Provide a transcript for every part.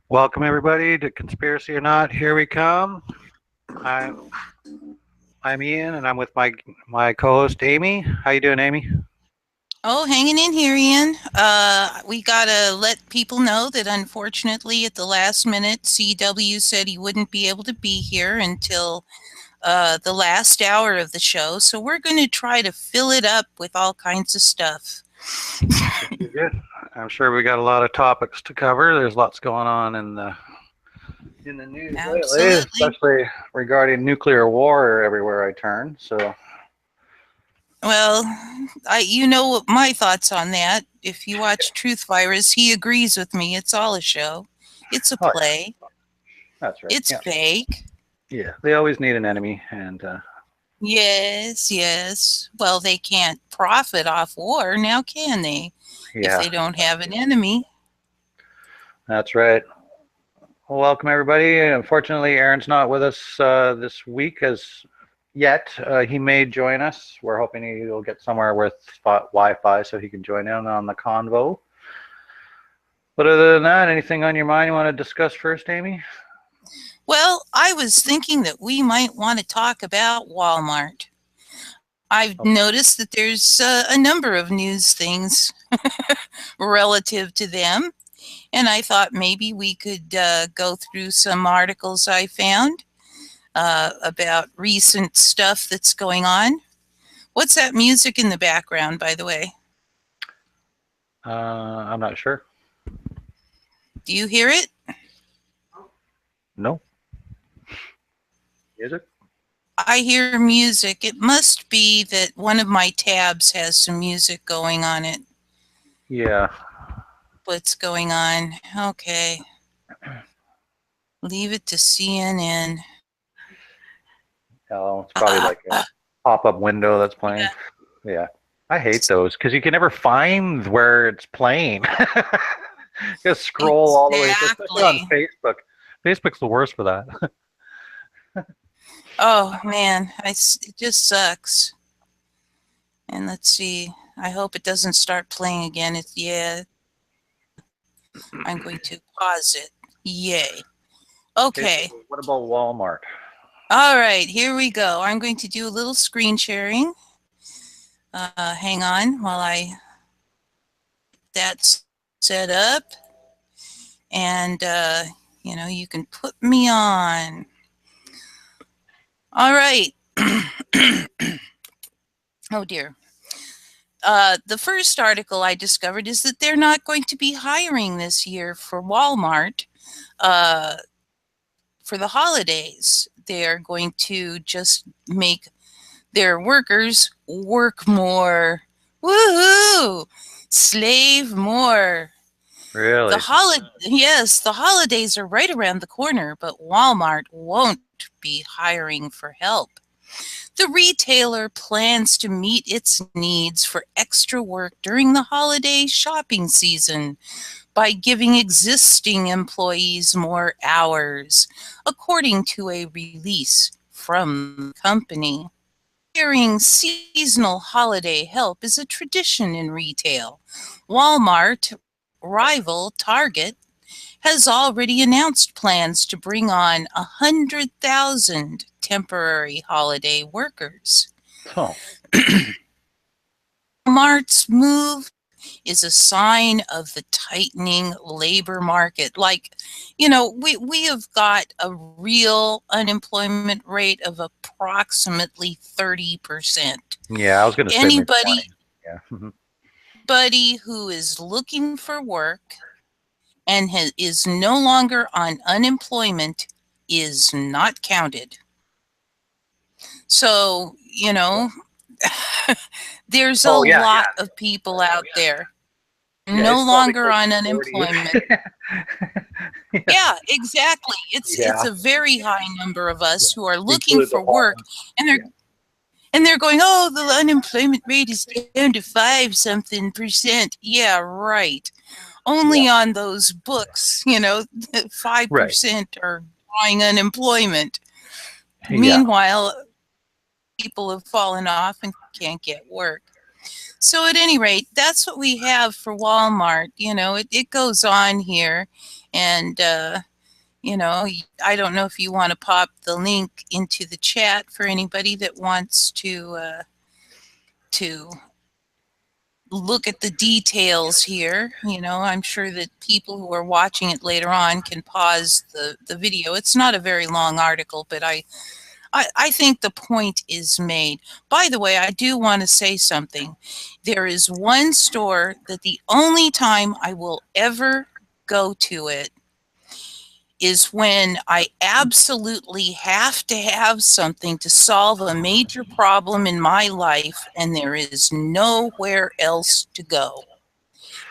Welcome everybody to Conspiracy or Not. Here we come. I'm Ian, and I'm with my co-host Amy. How you doing, Amy? Oh, hanging in here, Ian. We gotta let people know that unfortunately at the last minute, CW said he wouldn't be able to be here until the last hour of the show. So we're going to try to fill it up with all kinds of stuff. Good. I'm sure we got a lot of topics to cover. There's lots going on in the news lately, especially regarding nuclear war everywhere I turn. So, well, you know what my thoughts on that. If you watch Truth Virus, he agrees with me. It's all a show. It's a play. Yeah. That's right. It's fake. Yeah, they always need an enemy, and yes. Well, they can't profit off war now, can they? Yeah. If they don't have an enemy. That's right. Well, welcome everybody. Unfortunately, Aaron's not with us this week as yet. He may join us. We're hoping he'll get somewhere with Wi-Fi so he can join in on the convo. But other than that, anything on your mind you want to discuss first, Amy? Well, I was thinking that we might want to talk about Walmart. I've noticed that there's a number of news things relative to them, and I thought maybe we could go through some articles I found about recent stuff that's going on. What's that music in the background, by the way? I'm not sure. Do you hear it? No. Is it? I hear music. It must be that one of my tabs has some music going on it. Yeah. What's going on? Okay. Leave it to CNN. Oh, it's probably like a pop-up window that's playing. Yeah. I hate those because you can never find where it's playing. Just scroll all the way, especially on Facebook. Facebook's the worst for that. Oh man, it just sucks. And let's see. I hope it doesn't start playing again. I'm going to pause it. Yay. Okay. So what about Walmart? All right, here we go. I'm going to do a little screen sharing. Hang on while I get that set up. And, you can put me on. All right. Oh, dear. The first article I discovered is that they're not going to be hiring this year for Walmart for the holidays. They're going to just make their workers work more. Woohoo! Slave more. Really? Yes, the holidays are right around the corner, but Walmart won't be hiring for help. The retailer plans to meet its needs for extra work during the holiday shopping season by giving existing employees more hours, according to a release from the company. Hiring seasonal holiday help is a tradition in retail. Walmart rival Target has already announced plans to bring on 100,000 temporary holiday workers. Oh. Walmart's move is a sign of the tightening labor market. Like, we have got a real unemployment rate of approximately 30%. Yeah, I was going to say anybody yeah. Who is looking for work and is no longer on unemployment is not counted. So, there's a lot of people out there no longer on unemployment. Yeah, exactly. It's a very high number of us who are looking for work, and they're going, oh, the unemployment rate is down to 5-something%. Yeah, right. only on those books, you know, Right. 5% are drawing unemployment. Yeah. Meanwhile, people have fallen off and can't get work. So at any rate, that's what we have for Walmart. You know, it goes on here. And, you know, I don't know if you want to pop the link into the chat for anybody that wants to look at the details here. You know, I'm sure that people who are watching it later on can pause the video. It's not a very long article, but I think the point is made. By the way, I do want to say something. There is one store that the only time I will ever go to it is when I absolutely have to have something to solve a major problem in my life, and there is nowhere else to go.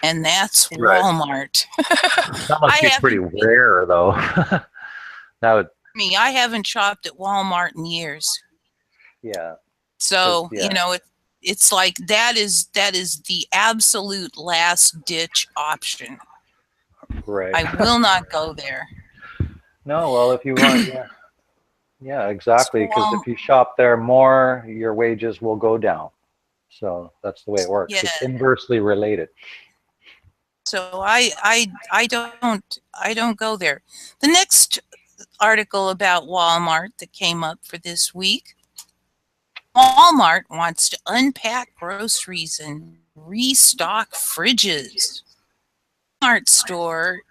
And that's Right. Walmart. That must be pretty rare, though. That would. I haven't shopped at Walmart in years. Yeah. So, yeah. you know, it's like that is the absolute last ditch option. Right. I will not go there. No, well, if you want, yeah, exactly. Because So, if you shop there more, your wages will go down. So that's the way it works. yeah. It's inversely related. So I don't go there. The next article about Walmart that came up for this week. Walmart wants to unpack groceries and restock fridges. Walmart store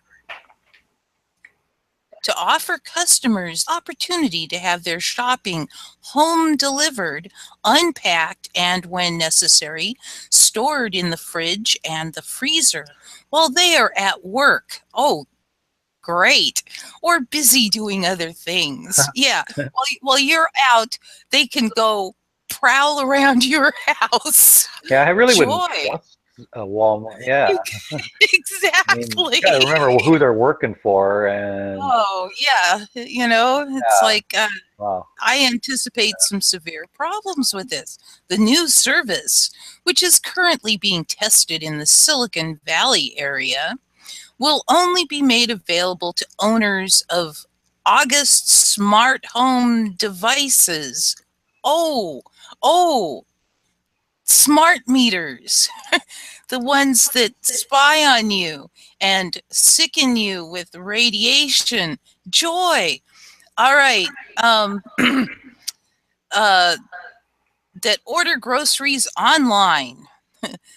to offer customers the opportunity to have their shopping home delivered, unpacked, and when necessary, stored in the fridge and the freezer while they are at work. Oh, great. Or busy doing other things. Yeah. While you're out, they can go prowl around your house. Yeah, I really wouldn't Joy. trust a Walmart. Yeah. Exactly. I mean, you gotta remember who they're working for, and Oh, yeah. You know, it's like wow. I anticipate some severe problems with this. The new service, which is currently being tested in the Silicon Valley area, will only be made available to owners of August smart home devices. Oh, smart meters. The ones that spy on you and sicken you with radiation. Joy. All right. That order groceries online.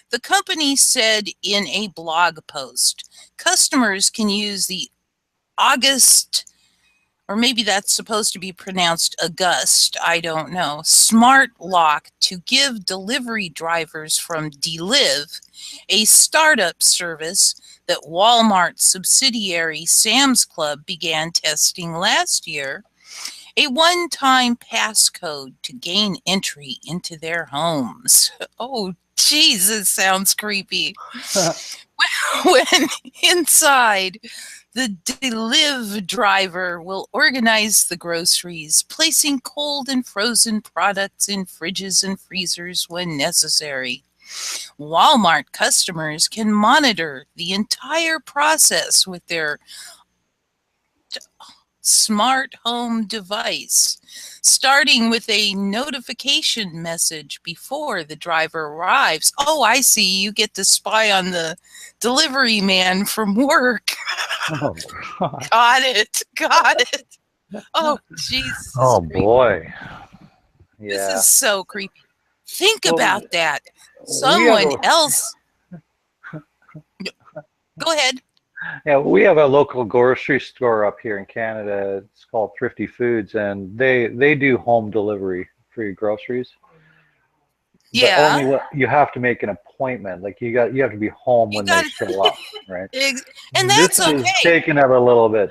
The company said in a blog post, customers can use the August, or maybe that's supposed to be pronounced August, I don't know, smart lock to give delivery drivers from Deliv, a startup service that Walmart subsidiary Sam's Club began testing last year, a one-time passcode to gain entry into their homes. Oh, Jesus, sounds creepy. When inside, the Deliv driver will organize the groceries, placing cold and frozen products in fridges and freezers when necessary. Walmart customers can monitor the entire process with their smart home device, starting with a notification message before the driver arrives. Oh, I see. You get to spy on the delivery man from work. Oh, Got it. Oh, Jesus. oh boy. Yeah. This is so creepy. Think about that. We have Someone else. Go ahead. Yeah, we have a local grocery store up here in Canada. It's called Thrifty Foods, and they do home delivery for your groceries. Yeah. But only you have to make an appointment. Like you have to be home when they show up, right? And that's this okay. is taking it a little bit.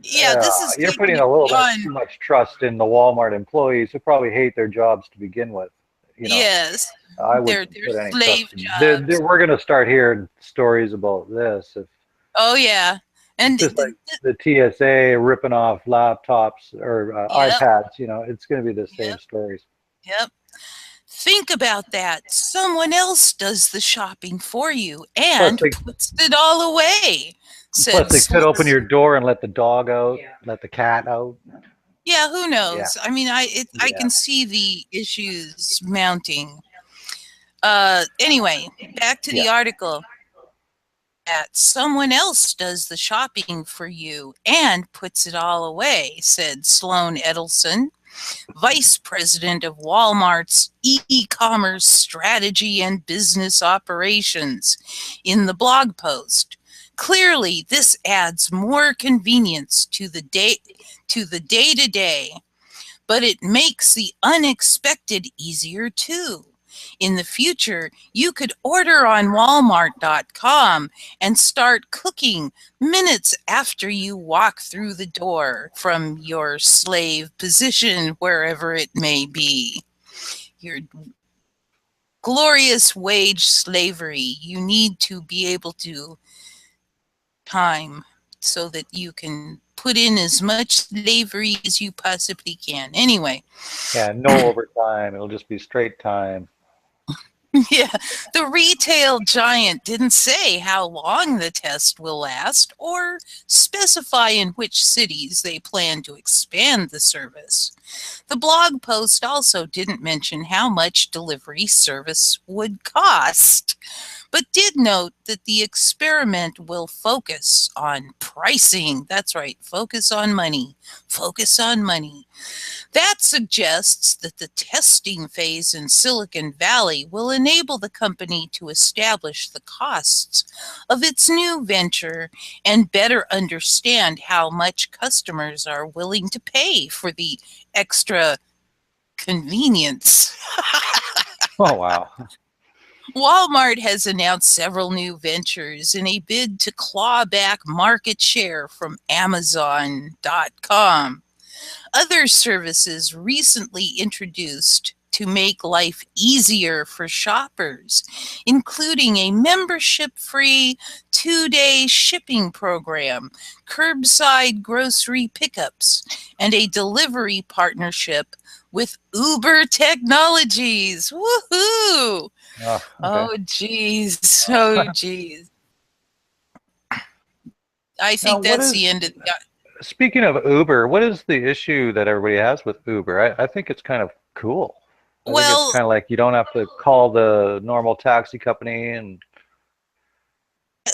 Yeah, this is you're putting a little bit too much trust in the Walmart employees who probably hate their jobs to begin with. You know, yes, I wouldn't they're put any slave trust in. jobs. We're going to start hearing stories about this. Oh yeah, and just like the TSA ripping off laptops or iPads, you know, it's going to be the same stories. Yep. Think about that. Someone else does the shopping for you Plus and they, puts it all away, plus said they could open Sloan. your door and let the dog out, let the cat out. Yeah, who Yeah, knows? I mean, I yeah, can see the issues mounting. Anyway, back to yeah. the article. That someone else does the shopping for you and puts it all away, said Sloan Edelson, Vice President of Walmart's e-commerce strategy and business operations, in the blog post. Clearly, this adds more convenience to the day-to-day, but it makes the unexpected easier too. In the future, you could order on Walmart.com and start cooking minutes after you walk through the door from your slave position, wherever it may be. Your glorious wage slavery, you need to be able to time so that you can put in as much slavery as you possibly can. Anyway. Yeah, no overtime. It'll just be straight time. Yeah, the retail giant didn't say how long the test will last or specify in which cities they plan to expand the service. The blog post also didn't mention how much delivery service would cost, but did note that the experiment will focus on pricing. That's right, focus on money. Focus on money. That suggests that the testing phase in Silicon Valley will enable the company to establish the costs of its new venture and better understand how much customers are willing to pay for the extra convenience. Oh, wow. Walmart has announced several new ventures in a bid to claw back market share from Amazon.com. Other services recently introduced to make life easier for shoppers, including a membership-free 2-day shipping program, curbside grocery pickups, and a delivery partnership with Uber Technologies. Woohoo! Oh, okay. Oh, geez. Oh, geez. I Now, think what that's is, the end of the. speaking of Uber, what is the issue that everybody has with Uber? I think it's kind of cool. I think it's Well, kind of like you don't have to call the normal taxi company and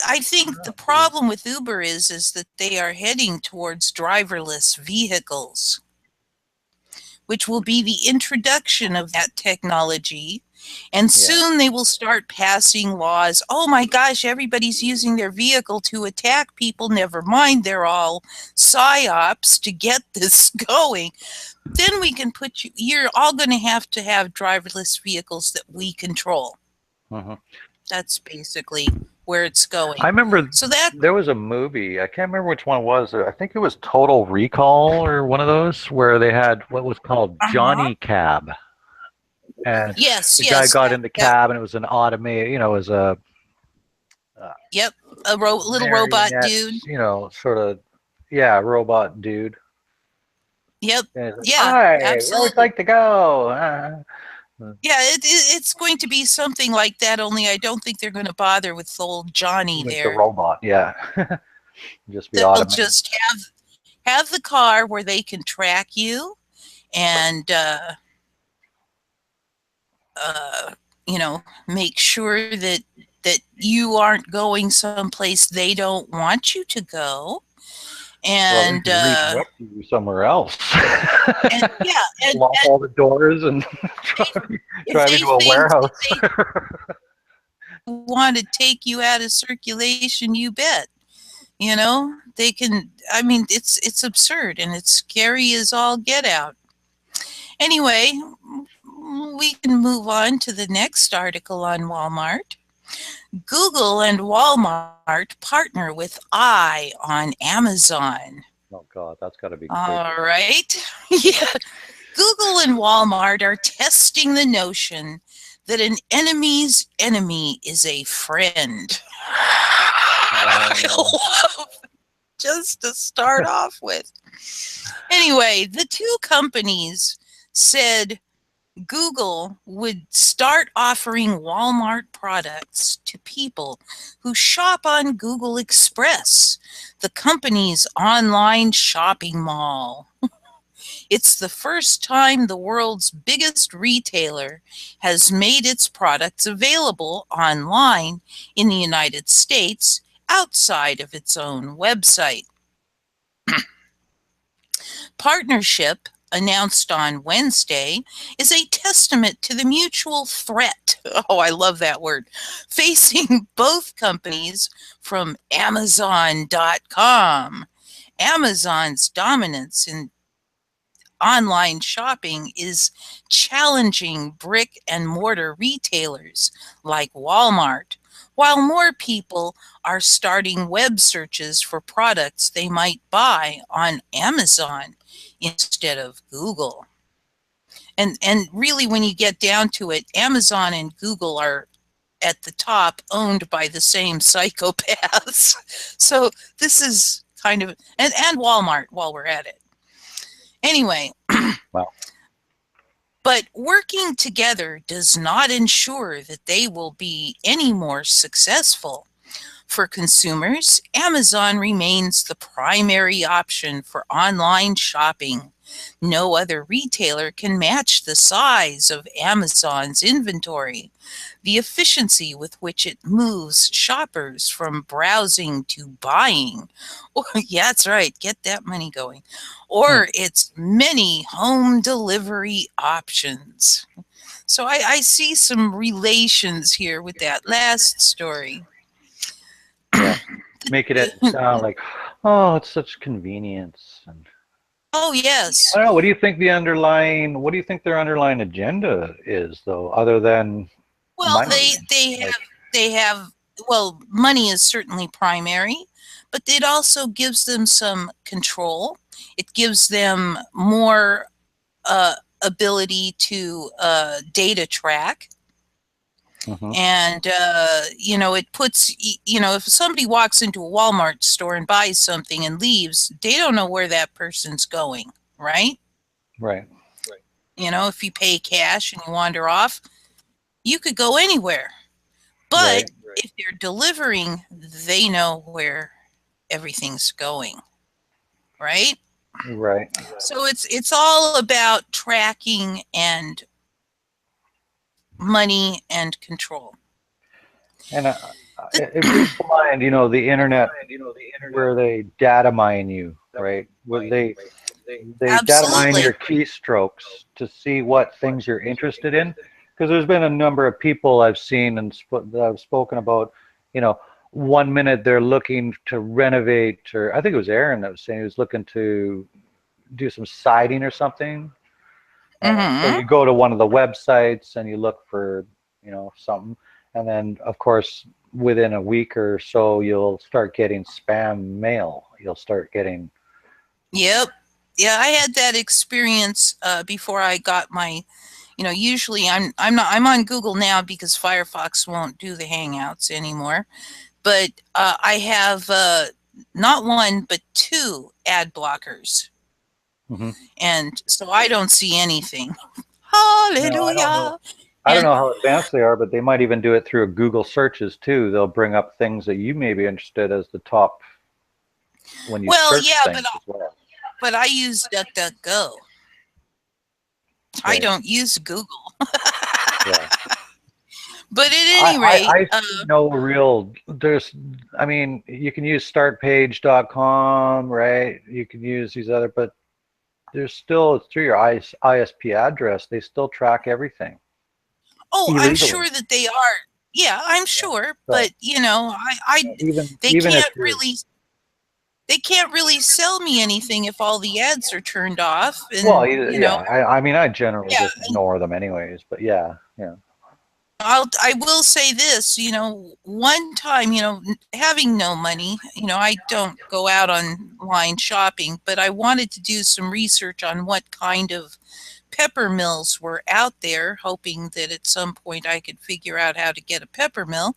I think the problem with Uber is that they are heading towards driverless vehicles, which will be the introduction of that technology. And yeah. soon they will start passing laws. Oh my gosh, everybody's using their vehicle to attack people. Never mind, they're all psyops to get this going. Then we can put you, you're all going to have driverless vehicles that we control. Mhm. That's basically where it's I going. remember So that, there was a movie. I can't remember which one it was. I think it was Total Recall or one of those where they had what was called uh-huh. Johnny Cab, and Yes, the guy yes, got that, in the that, cab and it was an automated, it was a yep, little robot marionette, dude. sort of, yeah, robot dude. Yep, And it's like, yeah, hi, where would you absolutely. like to go? Yeah, it's going to be something like that, only I don't think they're going to bother with old Johnny With the there. robot, yeah. Just be They'll automated. just have the car where they can track you and uh, make sure that you aren't going someplace they don't want you to go. Well, they And can redirect you somewhere else. yeah, and Lock all the doors and if drive they into a think that warehouse. they want to take you out of circulation, you bet. They can. I mean, it's absurd and it's scary as all get out. Anyway, we can move on to the next article on Walmart. Google and Walmart partner with on Amazon. Oh God, that's got to be creepy. All right. Yeah. Google and Walmart are testing the notion that an enemy's enemy is a friend. Uh, Just to start off with. Anyway, the two companies said Google would start offering Walmart products to people who shop on Google Express, the company's online shopping mall. It's the first time the world's biggest retailer has made its products available online in the United States outside of its own website. Partnership, announced on Wednesday, is a testament to the mutual threat, oh, I love that word, facing both companies from Amazon.com. Amazon's dominance in online shopping is challenging brick and mortar retailers like Walmart, while more people are starting web searches for products they might buy on Amazon instead of Google. And really, when you get down to it, Amazon and Google are at the top, owned by the same psychopaths. So this is kind of, and Walmart while we're at it. Anyway, Wow. But working together does not ensure that they will be any more successful. For consumers, Amazon remains the primary option for online shopping. No other retailer can match the size of Amazon's inventory, the efficiency with which it moves shoppers from browsing to buying. Oh, yeah, that's right, get that money going. Or its many home delivery options. So I see some relations here with that last story. Yeah. Making it sound like, oh, it's such convenience. And Oh, yes. I don't know. What do you think their underlying agenda is, though, other than Well, money? they have well, money is certainly primary, but it also gives them some control. It gives them more ability to data track. Mm-hmm. And, it puts, if somebody walks into a Walmart store and buys something and leaves, they don't know where that person's going, right? Right. If you pay cash and you wander off, you could go anywhere. But Right. if they're delivering, they know where everything's going, right? Right. So it's all about tracking and money and control. And it brings to mind, the internet, where they data mine you, right? Where they data mine Absolutely. your keystrokes to see what things you're interested in. Because there's been a number of people I've seen and that I've spoken about, 1 minute they're looking to renovate, or I think it was Aaron that was saying he was looking to do some siding or something. So Mm-hmm. you go to one of the websites and you look for, something. And then, of course, within a week or so, you'll start getting spam mail. You'll start getting. Yep. Yeah, I had that experience before I got my, usually I'm on Google now because Firefox won't do the Hangouts anymore. But I have not one but two ad blockers, Mm-hmm. and so I don't see anything. No, I don't know. Hallelujah. I don't And know how advanced they are, but they might even do it through Google searches too. They'll bring up things that you may be interested as the top when you well, search yeah, things as well. but I use DuckDuckGo. I Right. don't use Google. Yeah. But at I, any I, rate, I see no real, I mean, you can use startpage.com, right? You can use these other, but there's still, it's through your ISP address. They still track everything oh, I'm illegally. sure that they are. Yeah, I'm Yeah. sure, So but even they even if can't you're, sell me anything if all the ads are turned off, well, and yeah, I mean, I generally yeah. just ignore them anyways, but yeah, yeah. I will say this, one time, having no money, I don't go out online shopping, but I wanted to do some research on what kind of pepper mills were out there, hoping that at some point I could figure out how to get a pepper mill.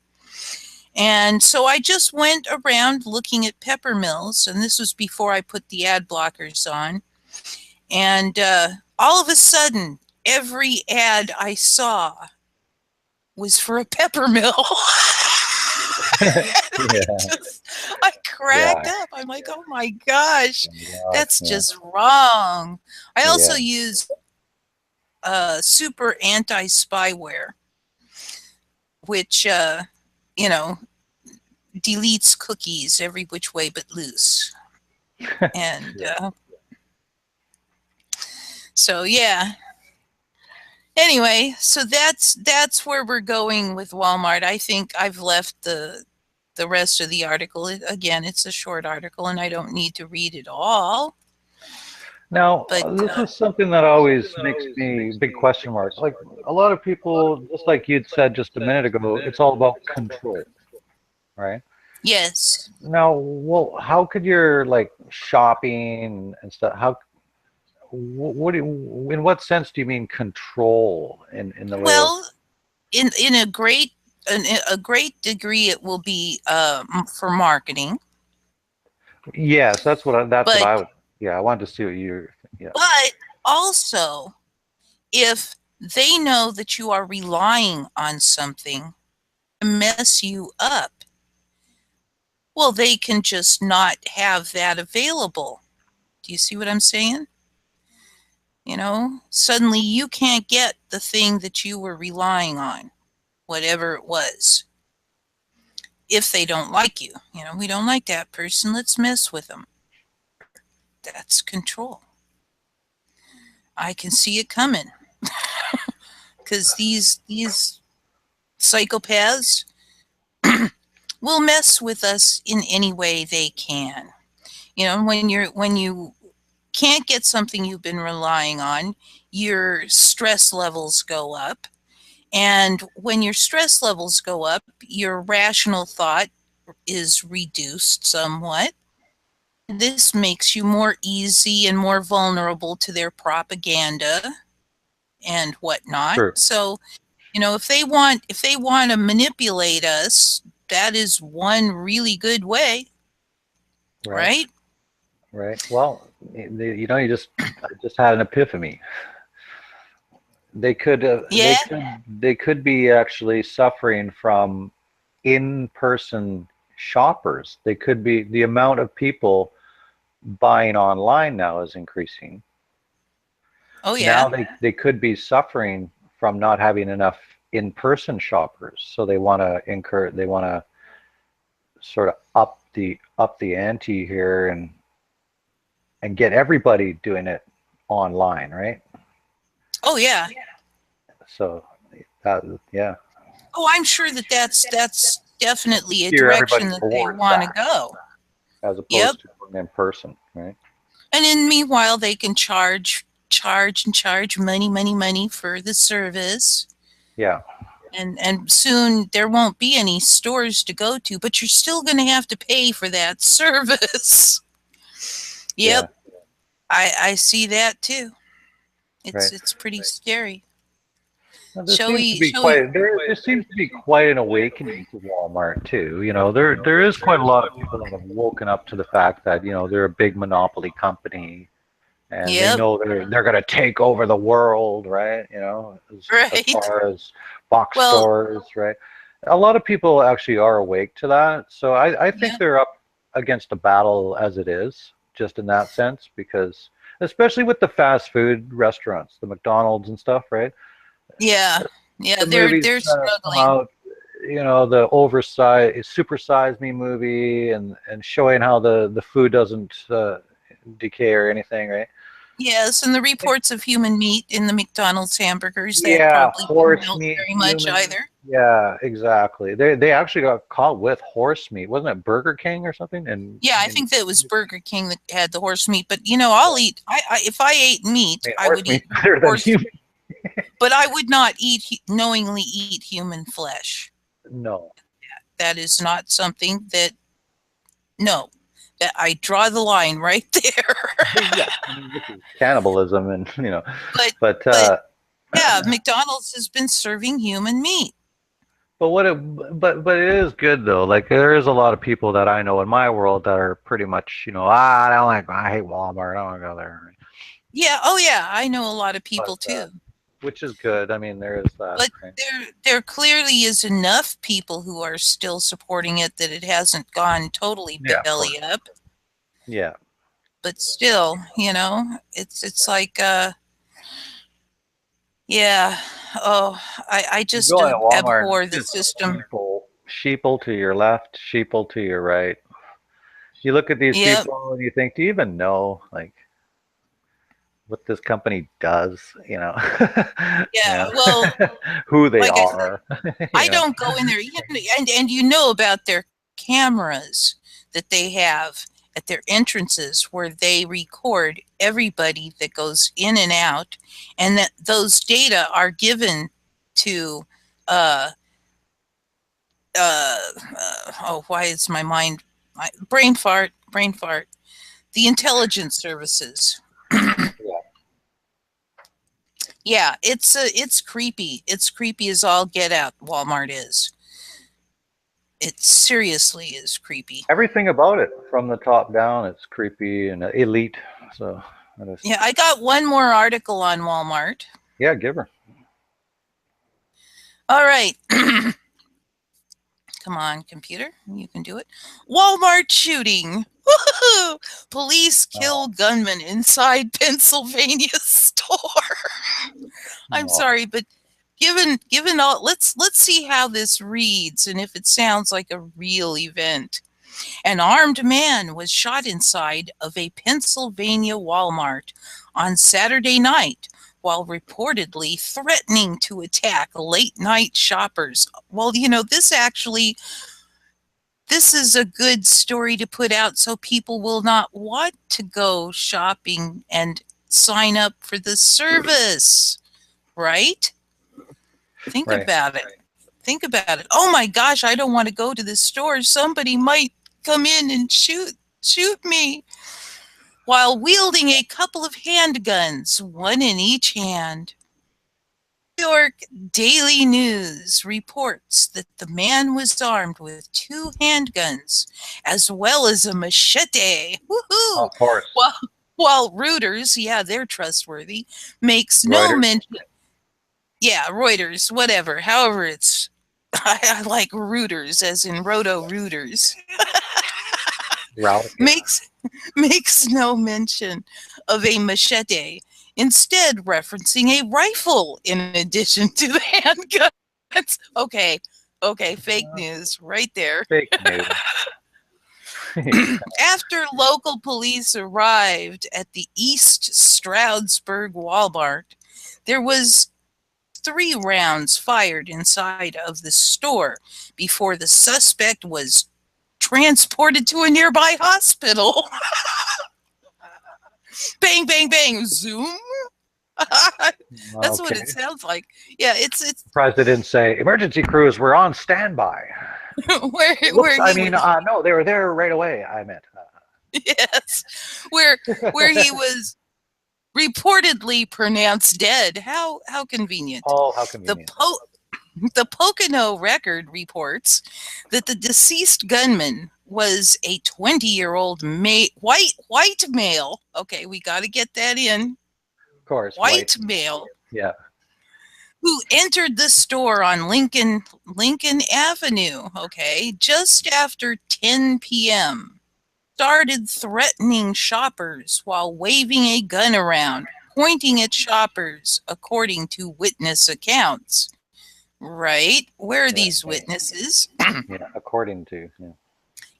And so I just went around looking at pepper mills, and this was before I put the ad blockers on. And all of a sudden, every ad I saw was for a pepper mill. Yeah. I cracked Yeah. up. I'm like, oh my gosh, Yeah. that's just wrong. I also Yeah. use super anti-spyware, which, you know, deletes cookies every which way but loose. And Yeah. so, yeah. Anyway, so that's where we're going with Walmart. I think I've left the rest of the article. Again, it's a short article, and I don't need to read it all. Now, But this is something that always makes me big question mark. Like a lot of people, just like you'd said just a minute ago, it's all about control, right? yes, Now, well, how could your like shopping and stuff? How what do in what sense do you mean control in the way of? well, in a great degree, it will be for marketing, Yes, that's what but I would. Yeah, I wanted to see what you're. Yeah, but also if they know that you are relying on something to mess you up, well, they can just not have that available. Do you see what I'm saying? You know, suddenly you can't get the thing that you were relying on, whatever it was, if they don't like you. You know, we don't like that person, let's mess with them. That's control. I can see it coming because these psychopaths will mess with us in any way they can. You know, when you can't get something you've been relying on, your stress levels go up. And when your stress levels go up, your rational thought is reduced somewhat. This makes you more easy and more vulnerable to their propaganda and whatnot. true. So, you know, if they want to manipulate us, that is one really good way, Right, right? right. Well, I just had an epiphany. Yeah. They could be actually suffering from in-person shoppers. They could be the amount of people buying online now is increasing. Oh yeah. Now they could be suffering from not having enough in-person shoppers. So they want to sort of up the ante here and get everybody doing it online, right? Oh yeah. So that yeah, Oh, I'm sure that that's definitely a steer everybody direction that they towards want to that go. as Yep. opposed to going in person, right? And then meanwhile, they can charge money for the service. Yeah, And soon there won't be any stores to go to, but you're still going to have to pay for that service. yeah, Yep, I see that too. right. It's pretty scary. Now, Shall we? Shall we? there seems to be quite an awakening to Walmart too. You know, there is quite a lot of people that have woken up to the fact that, you know, they're a big monopoly company and they Yep. know they're going to take over the world, right? You know, as Right. far as box Well. stores, right? A lot of people actually are awake to that. So I think Yep. they're up against a battle as it is, just in that sense, because especially with the fast food restaurants, the McDonald's and stuff, right? Yeah. Yeah. The They're movies they're that have come struggling. out, you know, the oversized, super size me movie and showing how the food doesn't decay or anything, right? Yes, and the reports of human meat in the McDonald's hamburgers that Yeah, probably didn't horse help meat, very much human. either. Yeah, exactly. They actually got caught with horse meat. Wasn't it Burger King or something? And Yeah, I in think that was Burger King that had the horse meat. But you know, I'll eat. If I ate meat, I mean, I horse would meat eat better than horse. human. But I would not knowingly eat human flesh. No. That is not something that. No, that I draw the line right there. Yeah, I mean, this is cannibalism, and you know, but but but yeah, McDonald's has been serving human meat. but what it but it is good though. Like there is a lot of people that I know in my world that are pretty much, you know, I don't like, I hate Walmart. I don't want to go there. Yeah. Oh yeah, I know a lot of But people too. which is good. I mean, there is that. But Right? there clearly is enough people who are still supporting it that it hasn't gone totally Yeah, of course. belly up. Yeah. But still, you know, it's like yeah. Oh, I You just go into Walmart, abhor it's the just system. sheeple to your left, sheeple to your right. You look at these Yep. people and you think, do you even know like what this company does? You know, you Yeah. know, Well, who they like I said, are. You I know, don't go in there, and you know about their cameras that they have at their entrances where they record everybody that goes in and out, and that those data are given to uh, oh, why is my mind brain fart, the intelligence services. yeah. Yeah, it's creepy. It's creepy as all get out. Walmart is. It seriously is creepy. Everything about it, from the top down, it's creepy and elite. So, that is, Yeah, I got one more article on Walmart. yeah, give her. All right. Come on, computer. You can do it. Walmart shooting. Woo-hoo! Police kill Oh, gunman inside Pennsylvania store. I'm oh, sorry, but given all, let's see how this reads and if it sounds like a real event. An armed man was shot inside of a Pennsylvania Walmart on Saturday night while reportedly threatening to attack late-night shoppers. Well, you know, this is a good story to put out so people will not want to go shopping and sign up for the service, right? Think right. about it. Think about it. Oh my gosh, I don't want to go to the store. Somebody might come in and shoot me while wielding a couple of handguns, one in each hand. New York Daily News reports that the man was armed with two handguns as well as a machete. Woohoo! Of course. While Reuters, yeah, they're trustworthy, makes no Reuters. mention. Yeah, Reuters, whatever. However, it's I like Reuters as in Roto Reuters. Route. Yeah. Makes no mention of a machete, instead referencing a rifle in addition to the handguns. Okay, fake news right there. Fake news. After local police arrived at the East Stroudsburg Walmart, there was 3 rounds fired inside of the store before the suspect was transported to a nearby hospital. Bang, bang, bang, zoom. That's what Okay. it sounds like. Yeah, it's Surprised they didn't say emergency crews were on standby. Whoops. where I he mean, was. no, they were there right away. I meant. Yes, where he was reportedly pronounced dead. How convenient. Oh, how The convenient. The Pocono Record reports that the deceased gunman was a 20-year-old white male. Okay, we got to get that in. Of course, white. White male Yeah. who entered the store on Lincoln Avenue, okay, just after 10 p.m. Started threatening shoppers while waving a gun around, pointing at shoppers, according to witness accounts. Right? Where are Right. these witnesses? Yeah. According to. Yeah.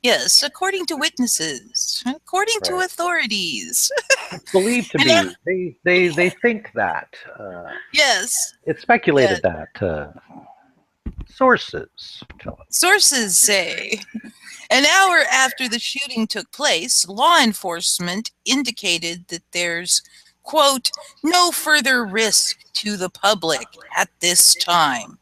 Yes, according to witnesses, according to Right. authorities. It's believed to And be. They think that. yes, It's yes, speculated that sources tell us. sources say. An hour after the shooting took place, law enforcement indicated that there's, quote, no further risk to the public at this time.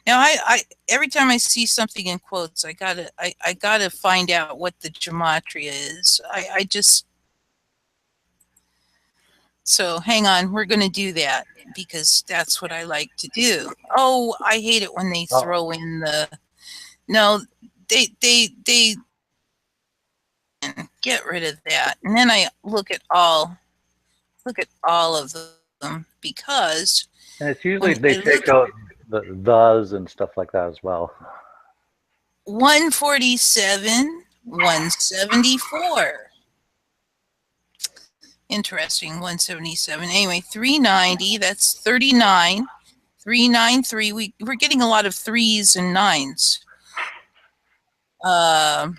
Now, I every time I see something in quotes, I gotta find out what the gematria is. I just so hang on, we're gonna do that because that's what I like to do. Oh, I hate it when they Oh, throw in the no, they get rid of that, and then I look at all of them. them because And it's usually when they I take look out the thes and stuff like that as well. 147, 174. Interesting, 177. Anyway, 390, that's 39. 393. We're getting a lot of threes and nines. Let's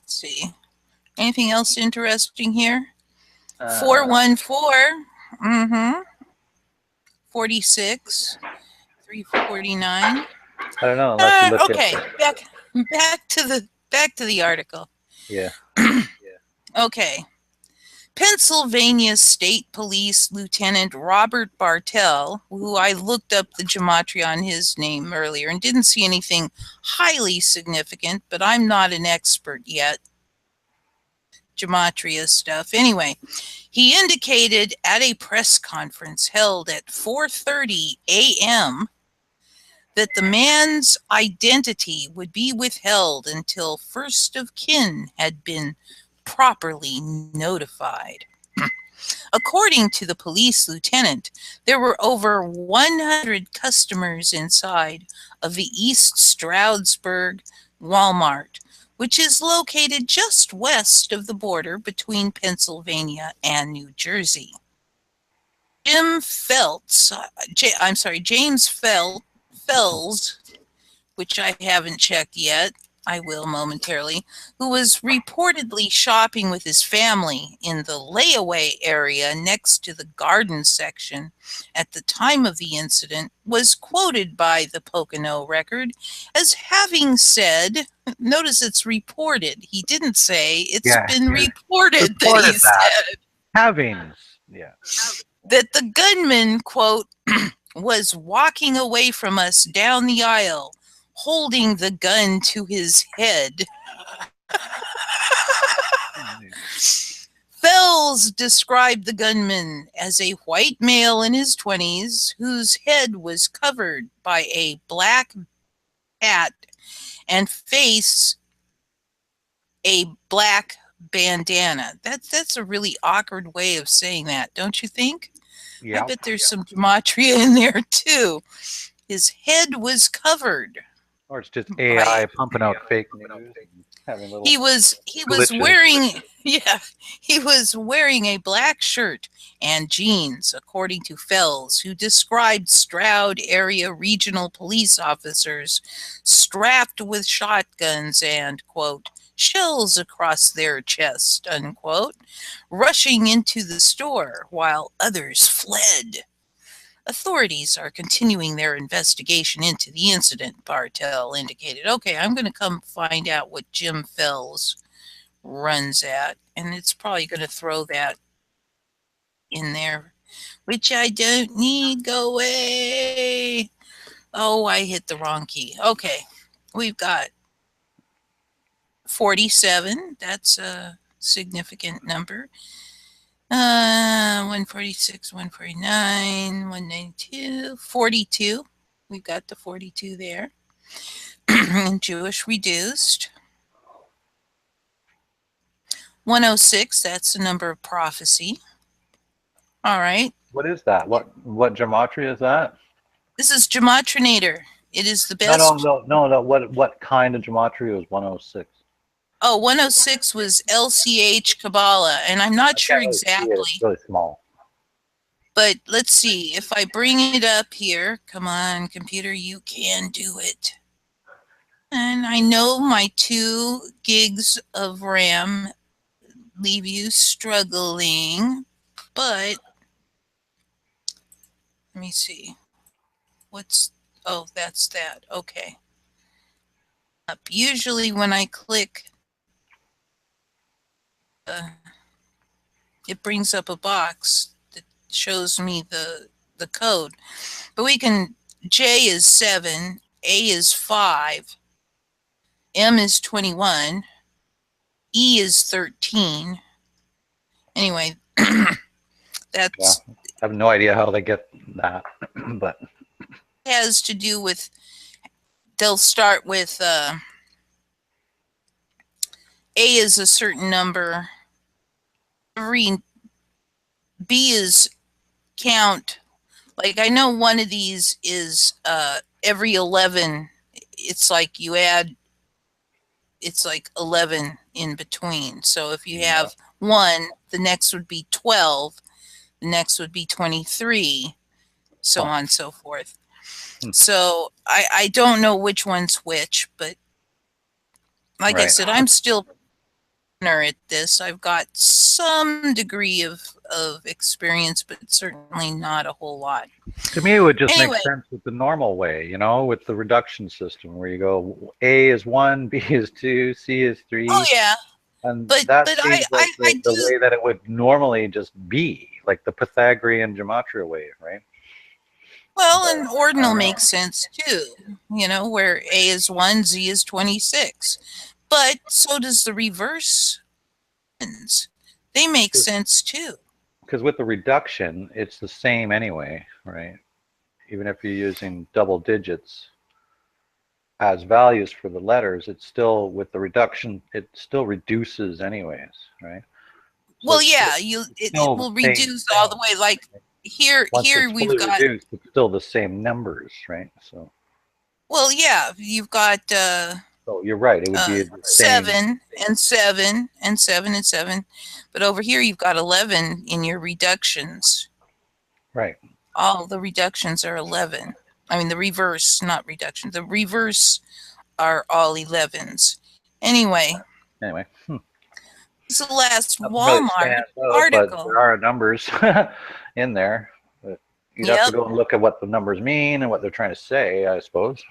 see. Anything else interesting here? 414. 46. 349. I don't know unless you look Okay, at back to the article. yeah. Okay. Pennsylvania State Police Lieutenant Robert Bartell, who I looked up the gematria on his name earlier and didn't see anything highly significant, but I'm not an expert yet. Gematria stuff. Anyway, he indicated at a press conference held at 4:30 a.m. that the man's identity would be withheld until first of kin had been properly notified. According to the police lieutenant, there were over 100 customers inside of the East Stroudsburg Walmart, which is located just west of the border between Pennsylvania and New Jersey. James Fells, which I haven't checked yet, I will momentarily, who was reportedly shopping with his family in the layaway area next to the garden section at the time of the incident, was quoted by the Pocono Record as having said, notice it's reported, he didn't say it's been reported that he said that the gunman, quote, was walking away from us down the aisle, holding the gun to his head. Fells described the gunman as a white male in his 20s whose head was covered by a black hat and face a black bandana. That's a really awkward way of saying that, don't you think? Yeah. I bet there's some gematria in there too. His head was covered. Or it's just AI pumping out fake news. Having little he was wearing he was wearing a black shirt and jeans, according to Fells, who described Stroud area regional police officers strapped with shotguns and, quote, shells across their chest, unquote, rushing into the store while others fled. Authorities are continuing their investigation into the incident, Bartell indicated. Okay, I'm going to come find out what Jim Fells runs at, and it's probably going to throw that in there, which I don't need. Go away. Oh, I hit the wrong key. Okay, we've got 47. That's a significant number. 146, 149, 192, 42. We've got the 42 there. And Jewish reduced. 106, that's the number of prophecy. All right. What is that? What gematria is that? This is Gematrinator. It is the best. No. What kind of gematria is 106? Oh, 106 was LCH Kabbalah, and I'm not sure exactly. It's really small. But let's see. If I bring it up here, come on, computer, you can do it. And I know my 2 gigs of RAM leave you struggling, but let me see. Oh, that's that. Okay. Usually when I click, it brings up a box that shows me the code. But J is 7, A is 5, M is 21, E is 13. Anyway, that's... I have no idea how they get that, but... It has to do with... They'll start with... A is a certain number. Every B is count. Like I know one of these is every 11. It's like you add. It's like 11 in between. So if you have 1, the next would be 12. The next would be 23. So on and so forth. So I don't know which one's which, but like I said, I'm still at this. I've got some degree of experience, but certainly not a whole lot. To me, it would just make sense with the normal way, you know, with the reduction system where you go A is 1, B is 2, C is 3. Oh yeah. And that seems like the way that it would normally just be, like the Pythagorean Gematria way, right? Well, and ordinal makes sense too, you know, where A is 1, Z is 26. But so does the reverse. They make sense too. Because with the reduction, it's the same anyway, right? Even if you're using double digits as values for the letters, it's still, with the reduction, it still reduces anyways, right? So well, yeah, it will reduce all the way. Like here we've got reduced, it's still the same numbers, right? So. Well, yeah, you've got. So you're right. It would be the 7 and 7 and 7 and 7, but over here you've got 11 in your reductions. Right. All the reductions are 11. I mean the reverse, not reduction. The reverse are all 11s. Anyway. This is the last Walmart article. But there are numbers in there. But you'd have to go and look at what the numbers mean and what they're trying to say, I suppose.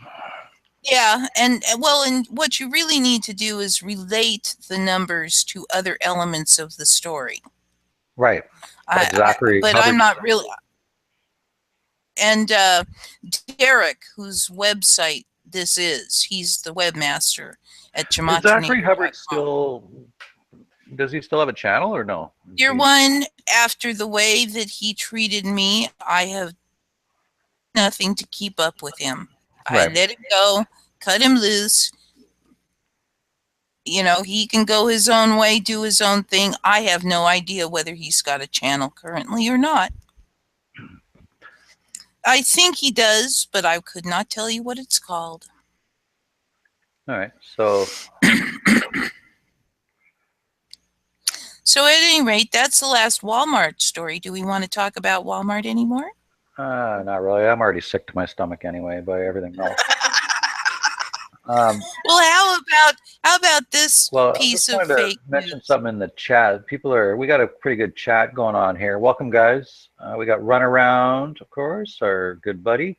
Yeah, and what you really need to do is relate the numbers to other elements of the story. Right. Exactly. But I'm not really. And Derek, whose website this is, he's the webmaster at Gematria. Is Zachary Hubbard still? Does he still have a channel or no? Year one, after the way that he treated me, I have nothing to keep up with him. I let it go, cut him loose. You know, he can go his own way, do his own thing. I have no idea whether he's got a channel currently or not. I think he does, but I could not tell you what it's called. All right, so. So at any rate, that's the last Walmart story. Do we want to talk about Walmart anymore? Not really. I'm already sick to my stomach anyway by everything else. Well, how about this piece of fake news? Mention something in the chat. We got a pretty good chat going on here. Welcome, guys. We got Runaround, of course, our good buddy.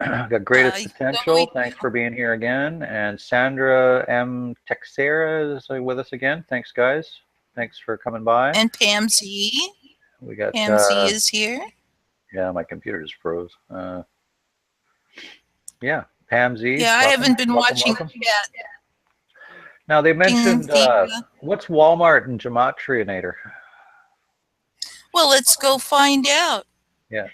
Got Greatest Potential. Thanks for being here again. And Sandra M. Texera is with us again. Thanks, guys. Thanks for coming by. And Pam Z. We got Pam Z is here. Yeah, my computer just froze. Yeah, Pam Z. Yeah, I haven't been watching it yet. Now they mentioned what's Walmart and Gematrianator? Well, let's go find out. Yeah.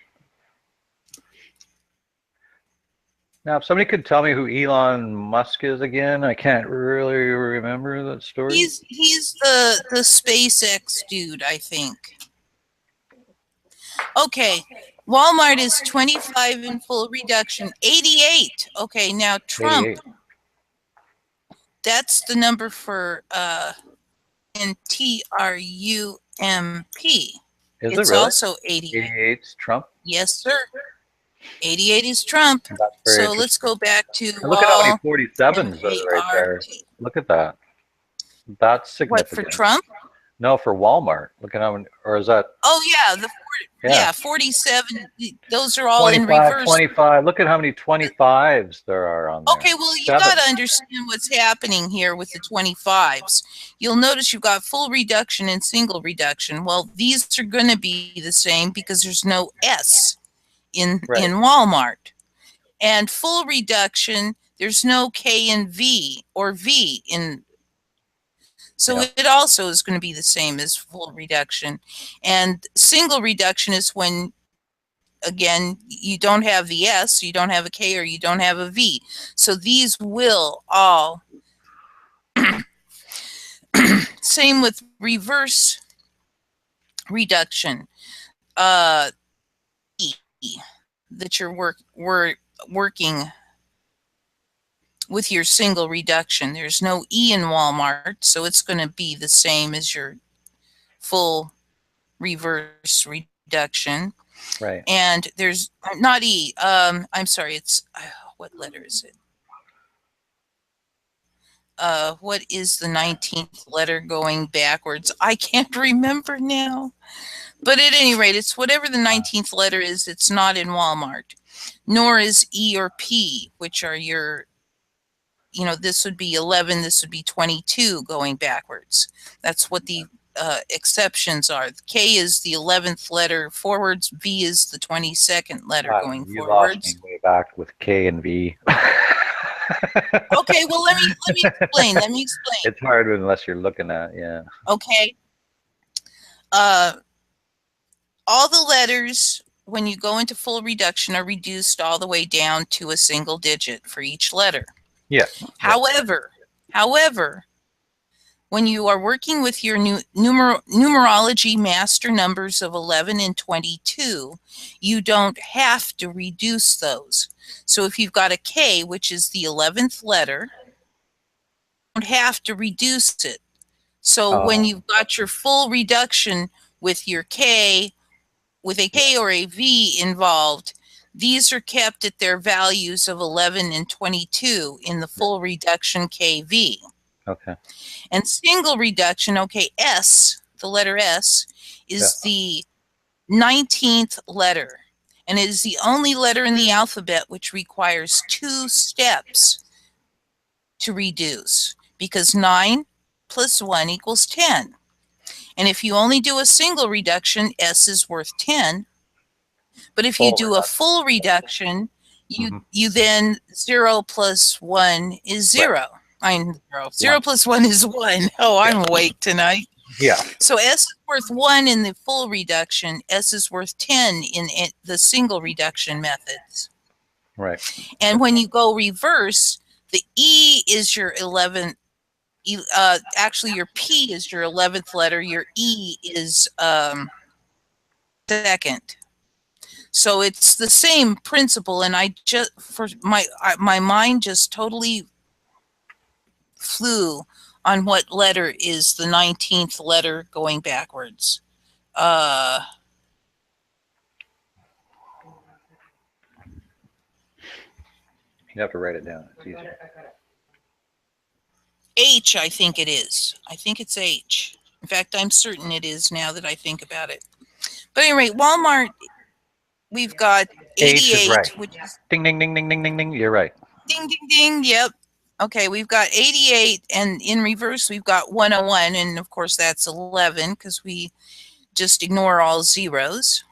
Now, if somebody could tell me who Elon Musk is again, I can't really remember that story. He's the SpaceX dude, I think. Okay, Walmart is 25 in full reduction. 88. Okay, now Trump. 88. That's the number for in TRUMP. It's really? Also 88. 88's Trump? Yes, sir. 88 is Trump. So let's go back to look at how many 47s there are right there. Look at that. That's significant. What, for Trump? No, for Walmart. Look at how many, or is that? Oh yeah, 47. Those are all in reverse. 25. Look at how many 25s there are on there. Okay, well you got to understand what's happening here with the 25s. You'll notice you've got full reduction and single reduction. Well, these are going to be the same because there's no S in Walmart. And full reduction, there's no K in V or V in. So it also is going to be the same as full reduction. And single reduction is when, again, you don't have the S, you don't have a K, or you don't have a V. So these will all, same with reverse reduction. E that you're working with your single reduction. There's no E in Walmart, so it's going to be the same as your full reverse reduction. Right. And there's not E. I'm sorry. It's what letter is it? What is the 19th letter going backwards? I can't remember now. But at any rate, it's whatever the 19th letter is. It's not in Walmart. Nor is E or P, which are your, this would be 11, this would be 22 going backwards. That's what the exceptions are. K is the 11th letter forwards. V is the 22nd letter going you forwards. lost me way back with K and V. Okay, well, let me explain. Let me explain. It's hard unless you're looking at, yeah. Okay. All the letters, when you go into full reduction, are reduced all the way down to a single digit for each letter. Yeah. However, when you are working with your numerology master numbers of 11 and 22, you don't have to reduce those. So if you've got a K, which is the 11th letter, you don't have to reduce it. So when you've got your full reduction with your K, with a K or a V involved, these are kept at their values of 11 and 22 in the full reduction KV. Okay. And single reduction, okay, S, the letter S, is the 19th letter. And it is the only letter in the alphabet which requires 2 steps to reduce, because 9 plus 1 equals 10. And if you only do a single reduction, S is worth 10. But if you do a full reduction, you then 0 plus 1 is 0. I'm 0. 0 plus 1 is 1. Oh, I'm awake tonight. Yeah. So S is worth 1 in the full reduction. S is worth 10 in the single reduction methods. Right. And when you go reverse, the E is your 11th. Actually, your P is your 11th letter. Your E is second. So it's the same principle. And I just, for my mind just totally flew on what letter is the 19th letter going backwards. You have to write it down. It's easier. H, I think it is. I think it's H. In fact, I'm certain it is now that I think about it. But anyway, Walmart, we've got 88. H is right. Which is ding, ding, ding, ding, ding, ding, ding. You're right. Ding, ding, ding. Yep. Okay, we've got 88, and in reverse, we've got 101. And, of course, that's 11 because we just ignore all zeros.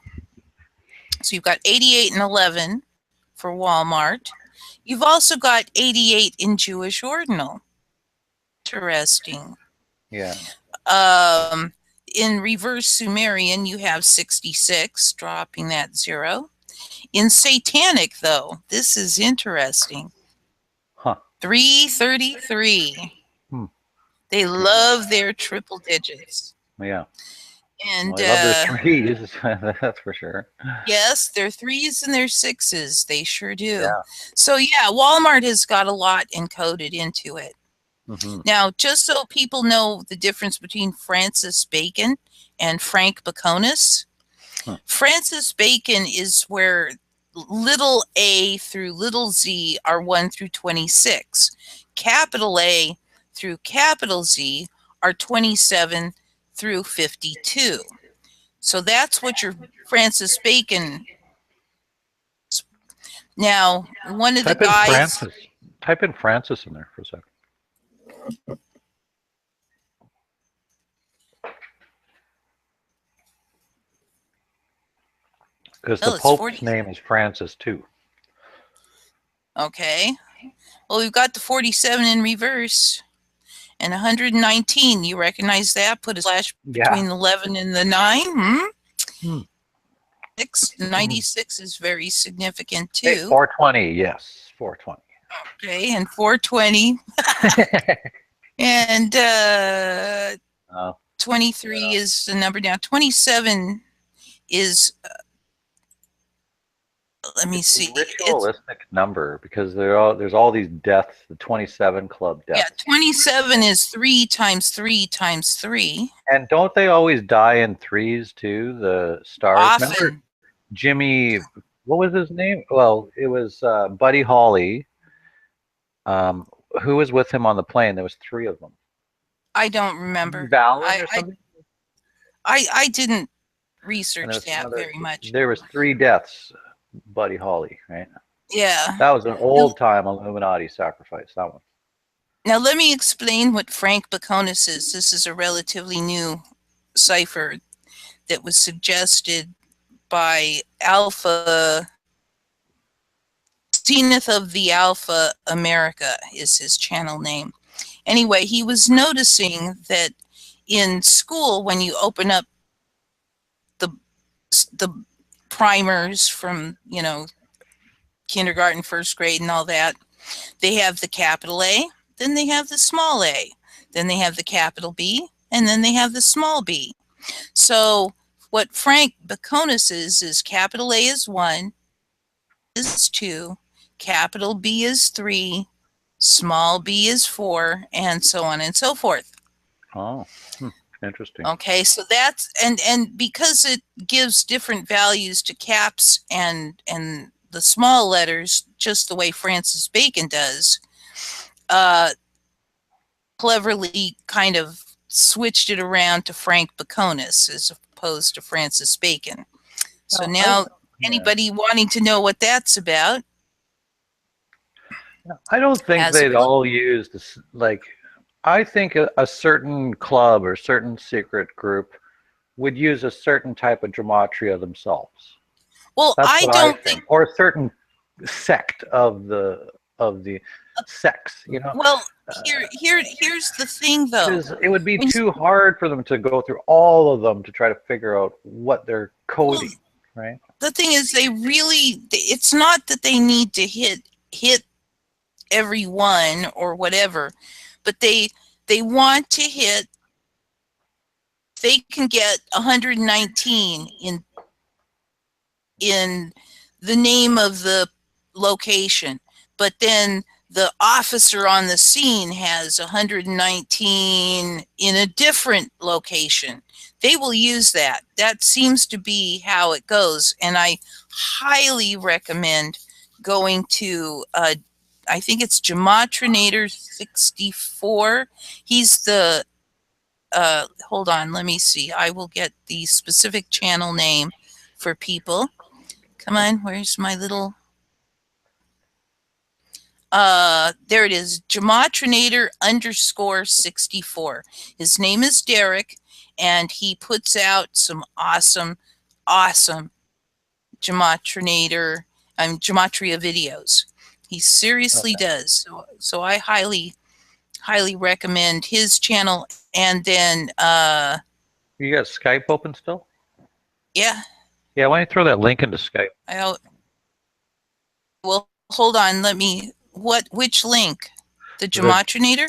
So you've got 88 and 11 for Walmart. You've also got 88 in Jewish ordinal. Interesting. Yeah. In reverse Sumerian, you have 66, dropping that 0. In Satanic, though, this is interesting. 333. They love their triple digits. Yeah. And well, I love their threes, that's for sure. Yes, their 3s and their 6s. They sure do. Yeah. So, yeah, Walmart has got a lot encoded into it. Mm-hmm. Now, just so people know the difference between Francis Bacon and Frank Baconis, Francis Bacon is where little a through little z are 1 through 26. Capital A through capital Z are 27 through 52. So that's what your Francis Bacon. Now, one of the guys. Type in Francis in there for a second. Because the Pope's name is Francis too. Okay. Well, we've got the 47 in reverse and 119. You recognize that? Put a slash between the 11 and the 9. 96 is very significant too. Hey, 420, yes, 420. Okay, and 420. And 23 is the number now. 27 is, let me It's a see. ritualistic number because there's all these deaths, the 27 club Yeah, deaths. 27 is 3 times 3 times 3. And don't they always die in threes too, the stars? Remember Often. Jimmy, what was his name? Well, it was Buddy Holly. Who was with him on the plane? There was three of them. I don't remember. Valen or something? I didn't And there research was that another. very much. There was three deaths. Buddy Holly, right? Yeah. That was an old time Illuminati sacrifice. That one. Now let me explain what Frank Baconis is. This is a relatively new cipher that was suggested by Alpha. Zenith of the Alpha America is his channel name. Anyway, he was noticing that in school, when you open up the primers from, kindergarten, first grade, and all that, they have the capital A, then they have the small a, then they have the capital B, and then they have the small b. So what Frank Baconis is capital A is 1, is 2, capital B is 3, small b is 4, and so on and so forth. Oh, interesting. Okay, so that's and because it gives different values to caps and the small letters, just the way Francis Bacon does, cleverly kind of switched it around to Frank Baconis as opposed to Francis Bacon. So now, anybody wanting to know what that's about? I don't think they'd all use this. Like, I think a certain club or certain secret group would use a certain type of gematria themselves. Well, That's I what don't think, or a certain sect of the sex. Well, here's the thing, though. Because it would be too hard for them to go through all of them to try to figure out what they're coding, right? The thing is, it's not that they need to hit every one or whatever, but they want to hit. They can get 119 in the name of the location, but then the officer on the scene has 119 in a different location. They will use that. That seems to be how it goes, and I highly recommend going to I think it's Gematrinator 64. He's the hold on, let me see. I will get the specific channel name for people. Come on, where's my little there it is, Gematrinator _64. His name is Derek, and he puts out some awesome Gematria videos. He seriously does. So I highly recommend his channel. And then you got Skype open still? Yeah. Yeah, why don't you throw that link into Skype? Well, hold on, let me which link? The Gematrinator?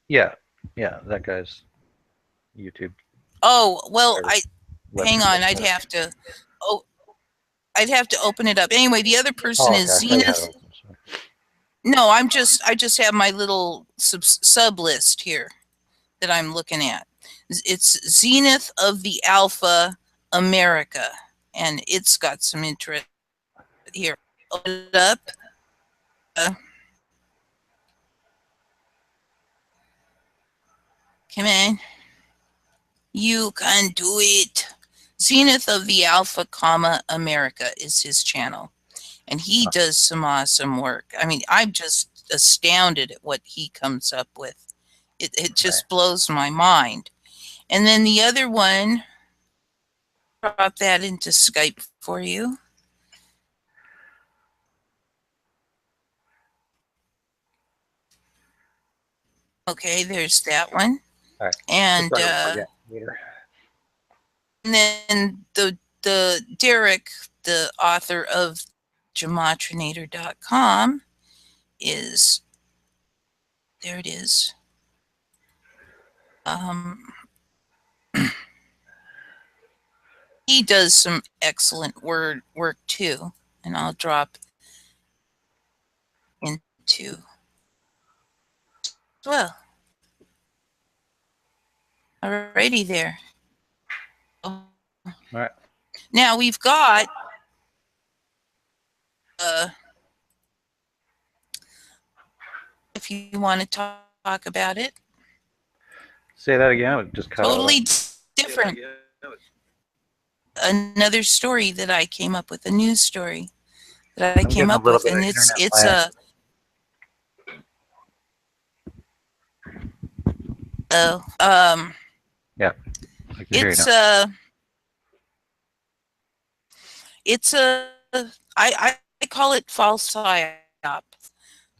Yeah, that guy's YouTube. Oh, well, hang on, I'd have to open it up. Anyway, the other person is Zenith. No, I just have my little sub list here that I'm looking at. It's Zenith of the Alpha America, and it's got some interest here. Open it up. Come on. You can do it. Zenith of the Alpha, America is his channel. And he does some awesome work. I mean, I'm just astounded at what he comes up with. It just blows my mind. And then the other one, drop that into Skype for you. Okay, there's that one. All right. And then the Derek, the author of Gematrinator.com, is there. It is. He does some excellent work too, and I'll drop into as well. Alrighty there. All right. Now we've got if you want to talk about it. Say that again. It just cut Totally out. different. Another story that I came up with, a news story that I came up with, and it's a yeah. I call it false psyop.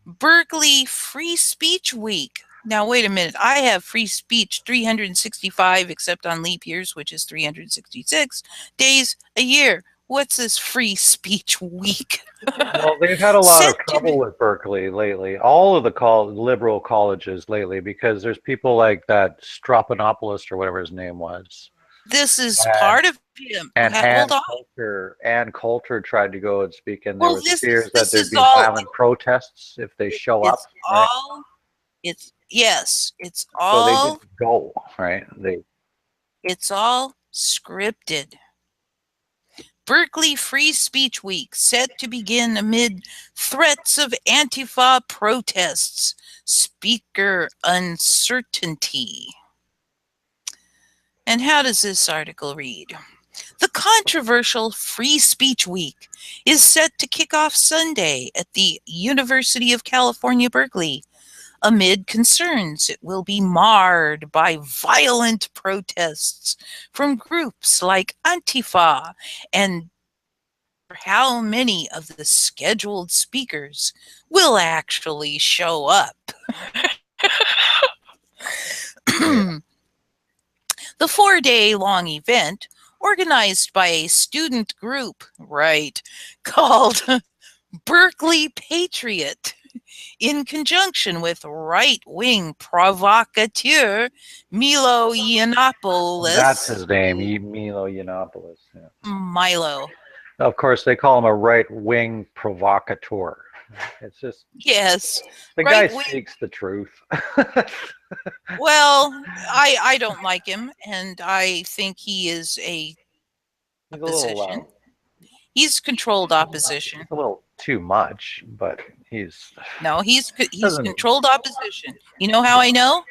Berkeley Free Speech Week. Now, wait a minute. I have free speech 365, except on leap years, which is 366 days a year. What's this free speech week? Well, they've had a lot of trouble with Berkeley lately. All of the liberal colleges lately, because there's people like that Stropanopoulos or whatever his name was. This is part of him. And Hold on. Ann Coulter tried to go and speak, and there Well, was fears that there'd be violent protests if they show up. It's all. So they didn't go, right? It's all scripted. Berkeley Free Speech Week set to begin amid threats of Antifa protests. Speaker uncertainty. And how does this article read? The controversial Free Speech Week is set to kick off Sunday at the University of California, Berkeley, amid concerns it will be marred by violent protests from groups like Antifa, and how many of the scheduled speakers will actually show up. The 4-day-long event, organized by a student group, called Berkeley Patriot, in conjunction with right-wing provocateur Milo Yiannopoulos. That's his name, Milo Yiannopoulos. Yeah. Milo. Of course, they call him a right-wing provocateur. It's just... Yes. The guy speaks the truth. Well, I don't like him, and I think he is opposition. He's controlled opposition. A little too much, but he's... No, he's controlled opposition. You know how I know?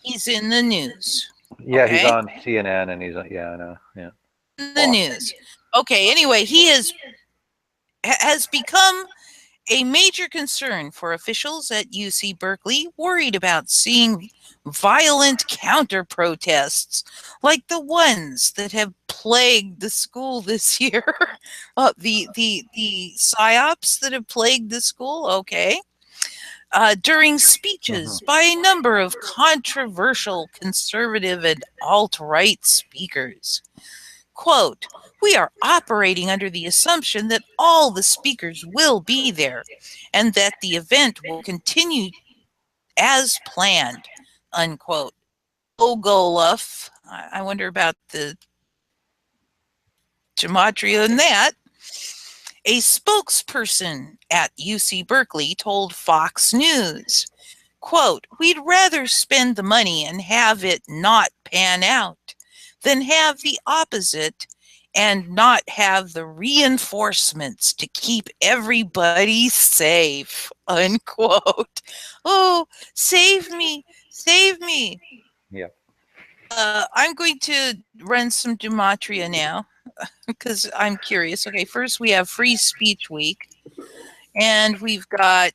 He's in the news. Yeah, okay? He's on CNN, and he's... Yeah, I know. Yeah. The news. Okay, anyway, he has become a major concern for officials at UC Berkeley, worried about seeing violent counter-protests like the ones that have plagued the school this year. The psyops that have plagued the school, okay. During speeches by a number of controversial conservative and alt-right speakers. Quote, "We are operating under the assumption that all the speakers will be there and that the event will continue as planned," unquote. Ogoluff, I wonder about the Gematria in that. A spokesperson at UC Berkeley told Fox News, quote, "We'd rather spend the money and have it not pan out than have the opposite and not have the reinforcements to keep everybody safe," unquote. Oh, save me, save me. Yeah. I'm going to run some Gematria now because I'm curious. Okay, first we have Free Speech Week, and we've got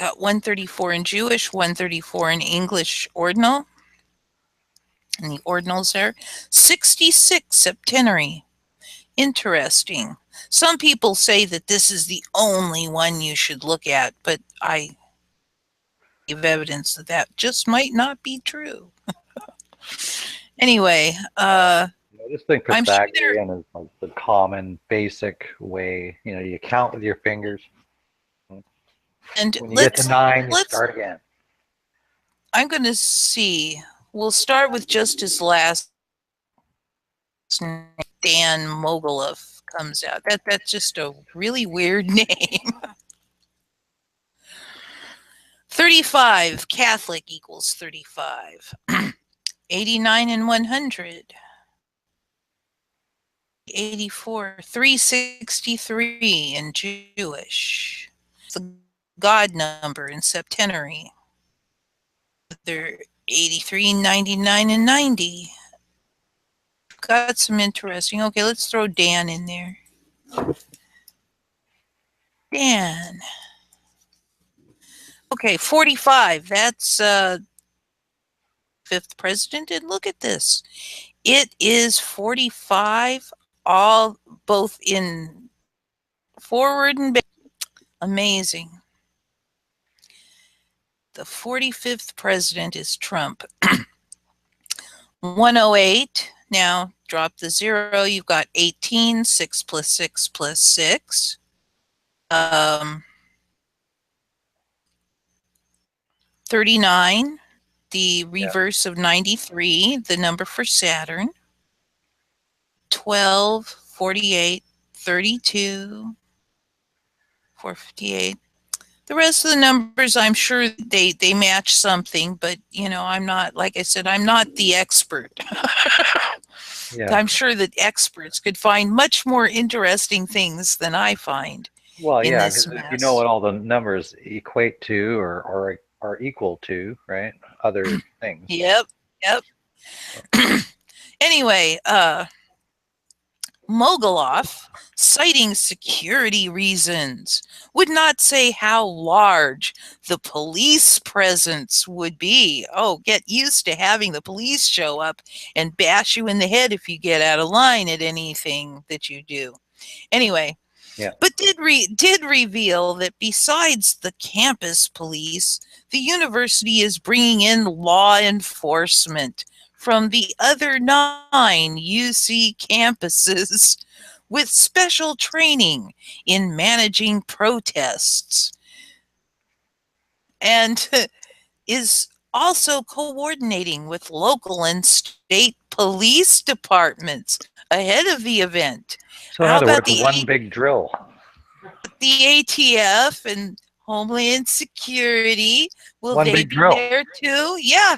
got 134 in Jewish, 134 in English ordinal. And the ordinals there. 66 septenary. Interesting. Some people say that this is the only one you should look at, but I give evidence that that just might not be true. Anyway, I just think Pythagorean is like the common, basic way. You know, you count with your fingers. And When you get to 9, you let's start again. I'm going to see. We'll start with just his last name. Dan Mogilov comes out. That's just a really weird name. 35 Catholic equals 35. 89 and 100. 84, 363 in Jewish. The God number in septenary. They're 83, 99, and 90. Got some interesting. Okay, let's throw Dan in there. Dan. Okay, 45. That's fifth president. And look at this. It is 45, all both in forward and back. Amazing. The 45th president is Trump. 108. Now drop the 0. You've got 18. 6 plus 6 plus 6. 39. The reverse of 93. The number for Saturn. 12. 48. 32. 458. The rest of the numbers, I'm sure they match something, but I'm not, like I said, I'm not the expert. Yeah. I'm sure that experts could find much more interesting things than I find. Well, in yeah, this because mess. you know what all the numbers equate to or are equal to, right? Other things. Yep. Anyway, Mogilov, citing security reasons, would not say how large the police presence would be. Oh, get used to having the police show up and bash you in the head if you get out of line at anything that you do. Anyway, but did reveal that besides the campus police, the university is bringing in law enforcement from the other 9 UC campuses with special training in managing protests, and is also coordinating with local and state police departments ahead of the event. So in other words, one big drill. The ATF and Homeland Security will One they big be drill. there too? Yeah,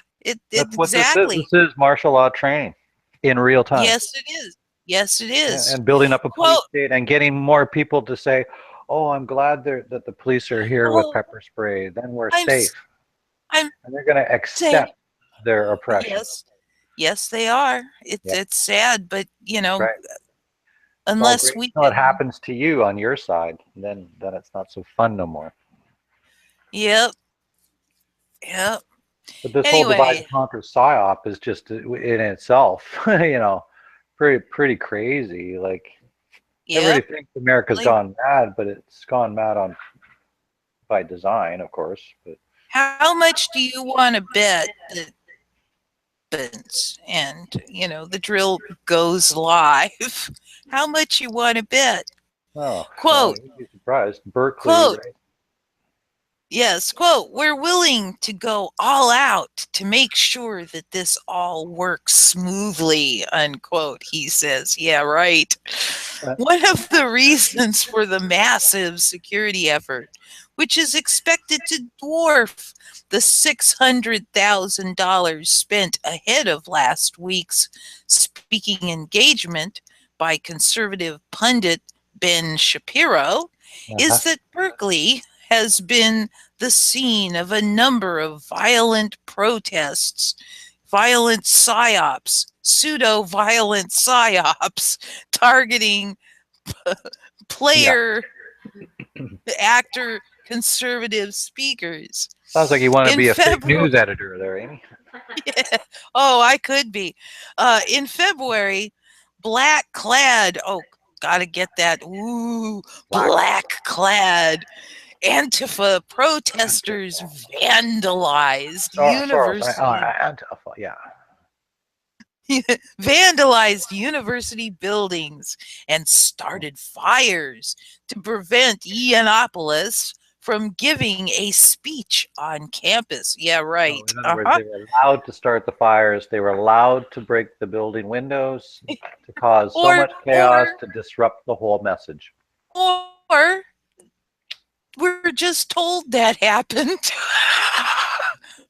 That's what exactly. this is martial law training in real time. Yes, it is. Yes, it is. And building up a police state and getting more people to say, "Oh, I'm glad that the police are here with pepper spray. Then we're safe." And they're going to accept their oppression. Yes, they are. It's sad, but unless until it happens to you on your side, then it's not so fun no more. Yep. But this whole divide and conquer psyop is just in itself, pretty crazy. Like everybody thinks America's gone mad, but it's gone mad by design, of course. But how much do you want to bet that and the drill goes live? How much you want to bet? Oh, quote, you'd be surprised. Berkeley, quote, right? Yes, quote, "We're willing to go all out to make sure that this all works smoothly," unquote, he says. Yeah, right. One of the reasons for the massive security effort, which is expected to dwarf the $600,000 spent ahead of last week's speaking engagement by conservative pundit Ben Shapiro, is that Berkeley has been the scene of a number of violent protests, violent psyops, pseudo-violent psyops targeting player, actor, conservative speakers. Sounds like you want to be a fake news editor there, Amy. Yeah. Oh, I could be. In February, black-clad, gotta get that, black-clad Antifa protesters vandalized university. Antifa, yeah. Vandalized university buildings and started fires to prevent Yiannopoulos from giving a speech on campus. Yeah, So right. in other words, they were allowed to start the fires. They were allowed to break the building windows, to cause so Or much chaos, to disrupt the whole message. or we're just told that happened.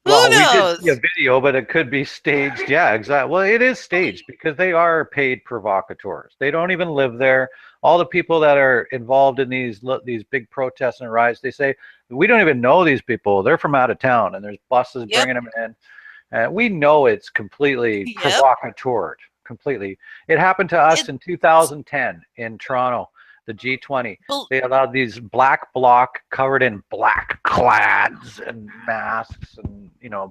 Who Well, we did see a knows? video, but it could be staged. Yeah, exactly. Well, it is staged because they are paid provocateurs. They don't even live there. All the people that are involved in these big protests and riots, they say we don't even know these people. They're from out of town, and there's buses Yep. bringing them in. We know it's completely Yep. provocateured. Completely. It happened to us It's in 2010 in Toronto, the G20. bel- They allowed these black bloc covered in black clads and masks and,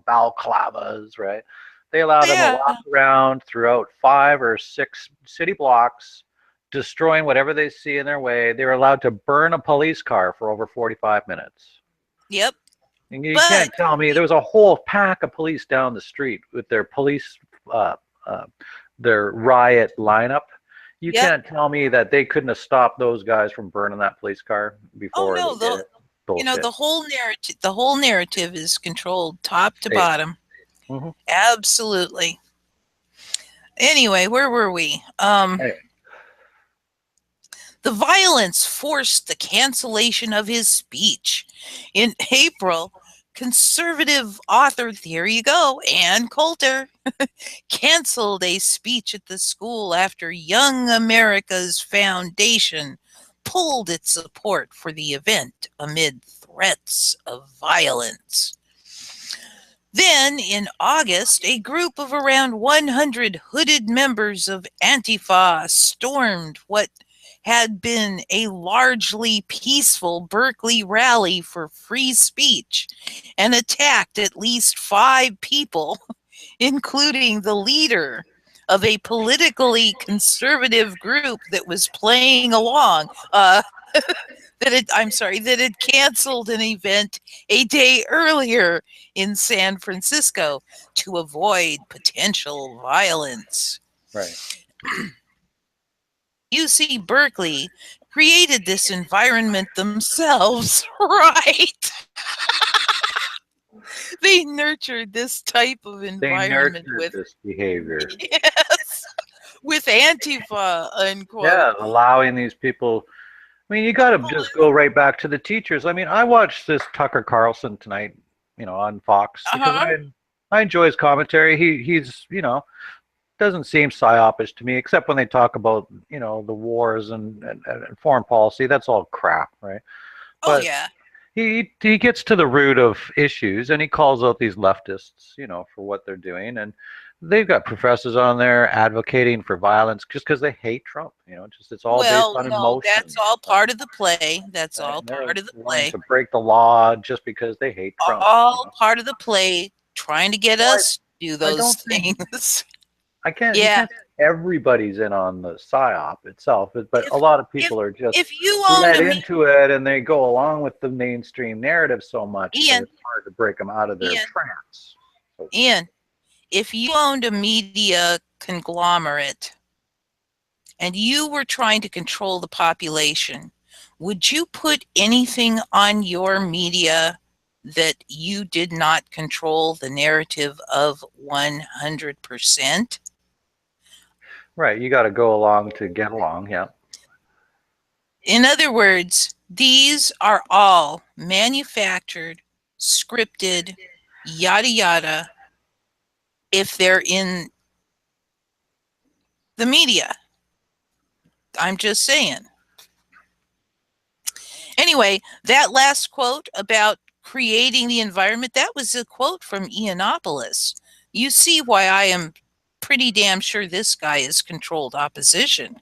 balaclavas, right? They allowed them to yeah. walk around throughout 5 or 6 city blocks, destroying whatever they see in their way. They were allowed to burn a police car for over 45 minutes. Yep. And you But can't tell me there was a whole pack of police down the street with their uh, uh, their riot lineup. You yep. can't tell me that they couldn't have stopped those guys from burning that police car Oh before they no, did it. Bullshit. the whole narrative is controlled top to State. bottom. Mm-hmm. Absolutely. Anyway, where were we? Anyway, The violence forced the cancellation of his speech. In April, conservative author, there you go, Ann Coulter, canceled a speech at the school after Young America's Foundation pulled its support for the event amid threats of violence. Then, in August, a group of around 100 hooded members of Antifa stormed what had been a largely peaceful Berkeley rally for free speech and attacked at least 5 people, including the leader of a politically conservative group that was playing along. That had canceled an event a day earlier in San Francisco to avoid potential violence. right. UC Berkeley created this environment themselves, right? They nurtured this type of They environment nurtured with, this behavior. yes, with Antifa, unquote. Yeah, allowing these people. I mean, you got to just go right back to the teachers. I mean, I watched this Tucker Carlson tonight, on Fox because Uh-huh. I enjoy his commentary. He's doesn't seem psyopish to me, except when they talk about the wars and foreign policy. That's all crap, right? Oh, But yeah. he gets to the root of issues, and he calls out these leftists, for what they're doing, and they've got professors on there advocating for violence just because they hate Trump. Just it's all based Well, on no, emotion, that's all part of the play. That's right? all And they're part of the wanting play. to break the law just because they hate Trump. All part of the play, trying to get So us to do I those don't think things. you Yeah. can't say everybody's in on the psyop itself, but a If lot of if people are just if you owned led a me into it, and they go along with the mainstream narrative so much that Ian, it's hard to break them out of their Ian, trance. So, Ian, if you owned a media conglomerate and you were trying to control the population, would you put anything on your media that you did not control the narrative of 100%? right, you got to go along to get along. Yeah, In other words, these are all manufactured, scripted, yada yada, if they're in the media. I'm just saying. Anyway, that last quote about creating the environment, that was a quote from Ianopoulos. You see why I am pretty damn sure this guy is controlled opposition.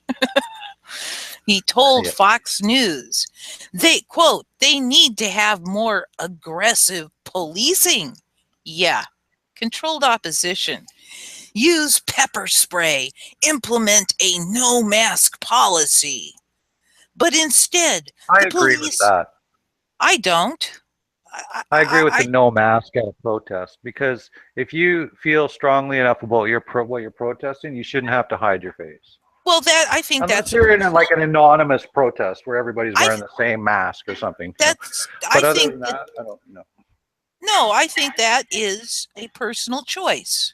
He told yeah. Fox News, they need to have more aggressive policing. Yeah, controlled opposition. Use pepper spray, implement a no mask policy. But instead, I the agree with police, that. I don't. I agree with the I no mask at a protest, because if you feel strongly enough about what you're protesting, you shouldn't have to hide your face. Well, that I think Unless that's a you're in personal. like an anonymous protest where everybody's I wearing the same mask or something. I But other think than that that, I don't know. no, I think that is a personal choice.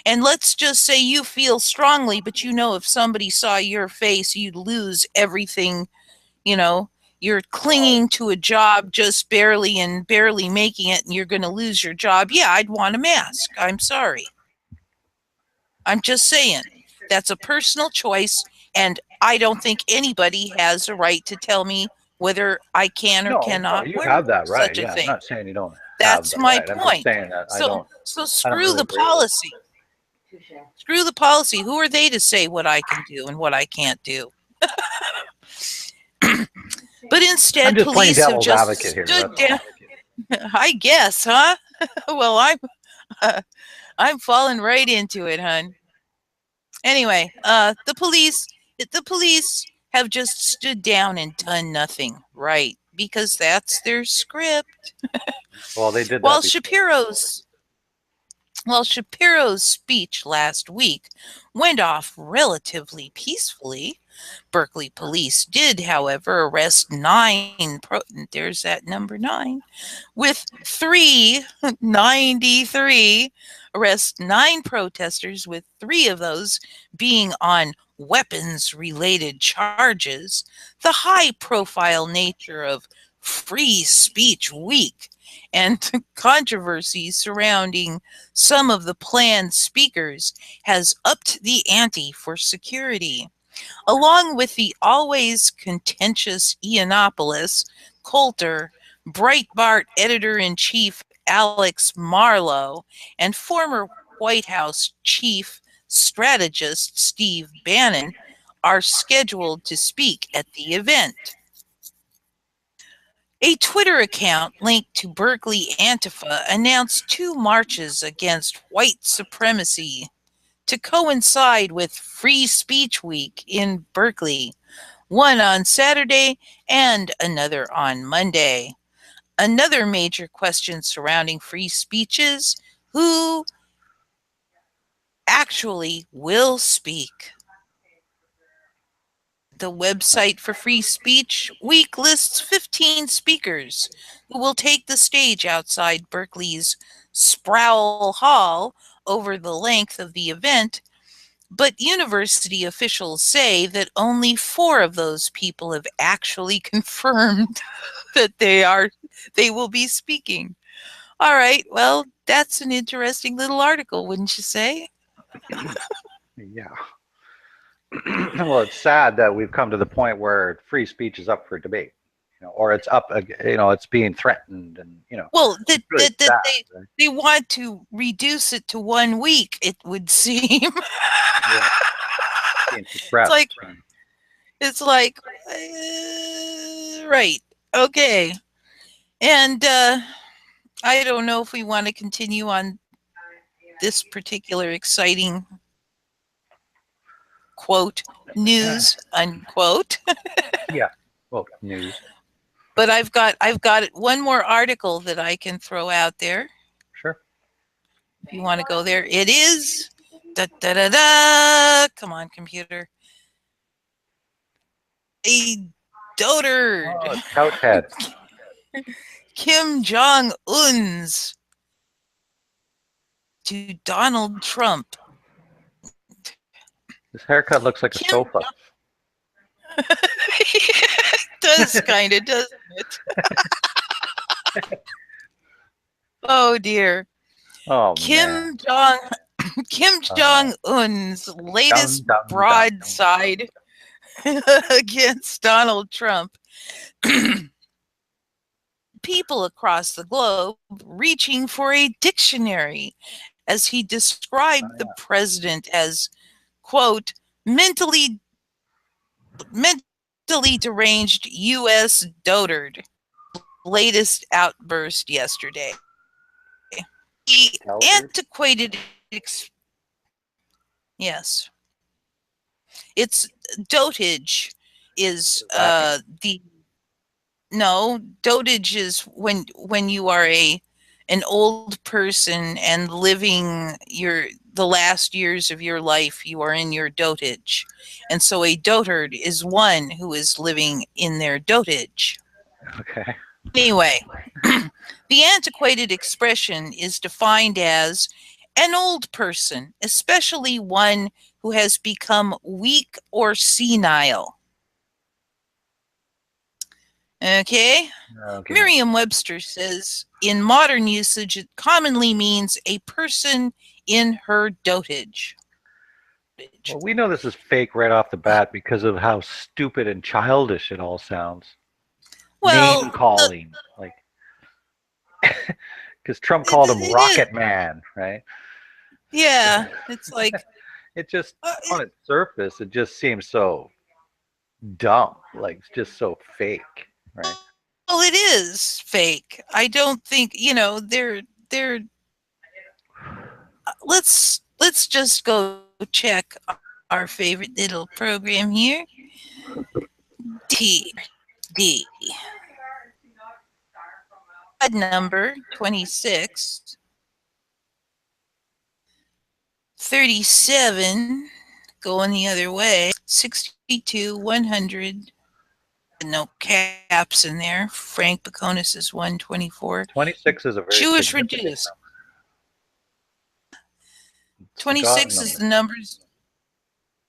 And let's just say you feel strongly, but you know if somebody saw your face, you'd lose everything. You know, you're clinging to a job just barely and barely making it, and you're going to lose your job. Yeah, I'd want a mask. I'm sorry. I'm just saying that's a personal choice, and I don't think anybody has a right to tell me whether I can or No, no, cannot you wear have that right. such a Yeah, I'm thing. not saying you don't have That's the my right. I'm just point. saying that So I don't screw really the agree with it. policy. Screw the policy. Who are they to say what I can do and what I can't do? But I'm instead, just playing police have devil's just advocate here. stood That's all. down. I guess, huh? Well, I'm falling right into it, hun. Anyway, the police have just stood down and done nothing, right? Because that's their script. Well, they did While that before. Shapiro's While Shapiro's speech last week went off relatively peacefully, Berkeley police did, however, arrest there's that number 9, with 393 arrest 9 protesters, with 3 of those being on weapons related charges. The high profile nature of Free Speech Week and controversies surrounding some of the planned speakers has upped the ante for security. Along with the always contentious Yiannopoulos, Coulter, Breitbart editor-in-chief Alex Marlow, and former White House chief strategist Steve Bannon are scheduled to speak at the event. A Twitter account linked to Berkeley Antifa announced 2 marches against white supremacy to coincide with Free Speech Week in Berkeley, one on Saturday and another on Monday. Another major question surrounding free speech is who actually will speak. The website for Free Speech Week lists 15 speakers who will take the stage outside Berkeley's Sproul Hall over the length of the event, but university officials say that only 4 of those people have actually confirmed that they will be speaking. All right, well, that's an interesting little article, wouldn't you say? Yeah. Well, it's sad that we've come to the point where free speech is up for debate, or it's up, it's being threatened, and Well, it's really that sad. Right? they want to reduce it to 1 week, it would seem. Yeah, being It's suppressed. like right. Okay. And I don't know if we want to continue on this particular exciting quote news unquote. Yeah. Well, news. But I've got one more article that I can throw out there. Sure. If you want to go there, it is da da da da. Come on, computer. A dotard. Oh, it's couch head. Kim Jong Un's to Donald Trump. This haircut looks like a Kim sofa. does kind of, doesn't it? Oh dear. Oh man. Kim Jong Un's latest Dum, dum, dum, dum. broadside against Donald Trump. People across the globe reaching for a dictionary as he described the president as, quote, mentally deranged U.S. dotard. Latest outburst yesterday. The antiquated, yes, it's dotage is the no dotage is when you are an old person and living the last years of your life you are in your dotage. And so a dotard is one who is living in their dotage. Okay. Anyway, the antiquated expression is defined as an old person, especially one who has become weak or senile. Okay? Okay. Merriam-Webster says, in modern usage, it commonly means a person in her dotage. Well, we know this is fake right off the bat because of how stupid and childish it all sounds. Well, Name calling, like, because Trump it, called him it is. Rocket Man, right? Yeah, it's like, It just, on its surface, it just seems so dumb, like it's just so fake, right? well, it is fake. I don't think, they're let's just go check our favorite little program here. D. God number 26, 37, going the other way, 62, 100. No caps in there. Frank Baconis is 124. 26 is a very Jewish significant reduced. number. It's the God 26 is number.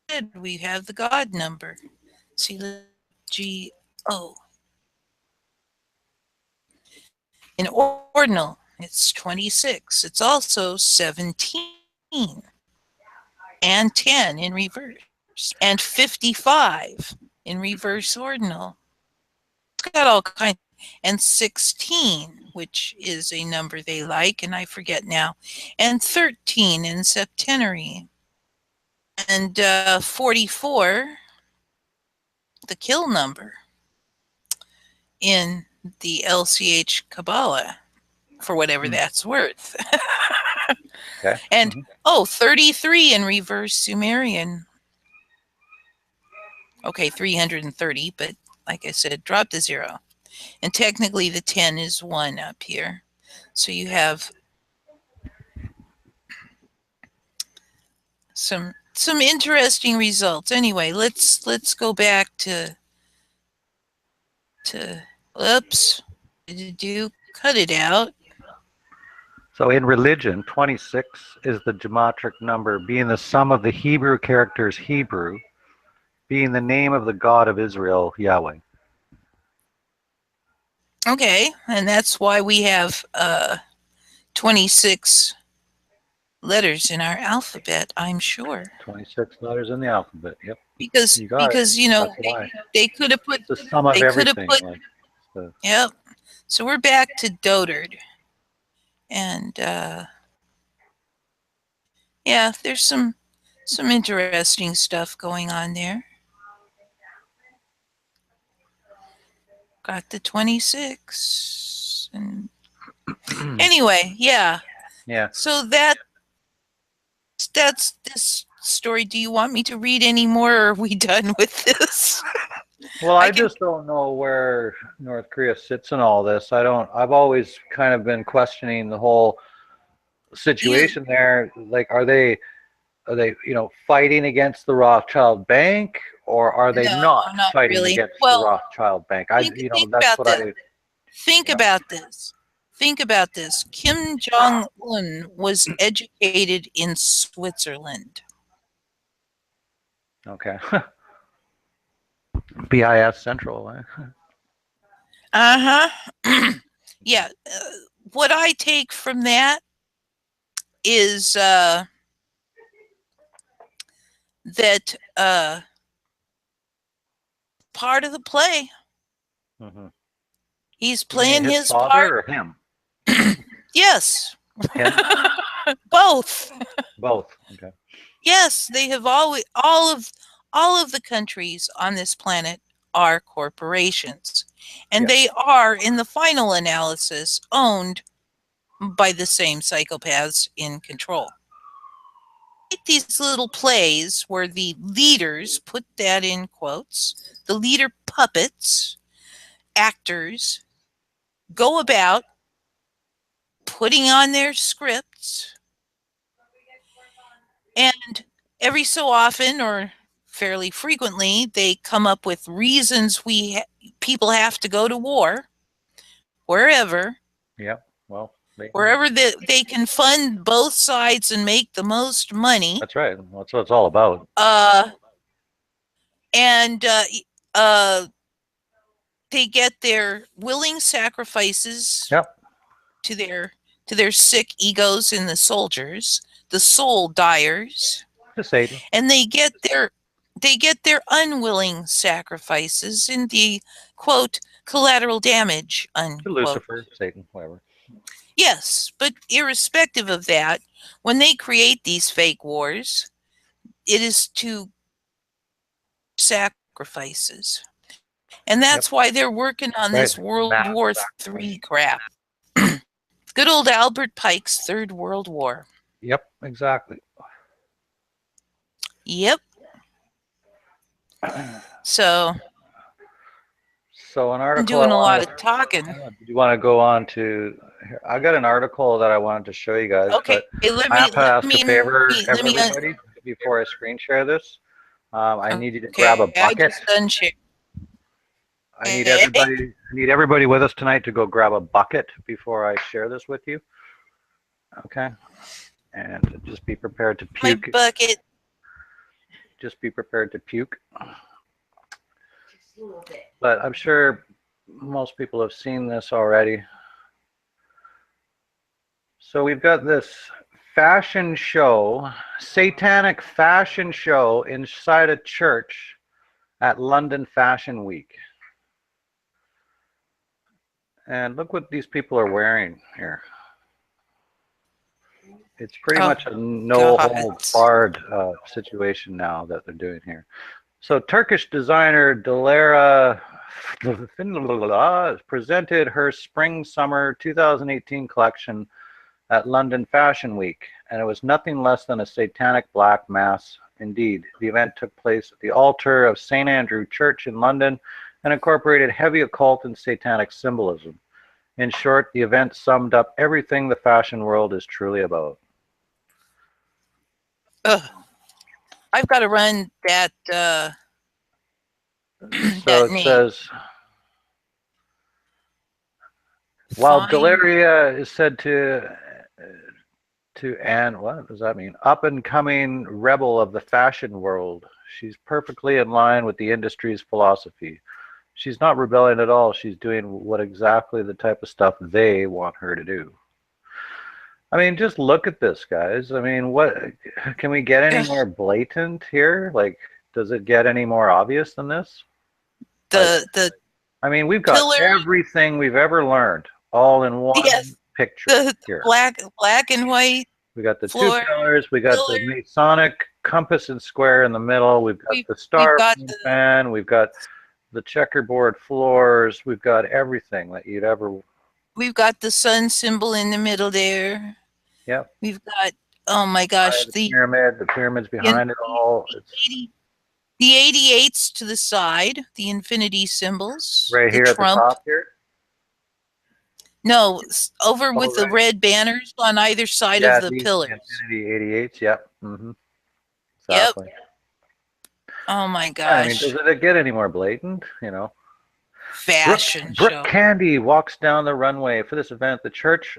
the numbers. We have the God number. See, G-O. In ordinal, it's 26. It's also 17 and 10 in reverse and 55 in reverse ordinal. It's got all kinds. And 16, which is a number they like, and I forget now, and 13 in septenary, and 44, the kill number in the LCH Kabbalah, for whatever that's worth. Okay. And 33 in reverse Sumerian. Okay, 330, but like I said, drop the 0. And technically the 10 is 1 up here. So you have some interesting results. Anyway, let's go back to oops. Did you cut it out? So in religion, 26 is the gematria number, being the sum of the Hebrew characters Hebrew, being the name of the God of Israel, Yahweh. Okay, and that's why we have 26 letters in our alphabet, I'm sure. 26 letters in the alphabet. Yep. Because You got it. Because That's why. they could have put It's the sum of everything. Like yep. So we're back to dotard. And yeah, there's some interesting stuff going on there. Got the 26. And anyway, yeah. Yeah. So that's this story. Do you want me to read any more, or are we done with this? Well, I just don't know where North Korea sits in all this. I've always kind of been questioning the whole situation there. Like, are they, fighting against the Rothschild Bank, or are they not fighting really. against the Rothschild Bank? That's what I think about this. Think about this. Kim Jong-un was educated in Switzerland. Okay. BIS Central. Yeah. What I take from that is that part of the play. Mm-hmm. He's playing his father part. Or him? Yes. Him? Both. Both. Okay. Yes, they have all of the countries on this planet are corporations, and they are, in the final analysis, owned by the same psychopaths in control. These little plays where the leaders, put that in quotes, the leader puppets, actors, go about putting on their scripts And every so often, or fairly frequently, they come up with reasons people have to go to war, wherever. Yeah. Well, Wherever they can fund both sides and make the most money. that's right. That's what it's all about. And uh, they get their willing sacrifices Yep. to their sick egos in the soldiers, the soul dyers, To Satan. and they get their unwilling sacrifices in the quote collateral damage To unquote. Lucifer, Satan, whatever. Yes, but irrespective of that, when they create these fake wars, it is to sacrifices. And that's why they're working on this World War III crap. Good old Albert Pike's Third World War. Yep, exactly. Yep. So an article. I'm doing a lot of talking. Do you want to go on to? I got an article that I wanted to show you guys. Okay, but I have to ask a favor, everybody, before I screen share this. I need you to grab a bucket. I need everybody with us tonight to go grab a bucket before I share this with you. Okay, and just be prepared to puke. My bucket. Just be prepared to puke. But I'm sure most people have seen this already. So we've got this fashion show, satanic fashion show inside a church at London Fashion Week. And look what these people are wearing here. It's pretty much a no-holds-barred situation now that they're doing here. So Turkish designer Dilara presented her spring-summer 2018 collection at London Fashion Week, and it was nothing less than a satanic black mass. Indeed, the event took place at the altar of St. Andrew Church in London and incorporated heavy occult and satanic symbolism. In short, the event summed up everything the fashion world is truly about. I've got to run that. So it says, while Dilara is said to and what does that mean? Up and coming rebel of the fashion world. She's perfectly in line with the industry's philosophy. She's not rebelling at all. She's doing what exactly the type of stuff they want her to do. I mean, just look at this, guys. I mean, what can we get any more blatant here? Like, does it get any more obvious than this? I mean, we've got everything we've ever learned all in one picture here. Black and white. We got the two pillars. We got the Masonic compass and square in the middle. We've got the star fan. We've got the checkerboard floors. We've got everything that you'd ever. We've got the sun symbol in the middle there. Yep. We've got, oh my gosh, the pyramid. The pyramid's behind it all. The 88s to the side, the infinity symbols. Right here at the top here? No, over with the red banners on either side of the pillars. Infinity 88s, yep. Mm-hmm. Exactly. Yep. Oh my gosh. Yeah, I mean, does it get any more blatant, you know? Fashion Brooke Candy walks down the runway for this event. The church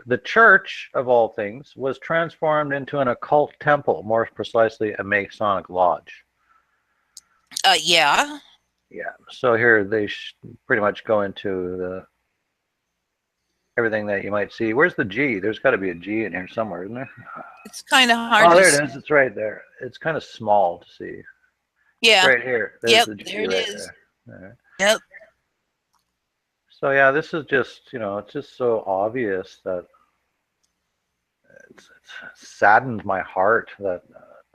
of all things was transformed into an occult temple, more precisely a Masonic lodge. Yeah. Yeah. So here they pretty much go into everything that you might see. Where's the G? There's got to be a G in here somewhere, isn't there? It's kind of hard. Oh, there it is. It's right there. It's kind of small to see. Yeah. It's right here. There's the G there it right is. There. Yep. So yeah, this is just, you know, it's just so obvious that it saddens my heart that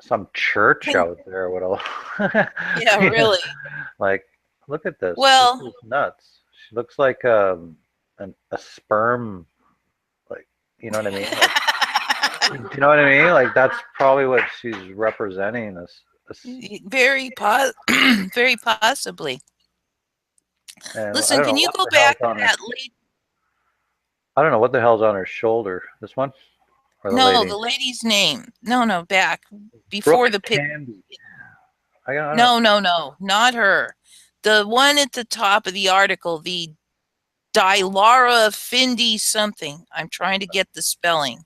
some church out there would all. Yeah, really. Like, look at this. Well, this is nuts. She looks like a sperm, like, you know what I mean? Like, do you know what I mean? Like, that's probably what she's representing. Very possibly. And listen, can you go back to that lady? I don't know what the hell's on her shoulder. This one? Or the No, lady? the lady's name. No, back before Brooke the pic. Candy. I don't know. No, not her. The one at the top of the article, the Dilara Findi something. I'm trying to get the spelling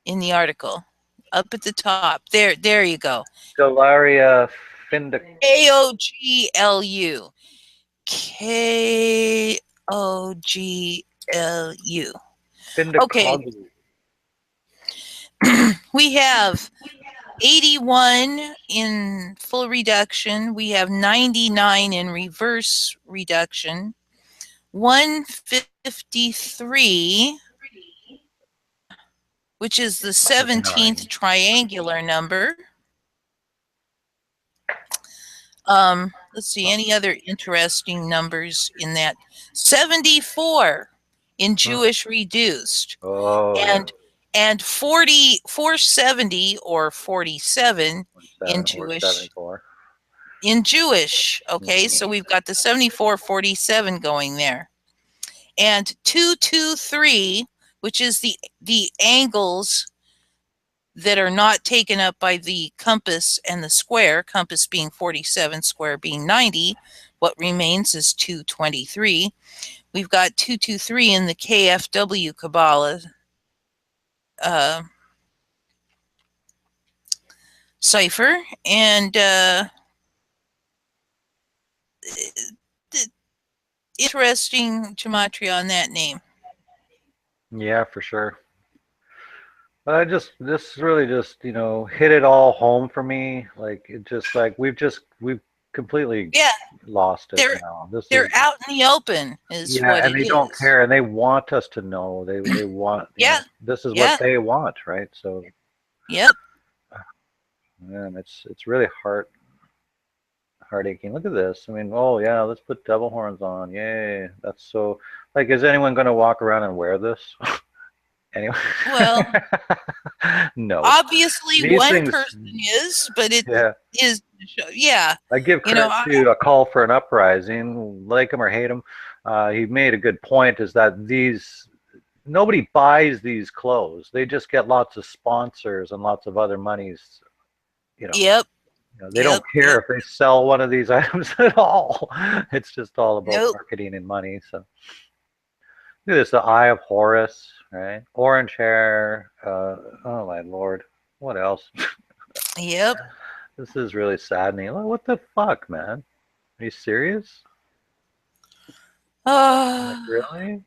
in the article. Up at the top. There you go. Delaria Finda. Koglu. Koglu. Okay. Findacoglu. We have 81 in full reduction. We have 99 in reverse reduction. 153, which is the 17th triangular number. Let's see, any other interesting numbers in that? 74 in Jewish reduced. Oh, And 470 or 47 in Jewish. 74. In Jewish, okay, so we've got the 7447 going there. And 223, which is the angles that are not taken up by the compass and the square, compass being 47, square being 90. What remains is 223. We've got 223 in the KFW Kabbalah cipher, and interesting gematria on that name. Yeah, for sure. But this really just, hit it all home for me. Like, it just, like, we've completely lost it now. They're out in the open is what and it they is. don't care, and they want us to know. They want, this is what they want, right? So, yep. Man, it's really heartaching. Look at this. I mean, oh yeah, let's put devil horns on. Yay. That's so, like, is anyone going to walk around and wear this? Anyway. Well, no. Obviously, These one things, person is, but it is, I give credit to A Call for an Uprising. Like him or hate him, he made a good point. Is that nobody buys these clothes. They just get lots of sponsors and lots of other monies. Yep. They don't care if they sell one of these items at all. It's just all about marketing and money. So look at this, the Eye of Horus, right? Orange hair. Oh my Lord. What else? Yep. This is really saddening. What the fuck, man? Are you serious? Like, really?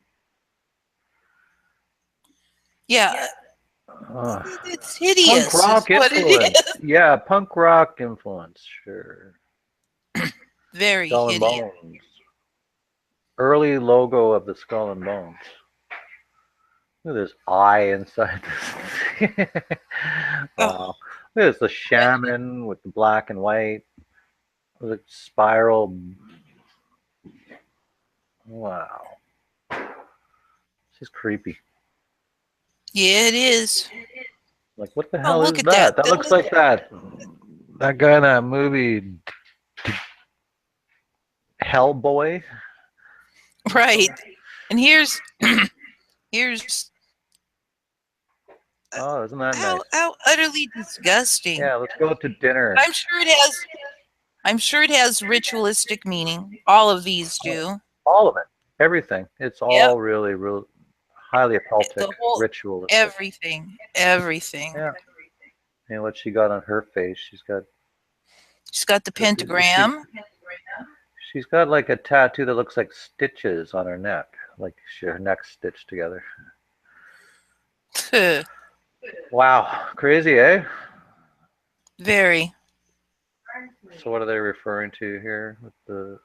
Yeah. It's hideous. Punk rock influence. Yeah, punk rock influence. Sure. Very Skull and Bones. Early logo of the Skull and Bones. Look at this eye inside this. Wow. Look at this, the shaman with the black and white. The spiral. Wow. This is creepy. Yeah, it is. Like, what the hell is that? That looks like that guy in that movie, Hellboy. Right. And here's oh, isn't that nice? How utterly disgusting. Yeah, let's go to dinner. I'm sure it has ritualistic meaning. All of these do. All of it. Everything. It's all really highly occultic, ritualistic. Everything. Yeah. And what she got on her face, she's got the pentagram. She's got like a tattoo that looks like stitches on her neck, like her neck's stitched together. Wow, crazy, eh? Very. So what are they referring to here with the?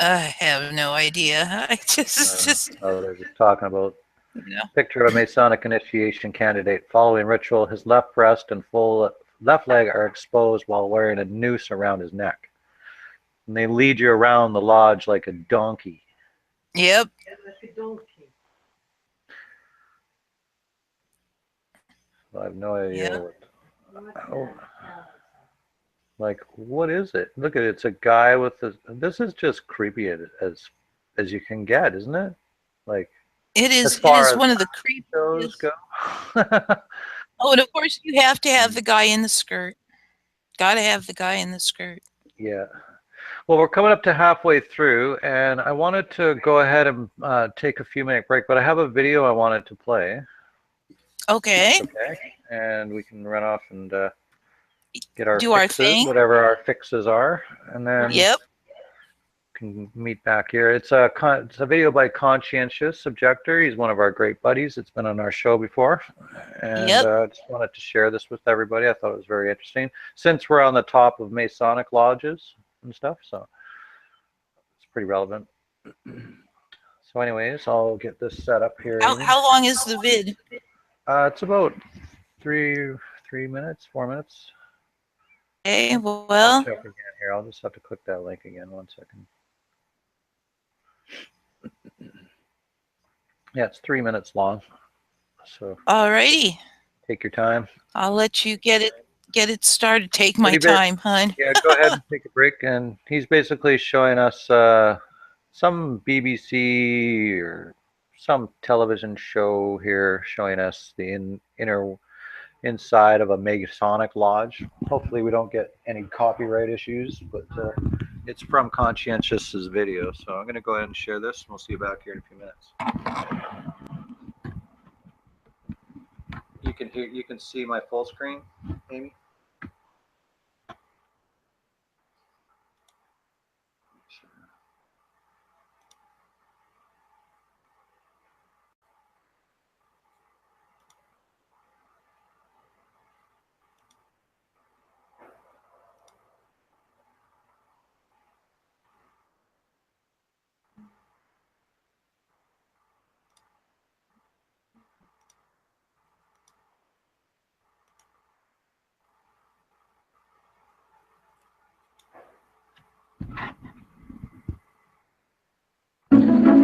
I have no idea. I just. Oh, they're just talking about. Picture of a Masonic initiation candidate following ritual. His left breast and full left leg are exposed while wearing a noose around his neck. And they lead you around the lodge like a donkey. Yep. I have no idea like, what is it? Look at it. It's a guy with this is just creepy as you can get, isn't it? Like, It as is far as one of the shows creepiest. go. Oh, and of course you have to have the guy in the skirt. Got to have the guy in the skirt. Yeah. Well, we're coming up to halfway through, and I wanted to go ahead and take a few minute break, but I have a video I wanted to play. Okay. Okay. And we can run off and get our Do our fixes, thing. whatever our fixes are, and then Yep. can meet back here. It's a video by CONHWC Objector. He's one of our great buddies. It's been on our show before, and Yep. I just wanted to share this with everybody. I thought it was very interesting, since we're on the top of Masonic lodges and stuff, so it's pretty relevant. So anyways, I'll get this set up here. How long is the vid? It's about 4 minutes. Okay, I'll well, check again here. I'll just have to click that link again. 1 second. Yeah, it's 3 minutes long. So alrighty. take your time. I'll let you get it started. Take my time, hon. Yeah, go ahead and take a break. And he's basically showing us some BBC or some television show here, showing us the inner inside of a Masonic lodge. Hopefully we don't get any copyright issues, but it's from CONHWC's video. So I'm going to go ahead and share this, and we'll see you back here in a few minutes. You can see my full screen, Amy?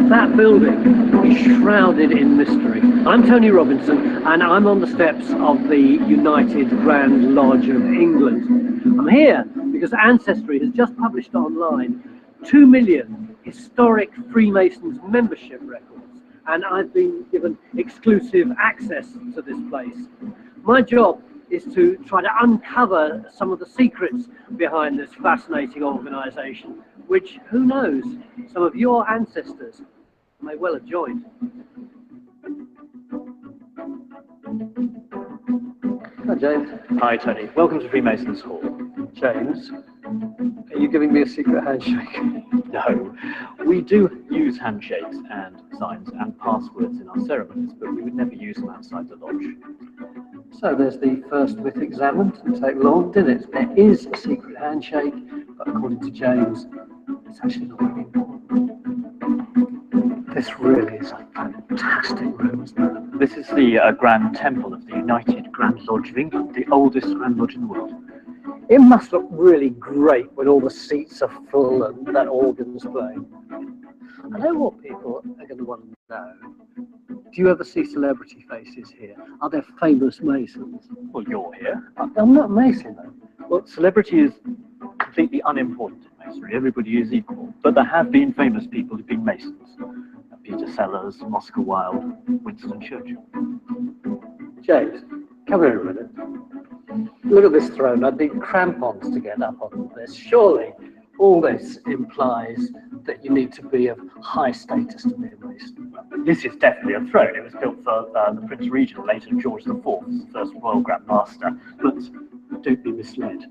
That building is shrouded in mystery. I'm Tony Robinson, and I'm on the steps of the United Grand Lodge of England. I'm here because Ancestry has just published online 2 million historic Freemasons membership records, and I've been given exclusive access to this place. My job is to try to uncover some of the secrets behind this fascinating organisation, which, who knows, some of your ancestors may well have joined. Hi, James. Hi, Tony. Welcome to Freemasons Hall. James, are you giving me a secret handshake? No, we do use handshakes and signs and passwords in our ceremonies, but we would never use them outside the lodge. So there's the first myth examined. Didn't take long, did it? There is a secret handshake, but according to James, it's actually not very important. This really is a fantastic room, isn't it? This is the Grand Temple of the United Grand Lodge of England, the oldest Grand Lodge in the world. It must look really great when all the seats are full and that organ's playing. I know what people are going to want to know. Do you ever see celebrity faces here? Are there famous Masons? Well, you're here. I'm not a Mason, though. Well, celebrity is completely unimportant in Masonry. Everybody is equal. But there have been famous people who've been Masons. Peter Sellers, Oscar Wilde, Winston Churchill. James, come here a minute. Look at this throne. I'd need crampons to get up on this. Surely all this implies that you need to be of high status to be a Mason. This is definitely a throne. It was built for the Prince Regent, later George IV, as the first Royal Grand Master. But don't be misled.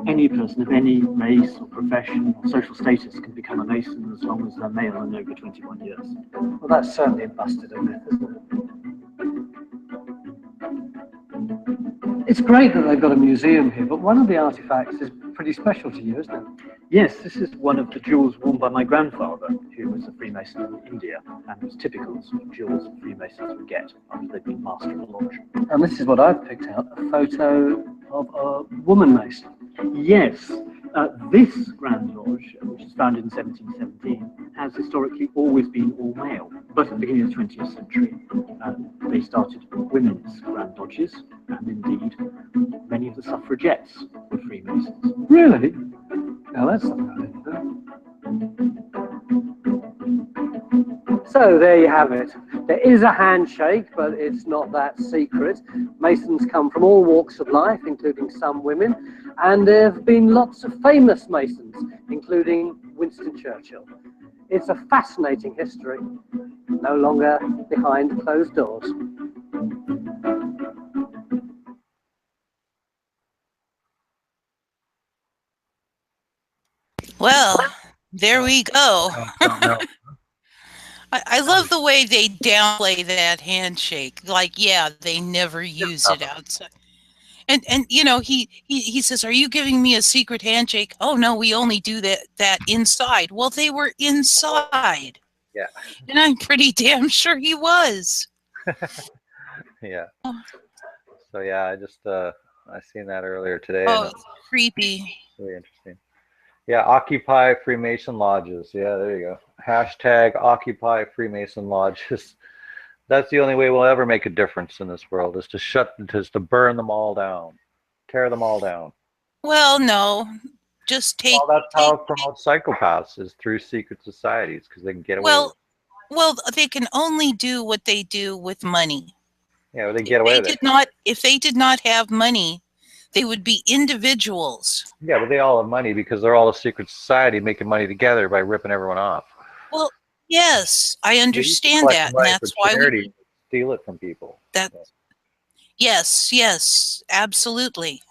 Any person of any race or profession or social status can become a Mason as long as they're male and over 21 years. Well, that's certainly busted a myth, isn't it? It's great that they've got a museum here, but one of the artifacts is pretty special to you, isn't it? Yes, this is one of the jewels worn by my grandfather, who was a Freemason in India, and was typical of the jewels Freemasons would get after they'd been master of a lodge. And this is what I've picked out, a photo of a woman Mason. Yes, this Grand Lodge, which was founded in 1717, has historically always been all male. But at the beginning of the 20th century, they started women's Grand Lodges, and indeed, many of the suffragettes were Freemasons. Really? Now that's something I didn't know. So there you have it. There is a handshake, but it's not that secret. Masons come from all walks of life, including some women, and there have been lots of famous Masons, including Winston Churchill. It's a fascinating history, no longer behind closed doors. Well, there we go. No. I love the way they downplay that handshake. Like, yeah, they never use it outside. And you know, he says, "Are you giving me a secret handshake?" "Oh no, we only do that inside." Well, they were inside. Yeah. And I'm pretty damn sure he was. Yeah. So yeah, I just I seen that earlier today. Oh, And it's creepy. really interesting. Yeah, Occupy Freemason Lodges. Yeah, there you go. Hashtag Occupy Freemason Lodges. That's the only way we'll ever make a difference in this world, is to burn them all down. Tear them all down. Well, no. Just take. Well, that's how it promotes psychopaths, is through secret societies, because they can get away with it. Well, they can only do what they do with money. Yeah, they get away with it. If they did not have money, they would be individuals. Yeah, but they all have money because they're all a secret society making money together by ripping everyone off. Well, yes, I understand that, and that's why we steal it from people. Yes, absolutely.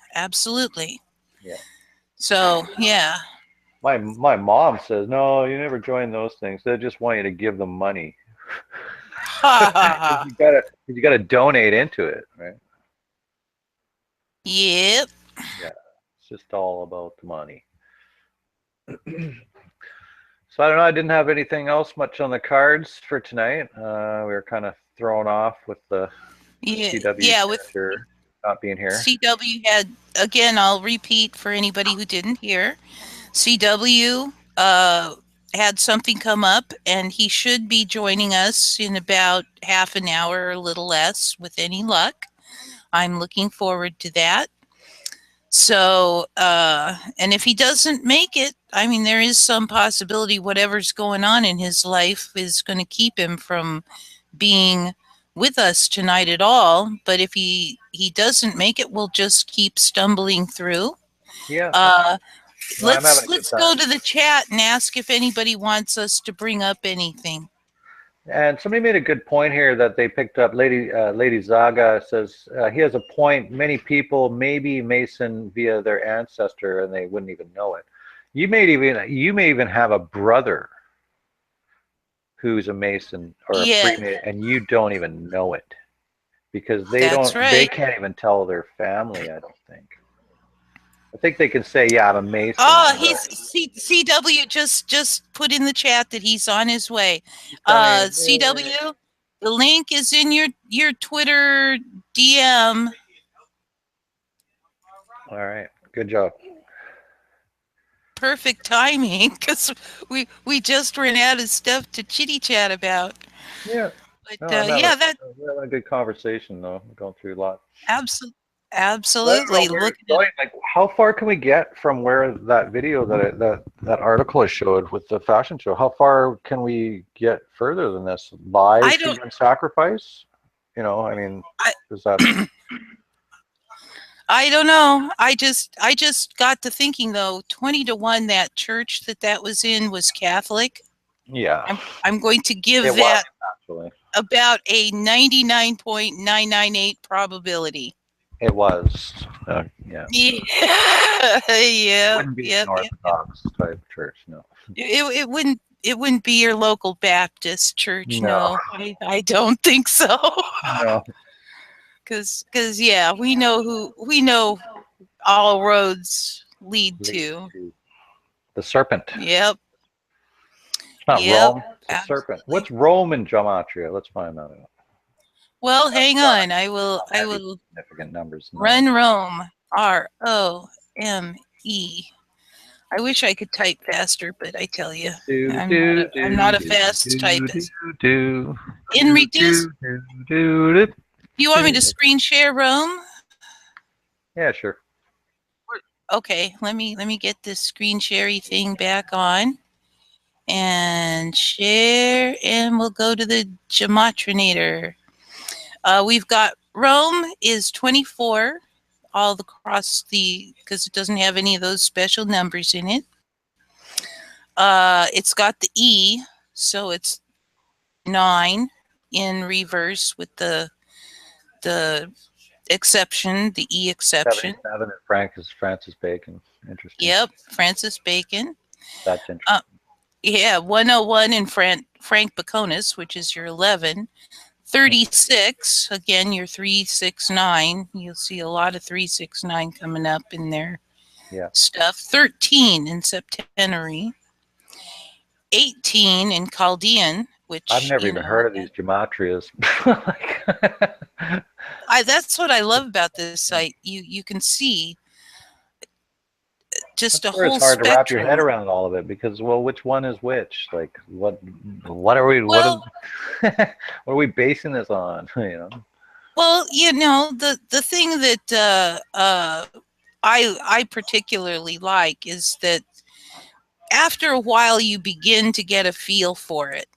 Yeah. So yeah. My mom says, no, you never join those things. They just want you to give them money. You gotta donate into it, right? Yep. Yeah, it's just all about the money. So I don't know. I didn't have anything else much on the cards for tonight. We were kind of thrown off with the CW with not being here. CW had, again, I'll repeat for anybody who didn't hear. CW had something come up, and he should be joining us in about half an hour or a little less, with any luck. I'm looking forward to that. So, and if he doesn't make it, I mean, there is some possibility whatever's going on in his life is going to keep him from being with us tonight at all. But if he doesn't make it, we'll just keep stumbling through. Yeah. Let's go to the chat and ask if anybody wants us to bring up anything. And somebody made a good point here that they picked up. Lady Zaga says he has a point. Many people may be Mason via their ancestor, and they wouldn't even know it. You may even have a brother who's a Mason or a Freemason, and you don't even know it, because they They can't even tell their family. I don't think. I think they can say, "Yeah, I'm a Mason." Oh, CW just put in the chat that he's on his way. CW, the link is in your Twitter DM. All right, good job. Perfect timing, because we just ran out of stuff to chitty chat about. Yeah. But we're having a good conversation though. We're going through a lot. Absolutely. How far can we get from where that video that article has showed with the fashion show? How far can we get further than this? Live human sacrifice? You know, I mean, is that? I don't know. I just got to thinking though, 20-1, that church that was in was Catholic. Yeah. I'm going to give that about a 99.998 probability. It was. Yeah. It wouldn't be an Orthodox type church, no. It wouldn't be your local Baptist church, no. I don't think so. No. Because yeah, we know all roads lead to the serpent. Yep. It's not Rome, it's a serpent. What's Rome in Gematria? Let's find that out. Well, hang on. I will significant numbers. Run Rome. ROME. I wish I could type faster, but I tell you, I'm not a fast typist. In reduce. You want me to screen share Rome? Yeah, sure. Okay, let me get this screen share thing back on. And share, and we'll go to the Gematrinator. We've got Rome is 24, all across the, because it doesn't have any of those special numbers in it. It's got the E, so it's 9 in reverse with the exception, the E exception. 77 is Francis Bacon. Interesting. Yep, Francis Bacon. That's interesting. Yeah, 101 in Frank Baconis, which is your 11. 36, again, your 369. You'll see a lot of 369 coming up in there. Yeah. Stuff. 13 in Septenary. 18 in Chaldean, which I've never even heard of these gematrias. That's what I love about this site. You can see just a whole it's hard spectrum. to wrap your head around all of it because, well, which one is which? Like, what are we? Well, what are we basing this on? You know. Well, the thing that I particularly like is that after a while you begin to get a feel for it.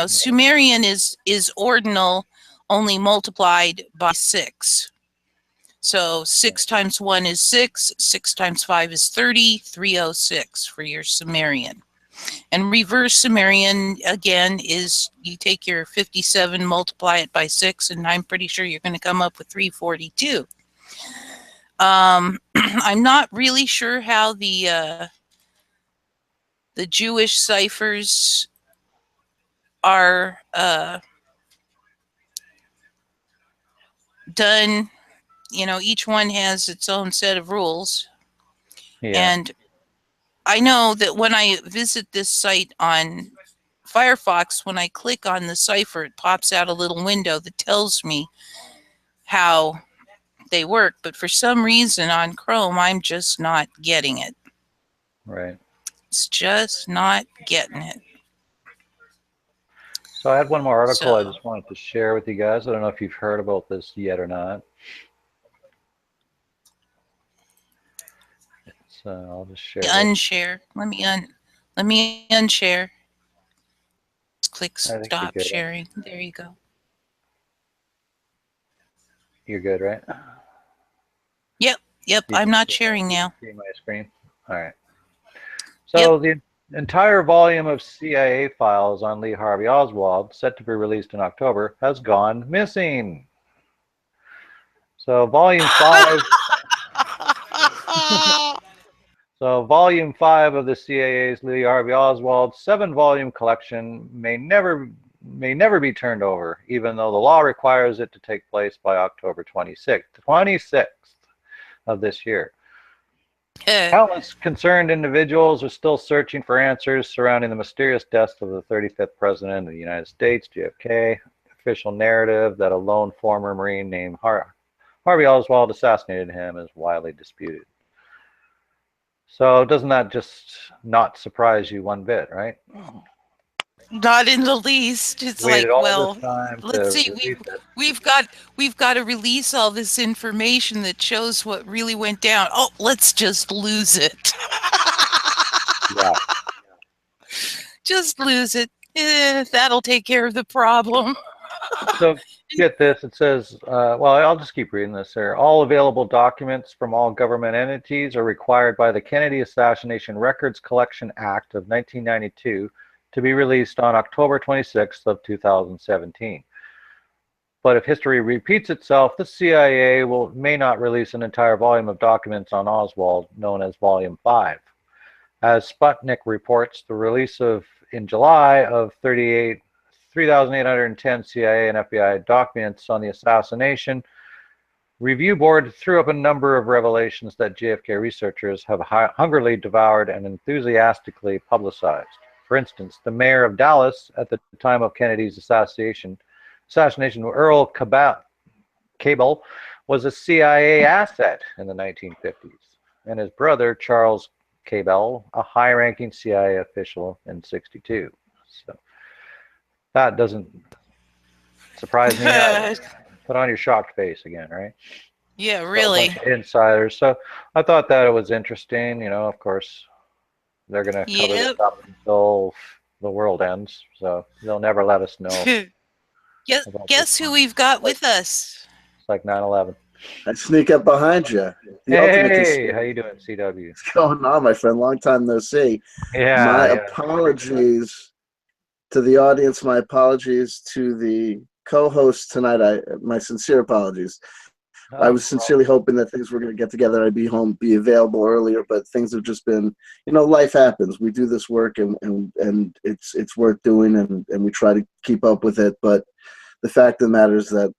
Sumerian is ordinal only multiplied by 6. So 6 times 1 is 6, 6 times 5 is 30, 306 for your Sumerian. And reverse Sumerian, again, is you take your 57, multiply it by 6, and I'm pretty sure you're going to come up with 342. I'm not really sure how the Jewish ciphers are done. Each one has its own set of rules. Yeah. And I know that when I visit this site on Firefox, when I click on the cipher, it pops out a little window that tells me how they work. But for some reason on Chrome, I'm just not getting it. Right. It's just not getting it. So I had one more article I just wanted to share with you guys. I don't know if you've heard about this yet or not. So I'll just share. Unshare. Let me unshare. Just click stop sharing. There you go. You're good, right? Yep. I'm not sharing now. See my screen. All right. So the entire volume of CIA files on Lee Harvey Oswald, set to be released in October, has gone missing. So volume 5. So volume 5 of the CIA's Lee Harvey Oswald 7-volume collection may never be turned over, even though the law requires it to take place by October 26th of this year. Countless concerned individuals are still searching for answers surrounding the mysterious death of the 35th President of the United States, JFK. Official narrative that a lone former Marine named Harvey Oswald assassinated him is widely disputed. So doesn't that just not surprise you one bit, right? Not in the least. It's like, well, let's see. We've got to release all this information that shows what really went down. Oh, let's just lose it. Yeah. Just lose it. That'll take care of the problem. So get this. It says, well, I'll just keep reading this here. All available documents from all government entities are required by the Kennedy Assassination Records Collection Act of 1992 to be released on October 26th of 2017. But if history repeats itself, the CIA may not release an entire volume of documents on Oswald, known as Volume 5. As Sputnik reports, the release in July of 3,810 CIA and FBI documents on the assassination review board threw up a number of revelations that JFK researchers have hungrily devoured and enthusiastically publicized. For instance, the mayor of Dallas at the time of Kennedy's assassination, Earl Cabell, was a CIA asset in the 1950s, and his brother, Charles Cabell, a high-ranking CIA official in '62. So that doesn't surprise me. Put on your shocked face again, right? Yeah, really. Insiders. So I thought that it was interesting. Of course, They're going to cover this Yep. up until the world ends. So they'll never let us know about this Guess who one. we've got with us? It's like 9/11. I sneak up behind you. The ultimate Hey, how conspiracy. you doing, CW? What's going on, my friend? Long time no see. Yeah, My yeah. apologies to the audience. My apologies to the co-host tonight. My sincere apologies. I was sincerely hoping that things were going to get together. I'd be home, be available earlier, but things have just been, life happens. We do this work and it's worth doing and we try to keep up with it. But the fact of the matter is that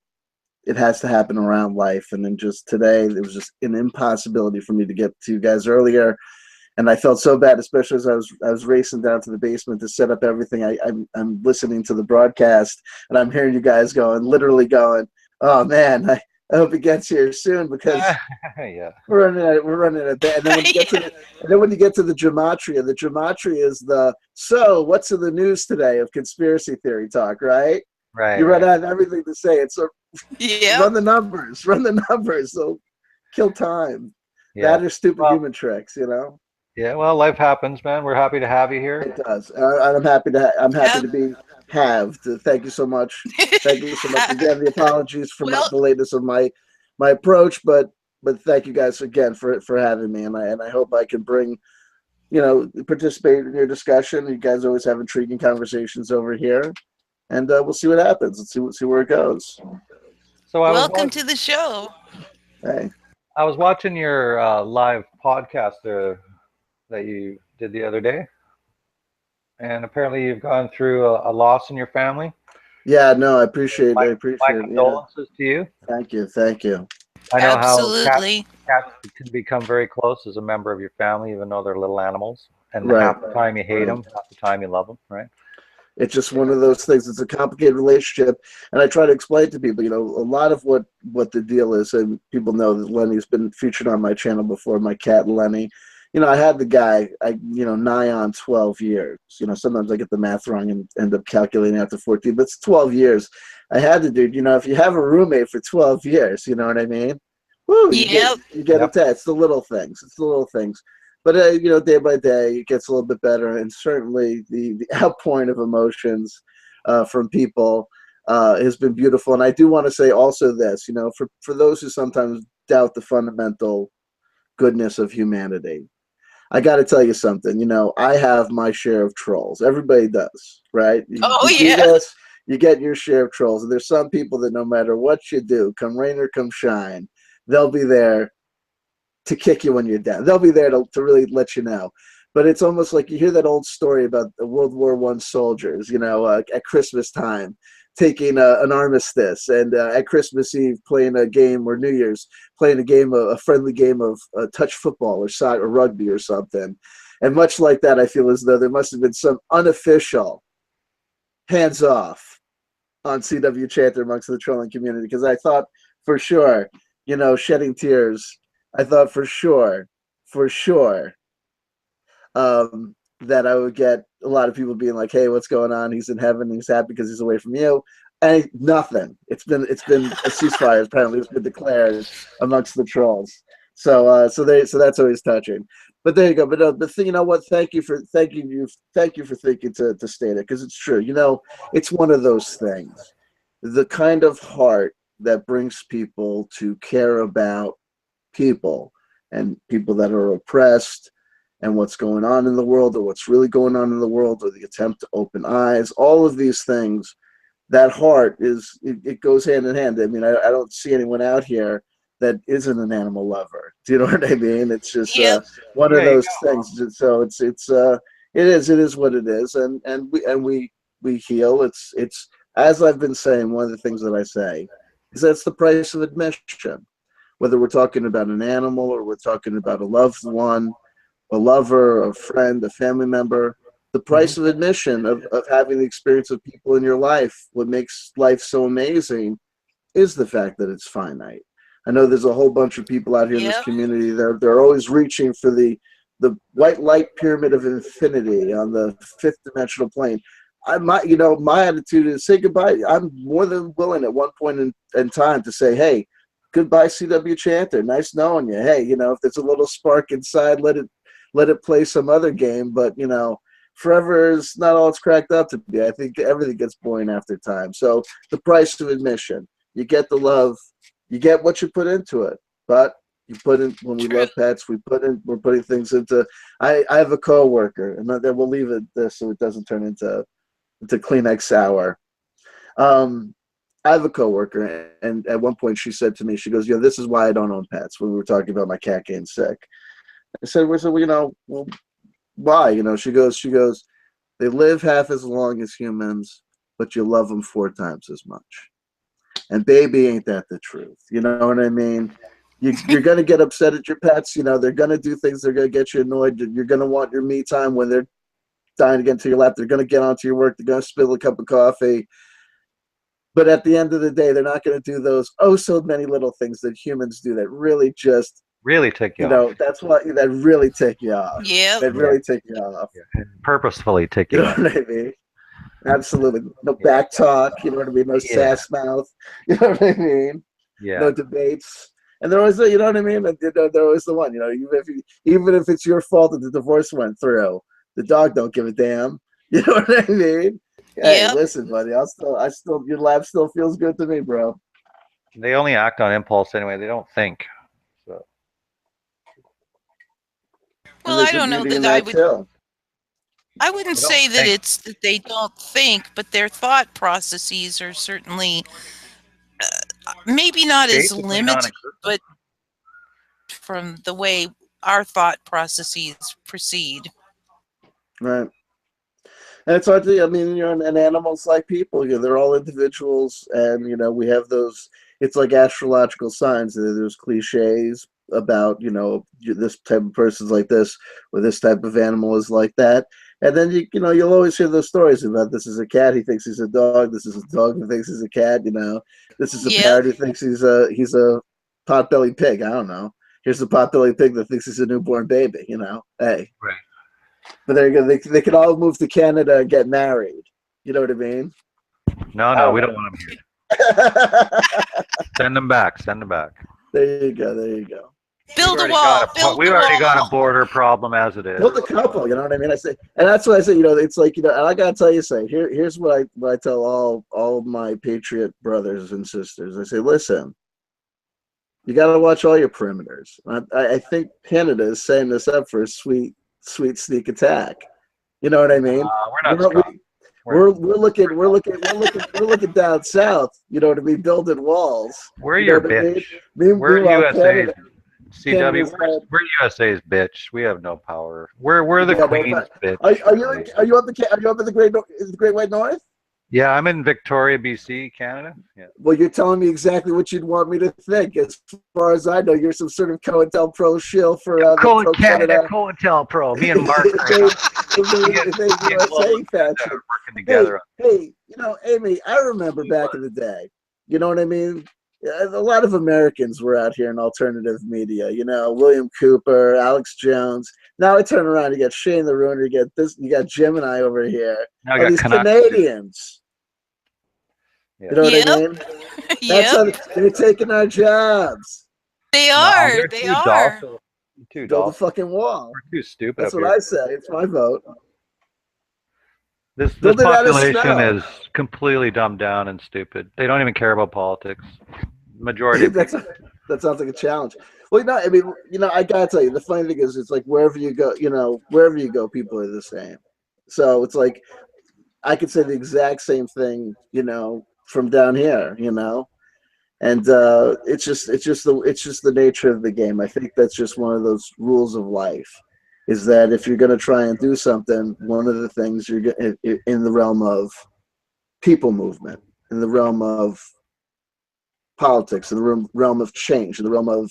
it has to happen around life. And then just today, it was just an impossibility for me to get to you guys earlier. And I felt so bad, especially as I was racing down to the basement to set up everything. I'm listening to the broadcast and I'm hearing you guys literally going, oh man, I hope it gets here soon because yeah. we're running out of bed. And then when you get to the Gematria is so what's in the news today of conspiracy theory talk, right? Right. You run out of everything to say. It's Yeah. run the numbers. They'll kill time. Yeah. That or stupid human tricks, Yeah, well, life happens, man. We're happy to have you here. It does. I'm happy to be halved. Thank you so much. Thank you so much again. The apologies for the latest of my approach, but thank you guys again for having me, and I hope I can bring, participate in your discussion. You guys always have intriguing conversations over here, and we'll see what happens. Let's see where it goes. So welcome to the show. Hey, I was watching your live podcast that you did the other day, and apparently you've gone through a loss in your family. Yeah, no, I appreciate it. My condolences to you. Thank you. I know Absolutely. how cats can become very close as a member of your family, even though they're little animals. And Right. half the time you hate them, half the time you love them, right? It's just one of those things. It's a complicated relationship, and I try to explain to people, a lot of what the deal is, and people know that Lenny's been featured on my channel before, my cat Lenny. I had the guy, nigh on 12 years. Sometimes I get the math wrong and end up calculating out to 14, but it's 12 years. I had the dude, if you have a roommate for 12 years, you know what I mean? Woo, you get attached. It's the little things. But, day by day, it gets a little bit better. And certainly the outpouring of emotions from people has been beautiful. And I do want to say also this, for those who sometimes doubt the fundamental goodness of humanity, I got to tell you something. I have my share of trolls. Everybody does, right? You do this, you get your share of trolls. And there's some people that no matter what you do, come rain or come shine, they'll be there to kick you when you're down. They'll be there to really let you know. But it's almost like you hear that old story about the World War I soldiers, at Christmas time, taking an armistice, and at Christmas Eve playing a game, or New Year's playing a friendly game of touch football or soccer or rugby or something. And much like that, I feel as though there must have been some unofficial hands off on CW Chanter amongst the trolling community, because I thought for sure, shedding tears. I thought for sure, that I would get a lot of people being like, "Hey, what's going on? He's in heaven. He's happy because he's away from you." And nothing. It's been a ceasefire. Apparently, it's been declared amongst the trolls. So that's always touching. But there you go. But the thing, what? Thank you for thinking to state it, because it's true. It's one of those things. The kind of heart that brings people to care about people and people that are oppressed, and what's going on in the world, or what's really going on in the world, or the attempt to open eyes, all of these things, that heart it goes hand in hand. I mean, I don't see anyone out here that isn't an animal lover. Do you know what I mean? It's just one of those things. So it is what it is, and we heal. It's as I've been saying, one of the things that I say is that's the price of admission. Whether we're talking about an animal, or we're talking about a loved one, a lover, a friend, a family member, the price of admission of having the experience of people in your life, what makes life so amazing, is the fact that it's finite. I know there's a whole bunch of people out here in this community. They're always reaching for the white light pyramid of infinity on the fifth dimensional plane. My attitude is say goodbye. I'm more than willing at one point in time to say, hey, goodbye, CW Chanter. Nice knowing you. Hey, if there's a little spark inside, let it let it play some other game. But you know, forever is not all it's cracked up to be. I think everything gets boring after time. So the price of admission, you get the love, you get what you put into it. But you put in, when we True. love pets, we're putting things into. I have a coworker, and then we'll leave it this so it doesn't turn into Kleenex sour. I have a coworker, and at one point she said to me, she goes, "You know, this is why I don't own pets." When we were talking about my cat getting sick, I said, "Well, you know, well, why?" You know, she goes, "They live half as long as humans, but you love them 4 times as much." And baby, ain't that the truth? You know what I mean? You're gonna get upset at your pets. You know, they're gonna do things. They're gonna get you annoyed. You're gonna want your me time when they're dying to get into your lap. They're gonna get onto your work. They're gonna spill a cup of coffee. But at the end of the day, they're not going to do those oh so many little things that humans do that really just Really tick you you know off. that's what that really take you off. Yep. That really take you off. Yeah. Purposefully tick You you know off. what I mean? Absolutely. No back talk. You know what I mean? No sass mouth. You know what I mean? Yeah. No debates. And there was, you know what I mean? And, you know, there was the one. You know, even if it's your fault that the divorce went through, the dog don't give a damn. You know what I mean? Hey, Yep. listen, buddy. Your laugh still feels good to me, bro. They only act on impulse anyway. They don't think. So Well, There's I a don't know beauty in that that too. I wouldn't they don't say that think. it's that they don't think, but their thought processes are certainly maybe not as Basically limited, non-existent. but from the way our thought processes proceed. Right. And it's hard to, I mean, you know, and animals like people, you know, they're all individuals, and you know, we have those. It's like astrological signs. There's cliches about, you know, this type of person's like this, or this type of animal is like that. And then you know, you'll always hear those stories about this is a cat, he thinks he's a dog. This is a dog who thinks he's a cat. You know, this is a Yep. parrot who thinks he's a pot-bellied pig. I don't know. Here's the pot-bellied pig that thinks he's a newborn baby. You know, hey. Right. But there you go. They could all move to Canada and get married. You know what I mean? No, we don't want them here. Send them back. Send them back. There you go. There you go. Build a We've wall. Build we've a already got a wall. border problem as it is. Build a couple. You know what I mean? I say, and that's what I say. You know, it's like, you know, and I gotta tell you, here's what I tell all my patriot brothers and sisters. I say, listen, you got to watch all your perimeters. I think Canada is setting this up for a sweet sneak attack. You know what I mean? We're not Scott. We're looking down south. You know, to be building walls. We're You know your what I mean? bitch. We're Meanwhile, USA's CW. Canada's We're USA's bitch. We have no power. We're the Yeah, no, queen's but bitch. are you up in the Great White North? Yeah, I'm in Victoria, BC, Canada. Yeah. Well, you're telling me exactly what you'd want me to think. As far as I know, you're some sort of COINTELPRO shill for the pro Canada. COINTELPRO. Me and Mark if they USA faction. working together. Hey, you know, Amy, I remember back in the day. You know what I mean? A lot of Americans were out here in alternative media. You know, William Cooper, Alex Jones. Now I turn around, you got Shane the Ruiner, you got Gemini over here. Now I All got these Canucks. Canadians. Yeah. You know what I Yep. mean? That's how they're taking our jobs. They No, are. they're They too are. docile. Too Build a docile. fucking wall. We're too stupid That's up what here. I say. It's my vote. This Build it out of population snow. is completely dumbed down and stupid. They don't even care about politics. Majority of people. That sounds like a challenge. Well, you know, I mean, you know, I gotta tell you, the funny thing is, it's like wherever you go, people are the same. So it's like I could say the exact same thing, you know, from down here, you know, and it's just the nature of the game. I think that's just one of those rules of life, is that if you're going to try and do something, one of the things you're in the realm of people movement, in the realm of politics, in the realm of change, in the realm of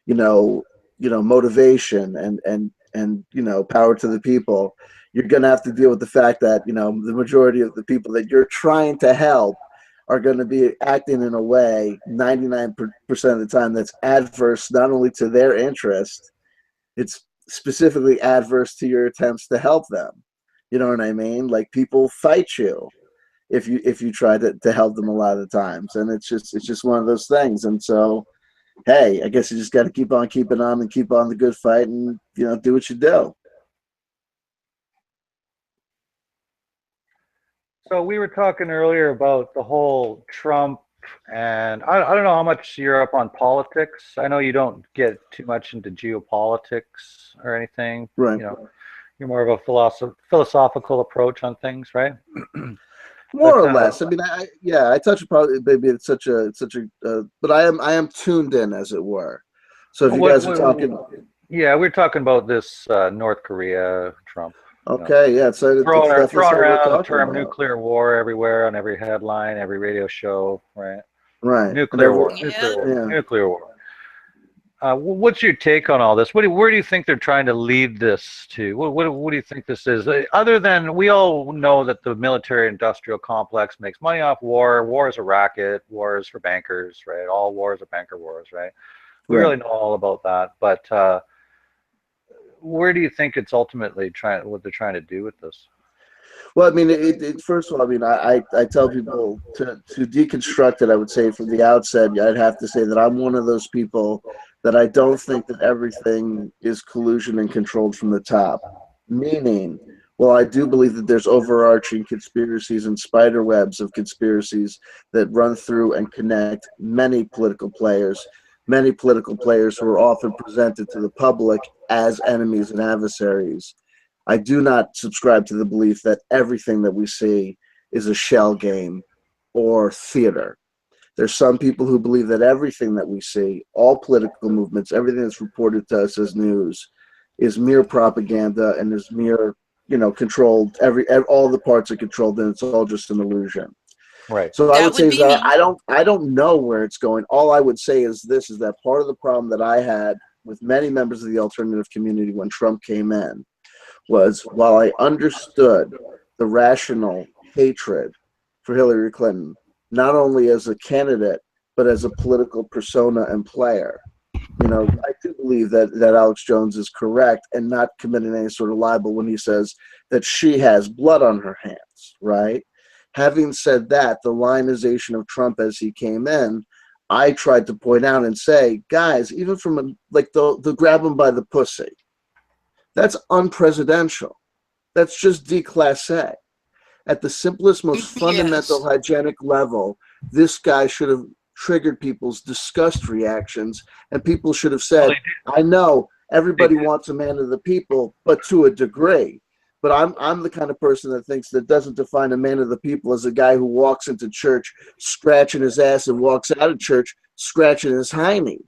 you know motivation and you know power to the people, you're going to have to deal with the fact that you know the majority of the people that you're trying to help are going to be acting in a way 99% of the time that's adverse not only to their interest, it's specifically adverse to your attempts to help them. You know what I mean? Like people fight you if you try to help them a lot of the times, and it's just one of those things. And so hey, I guess you just got to keep on keeping on and keep on the good fight, and do what you do. So we were talking earlier about the whole Trump, and I don't know how much you're up on politics. I know you don't get too much into geopolitics or anything. Right. You're more of a philosophical approach on things, right? More or less. I mean, I touch upon it. Maybe it's such a but I am tuned in, as it were. So if you guys are talking, yeah, we're talking about this North Korea Trump. Okay, yeah, so Throwing around the term nuclear war everywhere on every headline, every radio show, right? Right. Nuclear war. Nuclear war. What's your take on all this? Where do you think they're trying to lead this to? What do you think this is? Other than, we all know that the military-industrial complex makes money off war. War is a racket. War is for bankers, right? All wars are banker wars, right? We really know all about that. But where do you think it's ultimately what they're trying to do with this? Well, I mean, first of all, I mean, I tell people to deconstruct it. I would say from the outset, I'd have to say that I'm one of those people that I don't think that everything is collusion and controlled from the top. Meaning, well, I do believe that there's overarching conspiracies and spider webs of conspiracies that run through and connect many political players who are often presented to the public as enemies and adversaries. I do not subscribe to the belief that everything that we see is a shell game or theater. There's some people who believe that everything that we see, all political movements, everything that's reported to us as news, is mere propaganda and is mere, controlled. All the parts are controlled, and it's all just an illusion. Right. So I would say that I don't know where it's going. All I would say is this: is that part of the problem that I had with many members of the alternative community when Trump came in was, while I understood the rational hatred for Hillary Clinton, not only as a candidate, but as a political persona and player. I do believe that Alex Jones is correct and not committing any sort of libel when he says that she has blood on her hands, right? Having said that, the lionization of Trump as he came in, I tried to point out and say, guys, even from the grab him by the pussy, that's unpresidential. That's just déclassé. At the simplest, most fundamental hygienic level, this guy should have triggered people's disgust reactions, and people should have said, I know everybody wants a man of the people, but to a degree. But I'm the kind of person that thinks that doesn't define a man of the people as a guy who walks into church scratching his ass and walks out of church scratching his hiney.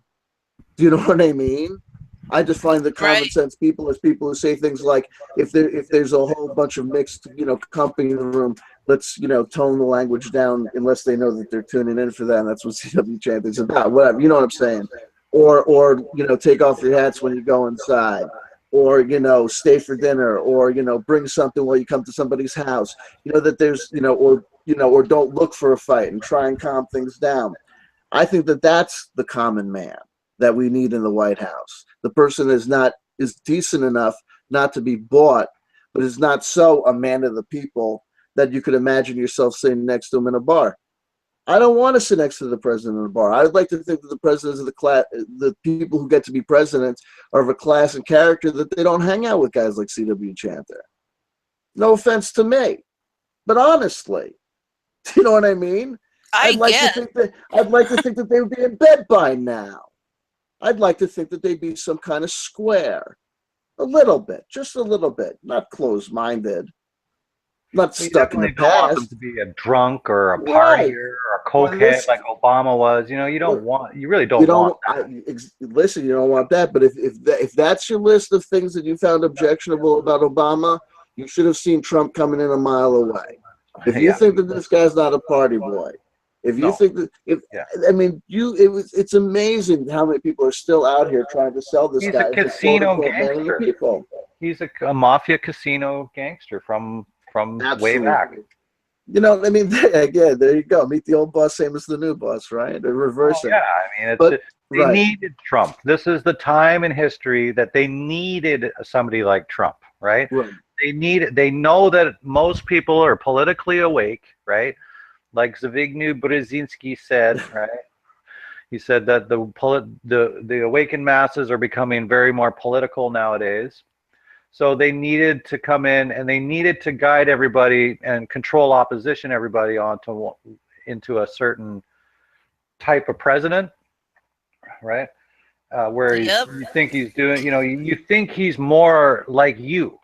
Do you know what I mean? I define the common sense people as people who say things like, if there's a whole bunch of mixed, company in the room, let's, tone the language down unless they know that they're tuning in for that. And that's what CW Chanter is about. Whatever, you know what I'm saying? Or take off your hats when you go inside. Or, stay for dinner. Or, bring something while you come to somebody's house. That there's, or don't look for a fight and try and calm things down. I think that that's the common man that we need in the White House. The person is decent enough not to be bought, but is not so a man of the people that you could imagine yourself sitting next to him in a bar. I don't want to sit next to the president in a bar. I'd like to think that the presidents of the class, the people who get to be presidents, are of a class and character that they don't hang out with guys like CW Chanter. No offense to me, but honestly, do you know what I mean? I'd like to think that they would be in bed by now. I'd like to think that they'd be some kind of square. A little bit, just a little bit, not closed-minded, not stuck in the past. You don't want them to be a drunk or a partier or a cokehead like Obama was. You really don't want that. Listen, you don't want that, but if that's your list of things that you found objectionable about Obama, you should have seen Trump coming in a mile away. If you think that this guy's not a party boy, if you think that, it's amazing how many people are still out here trying to sell this guy. He's a casino gangster. He's a mafia casino gangster from way back. Again, there you go. Meet the old boss, same as the new boss, right? Or reverse it. Yeah, they needed Trump. This is the time in history that they needed somebody like Trump, right? They know that most people are politically awake, right? Like Zbigniew Brzezinski said, right? He said that the awakened masses are becoming very more political nowadays. So they needed to come in and they needed to guide everybody and control opposition everybody into a certain type of president, right? Where Yep. you think he's doing, you think he's more like you,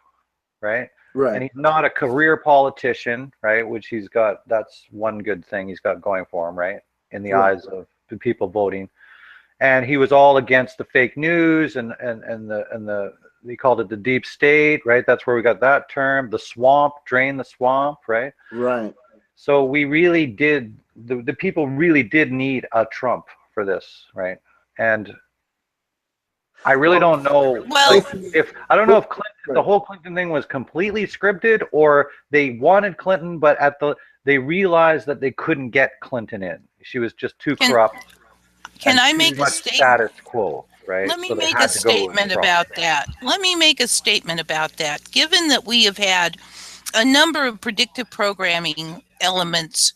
right? Right. And he's not a career politician, right? Which that's one good thing he's got going for him, right? In the eyes of the people voting. And he was all against the fake news and the he called it the deep state, right? That's where we got that term, the swamp, drain the swamp, right? Right. So we really did, the people really did need a Trump for this, right? And I really don't know. Well, I don't know if Clinton, the whole Clinton thing was completely scripted, or they wanted Clinton, but they realized that they couldn't get Clinton in. She was just too corrupt. Can I make a statement? Status quo, right? Let me make a statement about that. Let me make a statement about that. Given that we have had a number of predictive programming elements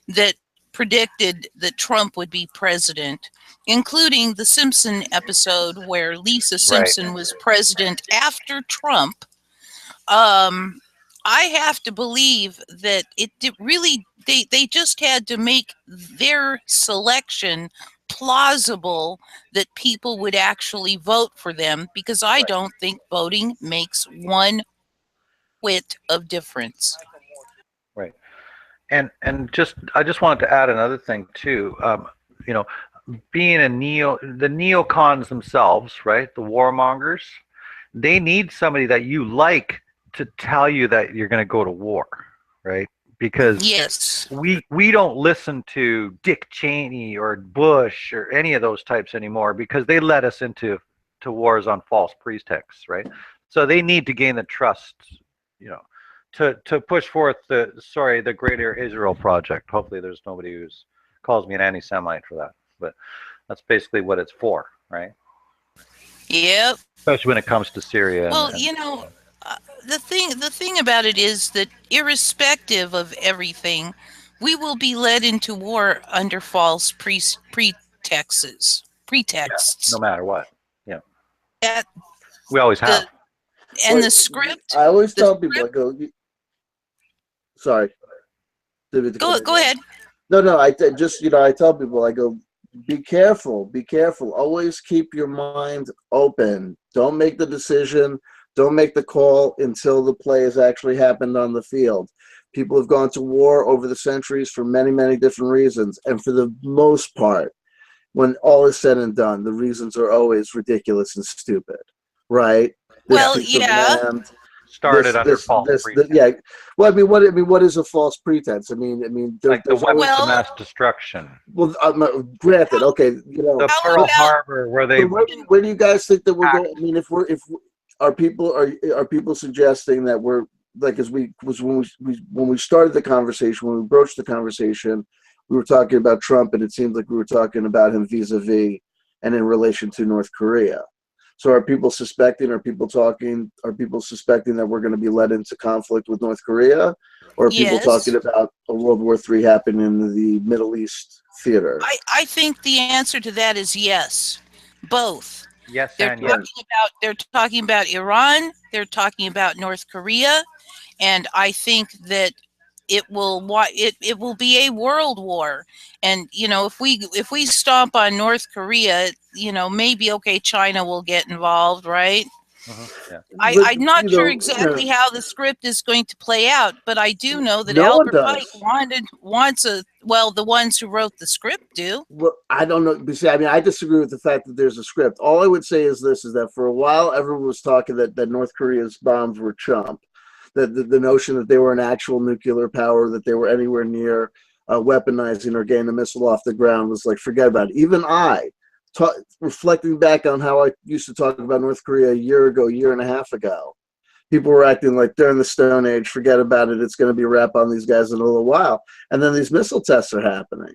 that predicted that Trump would be president, including the Simpson episode where Lisa Simpson was president after Trump, I have to believe that they just had to make their selection plausible that people would actually vote for them, because I don't think voting makes one whit of difference. Right. And I just wanted to add another thing too. Being the neocons themselves, right? The warmongers, they need somebody that you like to tell you that you're going to go to war, right? Because yes, we don't listen to Dick Cheney or Bush or any of those types anymore, because they led us into wars on false pretexts, right? So they need to gain the trust, to push forth the Greater Israel Project. Hopefully there's nobody who calls me an anti-Semite for that, but that's basically what it's for, right? Yep. Especially when it comes to Syria. Well, the thing about it is that irrespective of everything, we will be led into war under false pretexts. Yeah, no matter what. Yeah. We always have. The script. I always tell people, I go, sorry. Go ahead. No, I tell people, I go, be careful. Always keep your mind open. Don't make the decision. Don't make the call until the play has actually happened on the field. People have gone to war over the centuries for many, many different reasons. And for the most part, when all is said and done, the reasons are always ridiculous and stupid, right? Well, yeah. Started under false pretense. Yeah. Well, what is a false pretense? Like the weapons of mass destruction. Well, granted, okay, the Pearl Harbor, where they. Where do you guys think that we're going? I mean, are people suggesting that we're like, when we started the conversation, when we broached the conversation, we were talking about Trump, and it seemed like we were talking about him vis-a-vis and in relation to North Korea. So are people suspecting that we're going to be led into conflict with North Korea? Or are people talking about a World War III happening in the Middle East theater? I think the answer to that is yes. Both. Yes, they're talking about Iran, they're talking about North Korea, and I think that it will be a world war. And if we stomp on North Korea, maybe China will get involved, right? Yeah. I'm not sure exactly how the script is going to play out, but I do know that Albert Pike wants the ones who wrote the script do. Well, I don't know. See, I disagree with the fact that there's a script. All I would say is this, is that for a while, everyone was talking that North Korea's bombs were chump. That the notion that they were an actual nuclear power, that they were anywhere near weaponizing or getting a missile off the ground, was like, forget about it. Even reflecting back on how I used to talk about North Korea a year and a half ago, people were acting like they're in the Stone Age, forget about it, it's going to be a wrap on these guys in a little while. And then these missile tests are happening.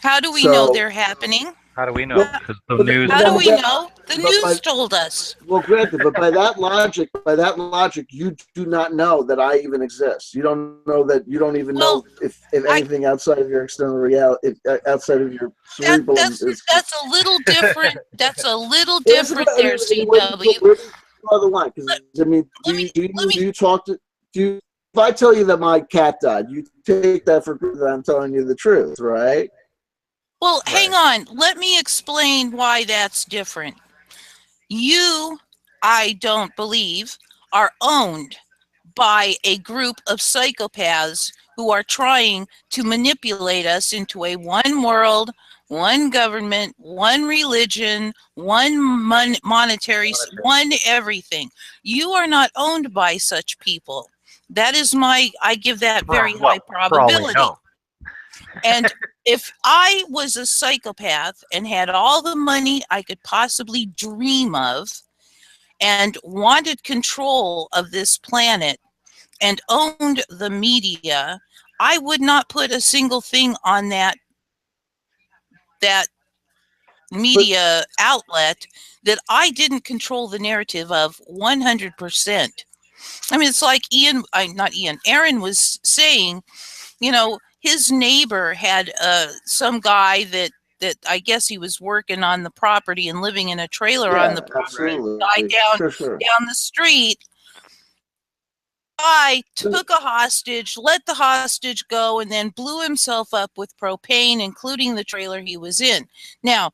How do we know they're happening? How do we know? Well, Because the but- news. How then do we again- know? The but news told us. Well, granted, but by that logic, you do not know that I even exist. You don't know that. You don't even Well, know if anything outside of your external reality, outside of your That, cerebral that's is. that's a little different. That's a little Is it- different there, where do you CW. draw the line? Because I mean, Let me let me do you talk to do you? If I tell you that my cat died, you take that for granted that I'm telling you the truth, right? Well, Right. hang on. Let me explain why that's different. You, I don't believe, are owned by a group of psychopaths who are trying to manipulate us into a one world, one government, one religion, one monetary, one everything. You are not owned by such people. That is I give that very high For all we probability. know. And if I was a psychopath and had all the money I could possibly dream of and wanted control of this planet and owned the media, I would not put a single thing on that media outlet that I didn't control the narrative of 100%. I mean, it's like Aaron was saying, you know, his neighbor had some guy that I guess he was working on the property and living in a trailer on the property. Absolutely. Guy down the street. I took a hostage, let the hostage go, and then blew himself up with propane, including the trailer he was in. Now,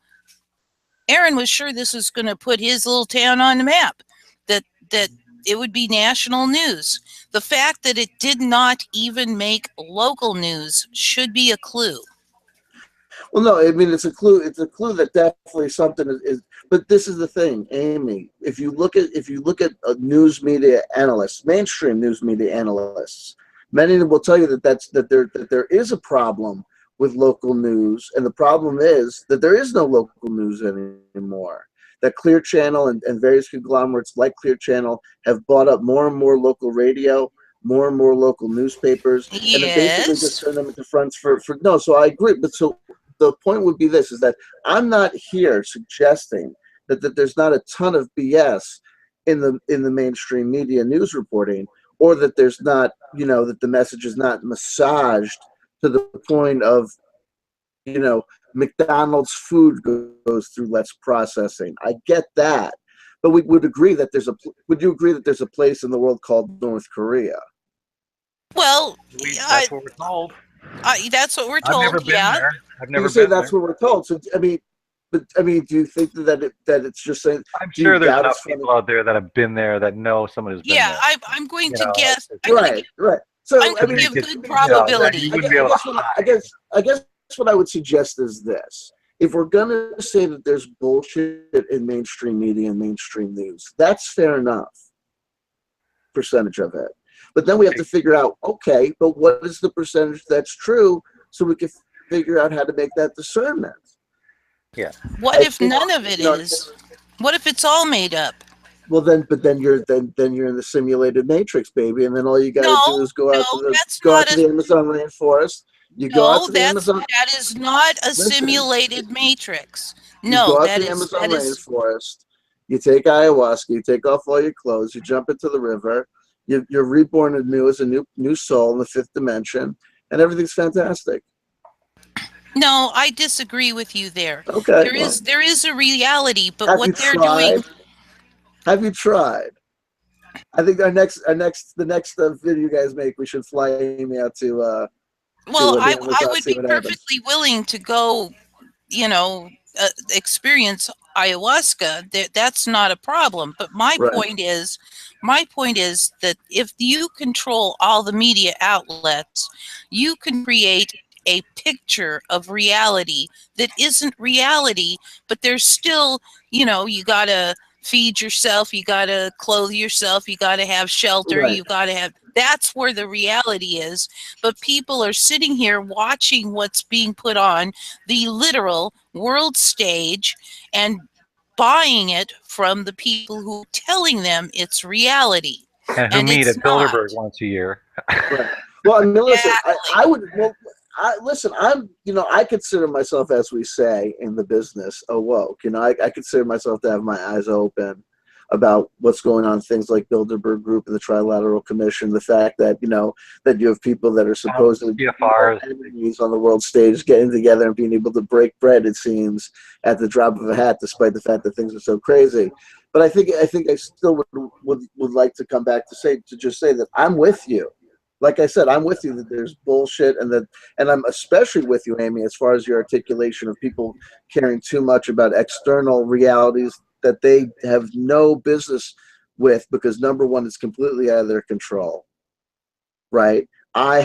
Aaron was sure this was going to put his little town on the map, that it would be national news. The fact that it did not even make local news should be a clue. Well, no, I mean it's a clue. It's a clue that definitely something is. But this is the thing, Amy. If you look at news media analysts, mainstream news media analysts, many of them will tell you that there is a problem with local news, and the problem is that there is no local news anymore. That Clear Channel and various conglomerates like Clear Channel have bought up more and more local radio, more and more local newspapers, and have basically just turned them into fronts for no. So I agree, but so the point would be this: is that I'm not here suggesting that there's not a ton of BS in the mainstream media news reporting, or that there's not, you know, that the message is not massaged to the point of, you know, McDonald's food goes through less processing. I get that, but we would agree that would you agree that there's a place in the world called North Korea? Well, That's what we're told. that's what we're told. I've never been there. I've never You say been that's there. what we're told. So I mean, but I mean, do you think that it's just saying? I'm do you sure there's doubt enough it's funny? people out there that have been there that know someone who's been Yeah, there. I'm going You to know, guess. Right. So I'm I going mean, to give good that probability. you wouldn't be able to hide. I guess what I would suggest is this: if we're gonna say that there's bullshit in mainstream media and mainstream news, that's fair enough, percentage of it. But then we have to figure out, okay, but what is the percentage that's true, so we can figure out how to make that discernment. Yeah. What if none of it is? What if it's all made up? Well, then you're in the simulated matrix, baby, and then all you got to do is go out to the Amazon rainforest. You go out to the Amazon. That is not a Listen. simulated matrix. You No, go out that to the is Amazon rainforest. You take ayahuasca. You take off all your clothes. You jump into the river. You're reborn anew as a new soul in the fifth dimension, and everything's fantastic. No, I disagree with you there. Okay. There is a reality, but what they're doing. Have you tried? I think the next video you guys make, we should fly Amy out to. Well, I Amazon, would be perfectly willing to go, you know, experience ayahuasca. That's not a problem. But my point is that if you control all the media outlets, you can create a picture of reality that isn't reality, but there's still, you know, you got to feed yourself, you got to clothe yourself, you got to have shelter, you got to have, that's where the reality is. But people are sitting here watching what's being put on the literal world stage and buying it from the people who are telling them it's reality. And who meet at Bilderberg once a year. Well, I mean, listen, I would. Well, listen, I consider myself, as we say in the business, awoke. I consider myself to have my eyes open about what's going on, things like Bilderberg Group and the Trilateral Commission, the fact that, that you have people that are supposedly enemies on the world stage getting together and being able to break bread, it seems, at the drop of a hat, despite the fact that things are so crazy. But I think I still would like to come back to just say that I'm with you. Like I said, I'm with you that there's bullshit, and I'm especially with you, Amy, as far as your articulation of people caring too much about external realities that they have no business with, because number one, it's completely out of their control, right? I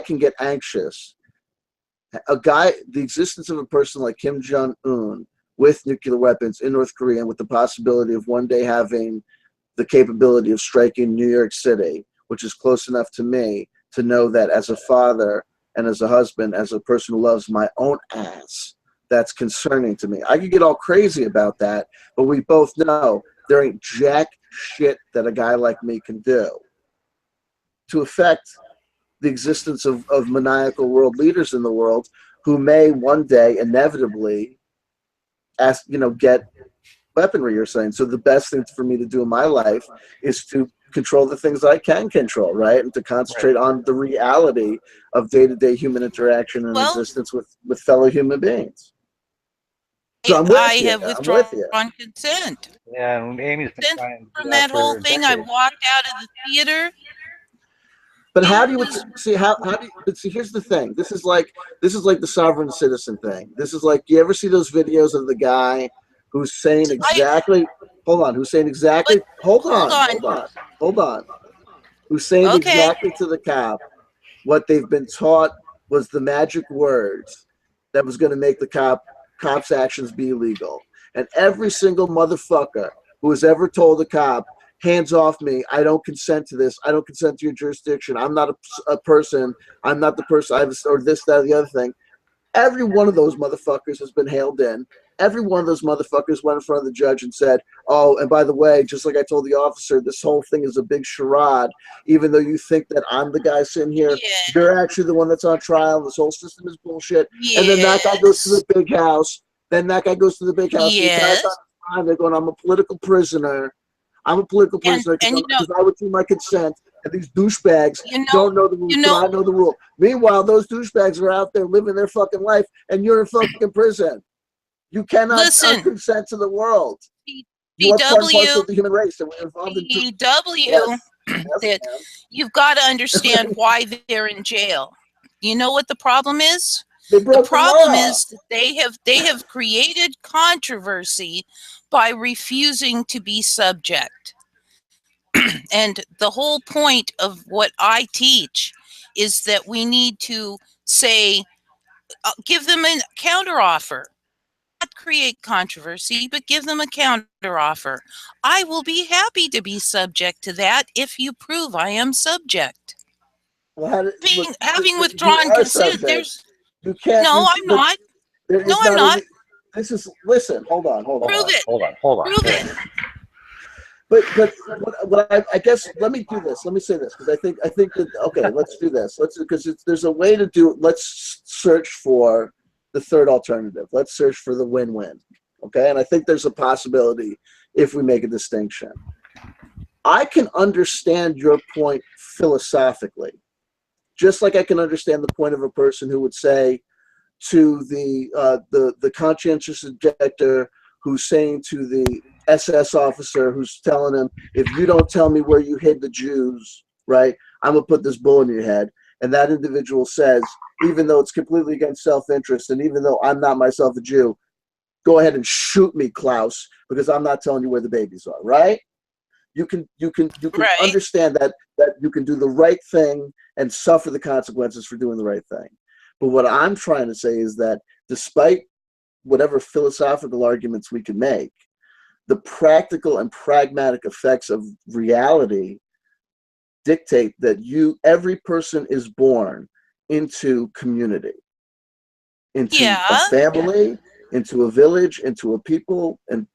can get anxious. The existence of a person like Kim Jong-un with nuclear weapons in North Korea, and with the possibility of one day having the capability of striking New York City, which is close enough to me to know that as a father and as a husband, as a person who loves my own ass, that's concerning to me. I could get all crazy about that, but we both know there ain't jack shit that a guy like me can do to affect the existence of maniacal world leaders in the world who may one day inevitably get weaponry or something. So the best thing for me to do in my life is to control the things I can control, right? And to concentrate on the reality of day-to-day human interaction and existence with fellow human beings. So I have withdrawn consent. Yeah, and Amy's been trying from that whole thing. I walked out of the theater. But how do you see? How do you? But see, here's the thing. This is like the sovereign citizen thing. This is like, you ever see those videos of the guy who's saying exactly? Hold on. Who's saying exactly? Hold on. Who's saying exactly to the cop what they've been taught was the magic words that was going to make the cop's actions be illegal. And every single motherfucker who has ever told a cop, hands off me, I don't consent to this, I don't consent to your jurisdiction, I'm not a person, I'm not the person, or this, that, or the other thing, every one of those motherfuckers has been hailed in. Every one of those motherfuckers went in front of the judge and said, oh, and by the way, just like I told the officer, this whole thing is a big charade. Even though you think that I'm the guy sitting here, you're actually the one that's on trial. This whole system is bullshit. And then that guy goes to the big house. The entire time they're going, I'm a political prisoner. I'm a political prisoner because I would do my consent. And these douchebags don't know the rules, but I know the rule. Meanwhile, those douchebags are out there living their fucking life, and you're in fucking prison. You cannot consent to the world. You are part and parcel of the human race, and we're involved in you've got to understand why they're in jail. You know what the problem is? The problem is that they have created controversy by refusing to be subject. And the whole point of what I teach is that we need to say, give them a counteroffer. Not create controversy, but give them a counteroffer. I will be happy to be subject to that if you prove I am subject. Well, having withdrawn consent, there's you can't. No, I'm not. No, I'm not. Listen. Hold on. Prove it. Hold on. Prove it. But what I guess, let me do this. Let me say this, because I think that, okay, let's do this. There's a way to do it. Let's search for the third alternative. Let's search for the win-win. Okay, and I think there's a possibility if we make a distinction. I can understand your point philosophically, just like I can understand the point of a person who would say to the conscientious objector who's saying to the SS officer who's telling him, if you don't tell me where you hid the Jews, right, I'm going to put this bullet in your head. And that individual says, even though it's completely against self-interest, and even though I'm not myself a Jew, go ahead and shoot me, Klaus, because I'm not telling you where the babies are, right? You can understand that you can do the right thing and suffer the consequences for doing the right thing. But what I'm trying to say is that despite whatever philosophical arguments we can make, the practical and pragmatic effects of reality dictate that every person is born into community, into a family, into a village, into a people, and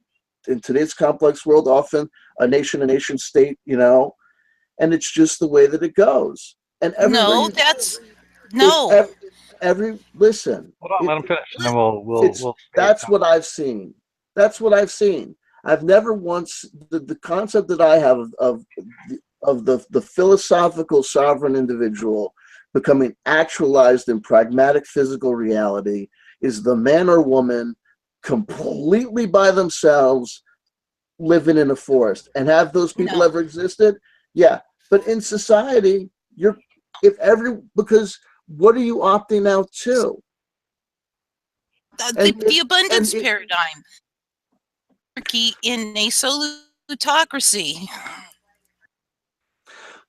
in today's complex world, often a nation state, and it's just the way that it goes. And listen. Hold on, let him finish, and then we'll That's what I've seen. That's what I've seen. I've never once the concept that I have of the philosophical sovereign individual becoming actualized in pragmatic physical reality is the man or woman completely by themselves living in a forest. And have those people ever existed? Yeah. But in society, because what are you opting out to? The abundance paradigm. In a solutocracy.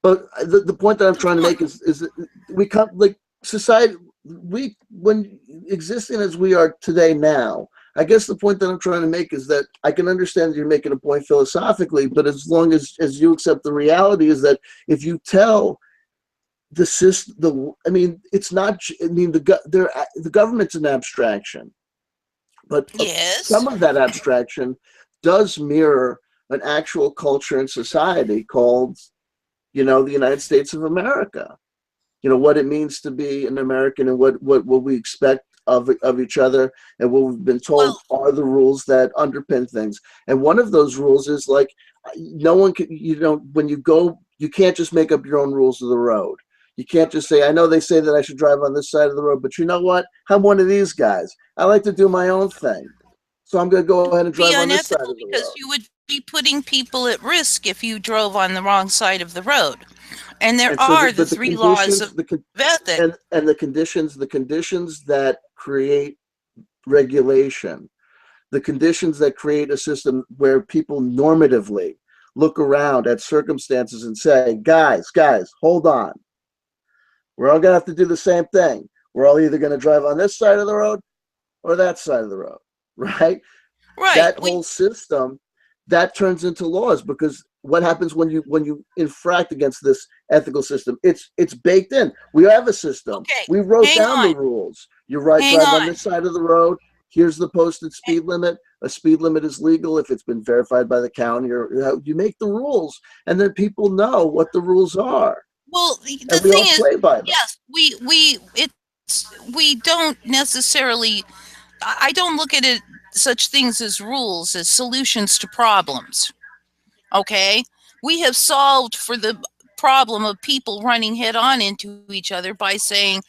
But the point that I'm trying to make is that we come like society. When existing as we are today now, I guess the point that I'm trying to make is that I can understand that you're making a point philosophically, but as long as you accept the reality is that if you tell the system, it's not. I mean, the government's an abstraction, but yes, some of that abstraction does mirror an actual culture and society called, the United States of America. What it means to be an American and what we expect of each other and what we've been told are the rules that underpin things. And one of those rules is like, no one can, when you go, you can't just make up your own rules of the road. You can't just say, I know they say that I should drive on this side of the road, but you know what? I'm one of these guys. I like to do my own thing. So I'm going to go ahead and drive on this side of the road. Because you would be putting people at risk if you drove on the wrong side of the road. And there are the three laws of ethics. And the conditions that create regulation, the conditions that create a system where people normatively look around at circumstances and say, guys, hold on. We're all going to have to do the same thing. We're all either going to drive on this side of the road or that side of the road, right? Right. That whole system, that turns into laws, because what happens when you infract against this ethical system? It's baked in. We have a system. Okay, we wrote down the rules. You drive on this side of the road. Here's the posted speed limit. A speed limit is legal if it's been verified by the county. Or you make the rules, and then people know what the rules are. Well, the thing is, yes, we don't necessarily. I don't look at it such things as rules as solutions to problems. Okay, we have solved for the problem of people running head on into each other by saying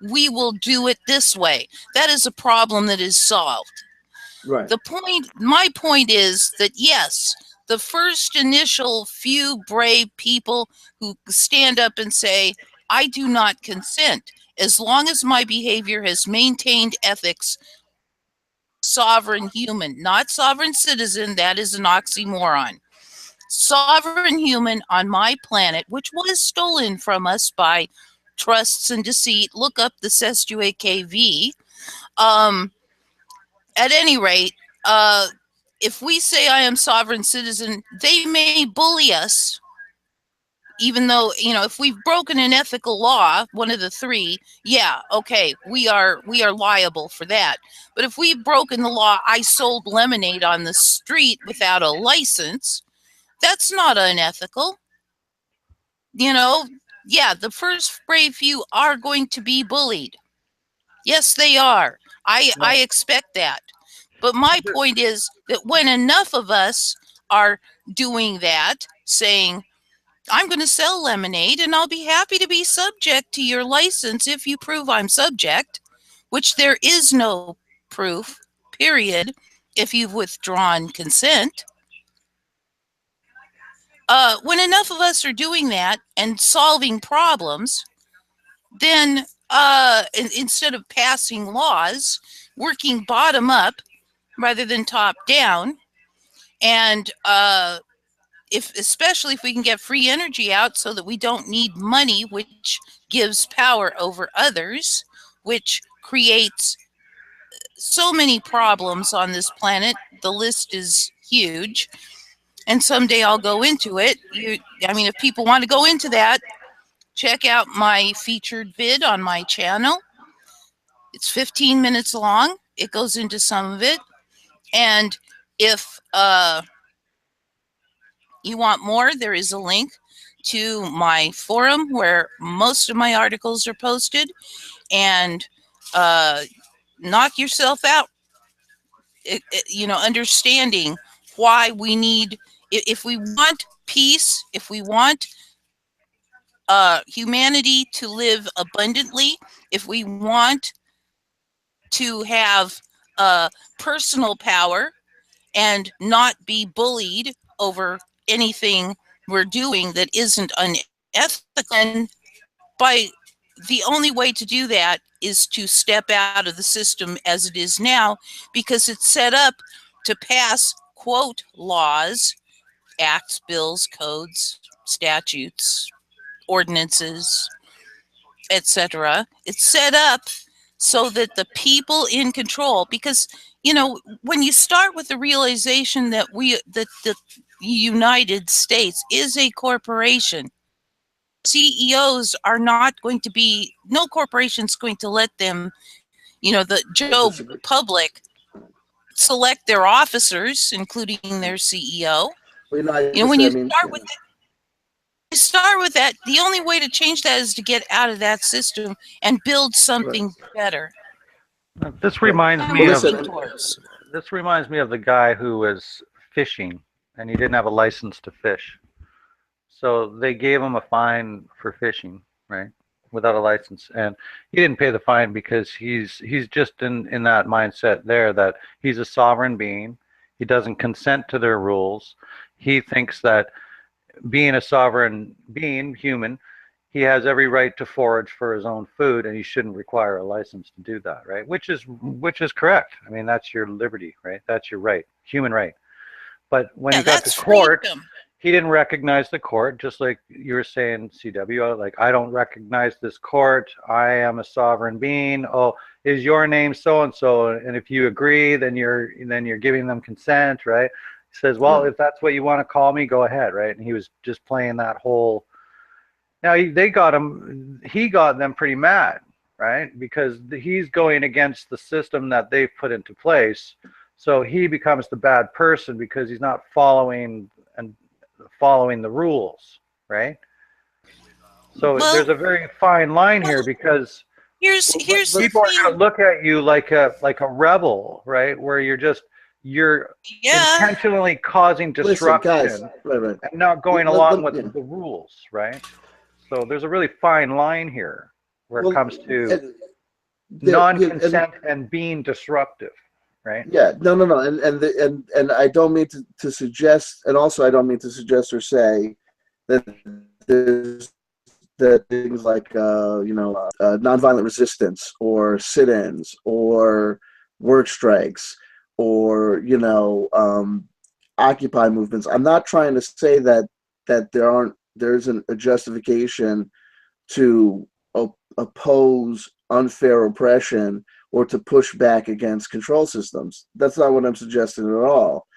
we will do it this way. That is a problem that is solved. Right. My point is that yes, the first initial few brave people who stand up and say, I do not consent, as long as my behavior has maintained ethics, sovereign human, not sovereign citizen, that is an oxymoron. Sovereign human on my planet, which was stolen from us by trusts and deceit. Look up the CONHWC. At any rate, if we say I am sovereign citizen, they may bully us, even though, if we've broken an ethical law, one of the three, yeah, okay, we are liable for that. But if we've broken the law, I sold lemonade on the street without a license, that's not unethical. Yeah, the first brave few are going to be bullied. Yes, they are. I expect that. But my point is that when enough of us are doing that, saying, I'm going to sell lemonade and I'll be happy to be subject to your license if you prove I'm subject, which there is no proof, period, if you've withdrawn consent. When enough of us are doing that and solving problems, then instead of passing laws, working bottom up rather than top down, and especially if we can get free energy out so that we don't need money, which gives power over others, which creates so many problems on this planet. The list is huge. And someday I'll go into it. If people want to go into that, check out my featured vid on my channel. It's 15 minutes long. It goes into some of it. And if you want more, there is a link to my forum where most of my articles are posted. and knock yourself out. Understanding why we need, if we want peace, if we want humanity to live abundantly, if we want to have personal power and not be bullied over anything we're doing that isn't unethical, and by the only way to do that is to step out of the system as it is now, because it's set up to pass, quote, laws, acts, bills, codes, statutes, ordinances, etc. It's set up so that the people in control, because when you start with the realization that the United States is a corporation, CEOs are not going to be, no corporation's going to let them, the Joe public select their officers, including their CEO. Well, when you start with that, the only way to change that is to get out of that system and build something better. This reminds me of the guy who was fishing and he didn't have a license to fish. So they gave him a fine for fishing, right, without a license, and he didn't pay the fine because he's just in that mindset there that he's a sovereign being. He doesn't consent to their rules. He thinks that being a sovereign being, human, he has every right to forage for his own food, and he shouldn't require a license to do that, right? Which is correct. I mean, that's your liberty, right? That's your right, human right. But when he got to court, freedom. He didn't recognize the court, just like you were saying, CW. Like, I don't recognize this court. I am a sovereign being. Oh, is your name so and so? And if you agree, then you're giving them consent, right? He says, well, if that's what you want to call me, go ahead, right? And he was just playing that whole. Now he got them pretty mad, right? Because he's going against the system that they've put into place. So he becomes the bad person because he's not following the rules, right? So there's a very fine line here, because here's people are going to look at you like a rebel, right? Where you're intentionally causing disruption, and not going along with the rules, right? So there's a really fine line here where it comes to non-consent and being disruptive. Right? Yeah, no, and I don't mean to suggest, and also I don't mean to suggest or say that there's things like nonviolent resistance or sit-ins or work strikes or Occupy movements. I'm not trying to say that there isn't a justification to oppose unfair oppression or to push back against control systems. That's not what I'm suggesting at all.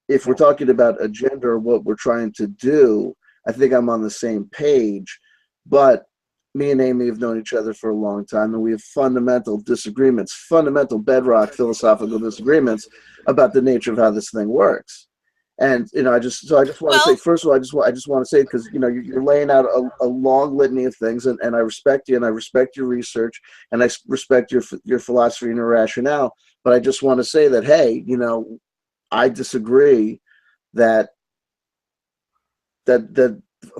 If we're talking about agenda or what we're trying to do, I think I'm on the same page. But me and Amy have known each other for a long time, and we have fundamental disagreements, fundamental bedrock philosophical disagreements about the nature of how this thing works. And I just want to say, first of all, I just want to say, because you're laying out a long litany of things, and I respect you, and I respect your research, and I respect your philosophy and your rationale. But I just want to say that, hey, I disagree that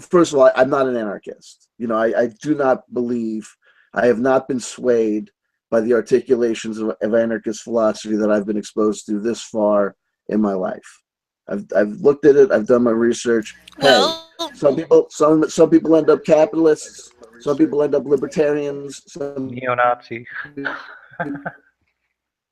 first of all, I'm not an anarchist. I do not believe, I have not been swayed by the articulations of anarchist philosophy that I've been exposed to this far in my life. I've looked at it. I've done my research. Well, some people end up capitalists. Some people end up libertarians. Some neo-Nazi.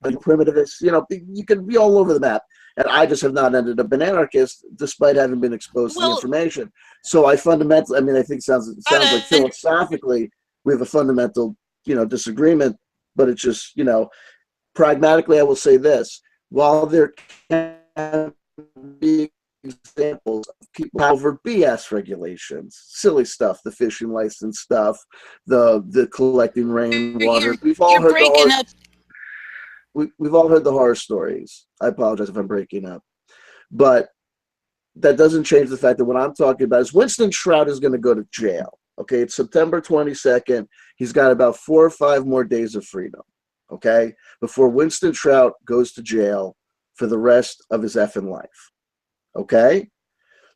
Primitivists. You can be all over the map. And I just have not ended up an anarchist, despite having been exposed to the information. So I fundamentally, I think it sounds like philosophically we have a fundamental, disagreement. But it's just, pragmatically, I will say this: while there can be examples of people over BS regulations, silly stuff, the fishing license stuff, the collecting rainwater. We've all heard the horror stories. I apologize if I'm breaking up, but that doesn't change the fact that what I'm talking about is Winston Shroud is going to go to jail. Okay, it's September 22nd. he's got about 4 or 5 more days of freedom, okay, before Winston Trout goes to jail for the rest of his effing life, okay?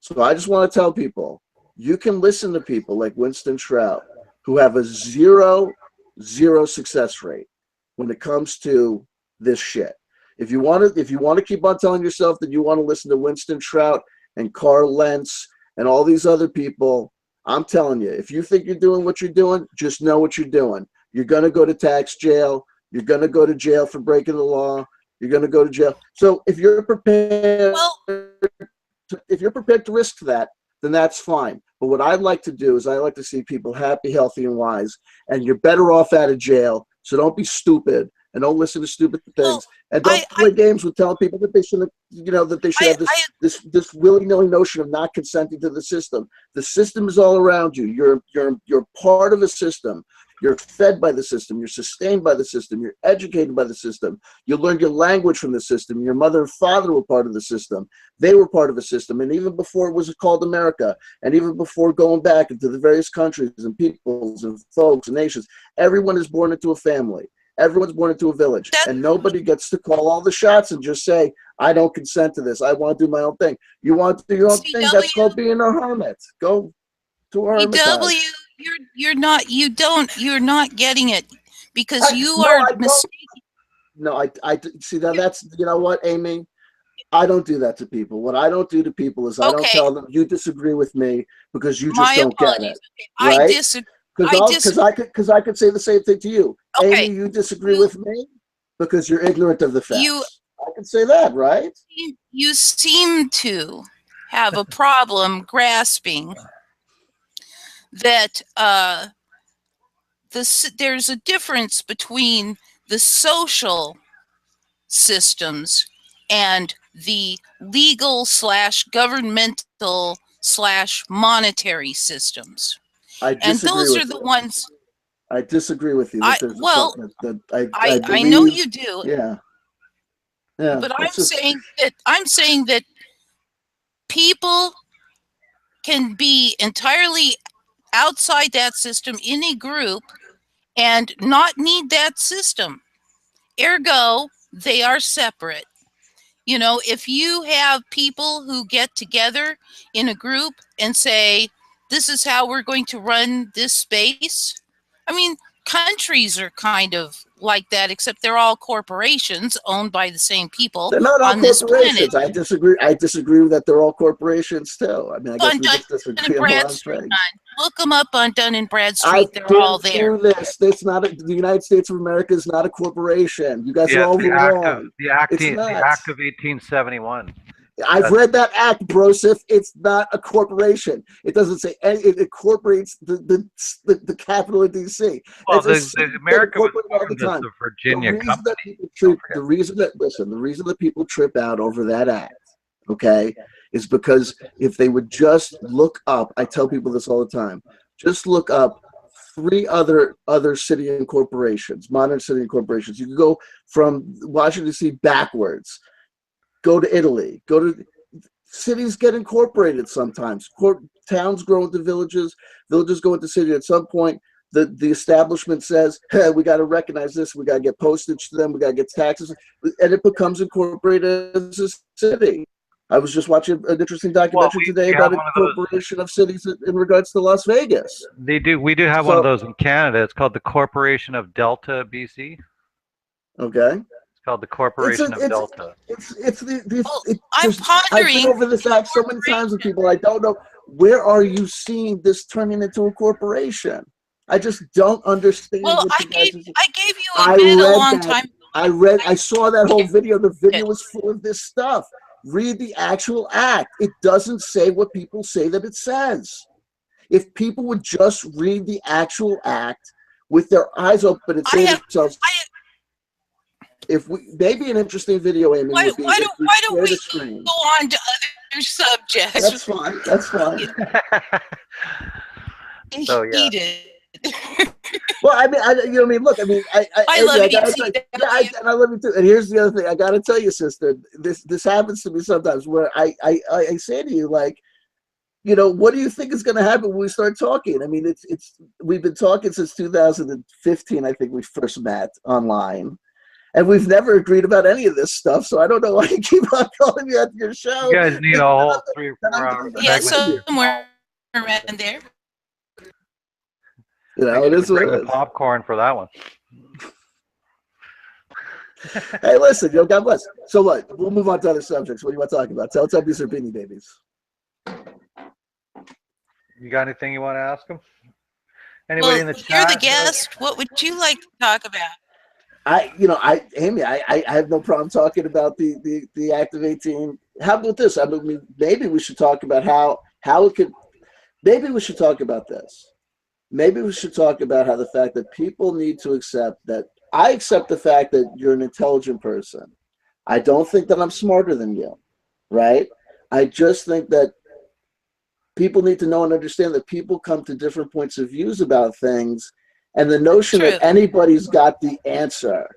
So I just want to tell people, you can listen to people like Winston Trout who have a zero success rate when it comes to this shit. If you want to keep on telling yourself that you want to listen to Winston Trout and Carl Lentz and all these other people, I'm telling you, if you think you're doing what you're doing, just know what you're doing. You're going to go to tax jail. You're going to go to jail for breaking the law. You're going to go to jail. So if you're prepared, to risk that, then that's fine. But what I'd like to do is I like to see people happy, healthy, and wise. And you're better off out of jail. So don't be stupid and don't listen to stupid things. And don't play games with telling people that they shouldn't, that they should have this willy-nilly notion of not consenting to the system. The system is all around you. You're part of a system. You're fed by the system. You're sustained by the system. You're educated by the system. You learned your language from the system. Your mother and father were part of the system. They were part of a system. And even before it was called America, and even before going back into the various countries and peoples and folks and nations, everyone is born into a family. Everyone's born into a village. And nobody gets to call all the shots and just say, I don't consent to this. I want to do my own thing. You want to do your own thing? That's called being a hermit. Go to a hermitage. You're not getting it because you are mistaken. No, I see that. That's, you know what, Amy? I don't do that to people. What I don't do to people is I don't tell them you disagree with me because you just don't get it. Right? I disagree. Because I could say the same thing to you. Okay. Amy, you disagree with me because you're ignorant of the facts. I can say that, right? You seem to have a problem grasping that there's a difference between the social systems and the legal / governmental / monetary systems. And those are the ones. I disagree with you. I know you do. Yeah. But I'm saying that people can be entirely outside that system in a group and not need that system. Ergo, they are separate. If you have people who get together in a group and say, this is how we're going to run this space. I mean, countries are kind of like that, except they're all corporations owned by the same people. They're not all on this corporations. planet. I disagree with that they're all corporations too. I mean, I guess we just disagree on a lot of things. Look them up on Dun & Bradstreet. They're all there. That's not the United States of America is not a corporation. You guys are all wrong. The Act of 1871. I've read that act, Broseph. It's not a corporation. It doesn't say it incorporates the capital of D.C. Well, the America was all the time. The Virginia company. The reason that people trip out over that act, okay, is because if they would just look up, I tell people this all the time, just look up 3 other city incorporations, modern city incorporations. You can go from Washington D.C. backwards. Go to Italy. Cities get incorporated sometimes. Towns grow into villages. Villages go into city. At some point, the establishment says, hey, we got to recognize this. We got to get postage to them. We got to get taxes. And it becomes incorporated as a city. I was just watching an interesting documentary today about incorporation of cities in regards to Las Vegas. We do have one of those in Canada. It's called the Corporation of Delta, BC. Okay. Called the Corporation of Delta. I'm pondering. I've been over this act so many times with people. I don't know, where are you seeing this turning into a corporation? I just don't understand. Well, I gave you a bit a long time ago. I saw that whole video. The video was full of this stuff. Read the actual act. It doesn't say what people say that it says. If people would just read on act with their eyes open and say to themselves, maybe an interesting video, Amy, why would be don't we go on to other subjects? That's fine. That's fine. So yeah. Well, I mean, look, I mean, I love you, and I love you too. And here's the other thing, I got to tell you, sister, this happens to me sometimes where I say to you, like, you know, what do you think is going to happen when we start talking? I mean, we've been talking since 2015. I think we first met online. And we've never agreed about any of this stuff, so I don't know why you keep on calling me at your show. You guys need a whole 3 or 4 hours. Yeah, somewhere around there. You know, it is what it is. Popcorn for that one. Hey, listen, yo, God bless. So what? We'll move on to other subjects. What do you want to talk about? Teletubbies or Beanie Babies? You got anything you want to ask them? Anybody in the chat? You're the guest. What would you like to talk about? Amy, I have no problem talking about the Active 18. How about this? I mean, maybe we should talk about how it could. Maybe we should talk about this. Maybe we should talk about how the fact that people need to accept that. I accept the fact that you're an intelligent person. I don't think that I'm smarter than you, right? I just think that people need to know and understand that people come to different points of views about things. And the notion that anybody's got the answer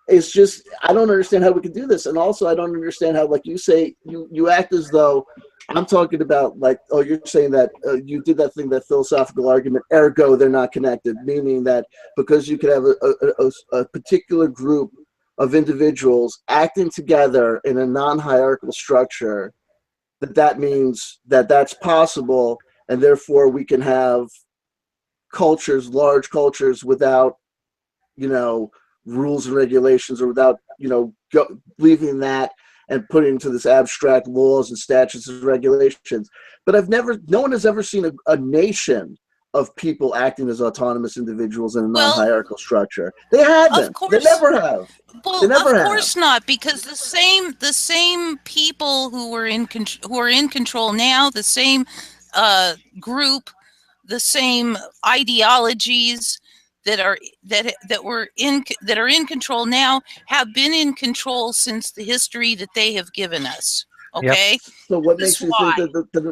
is just, I don't understand how we can do this. And also, I don't understand how, like you say, you act as though I'm talking about, like, oh, you're saying that you did that thing, that philosophical argument, ergo they're not connected, meaning that because you could have a particular group of individuals acting together in a non-hierarchical structure, that means that that's possible, and therefore we can have cultures, large cultures, without, you know, rules and regulations, or without, you know, leaving that and putting into this abstract laws and statutes and regulations. But no one has ever seen a nation of people acting as autonomous individuals in a non-hierarchical structure. They haven't. Of course, they never have. Well, they never of course not, because the same people who are in control now, the same group, the same ideologies that are in control now have been in control since the history that they have given us. Okay. Yep. So what makes you think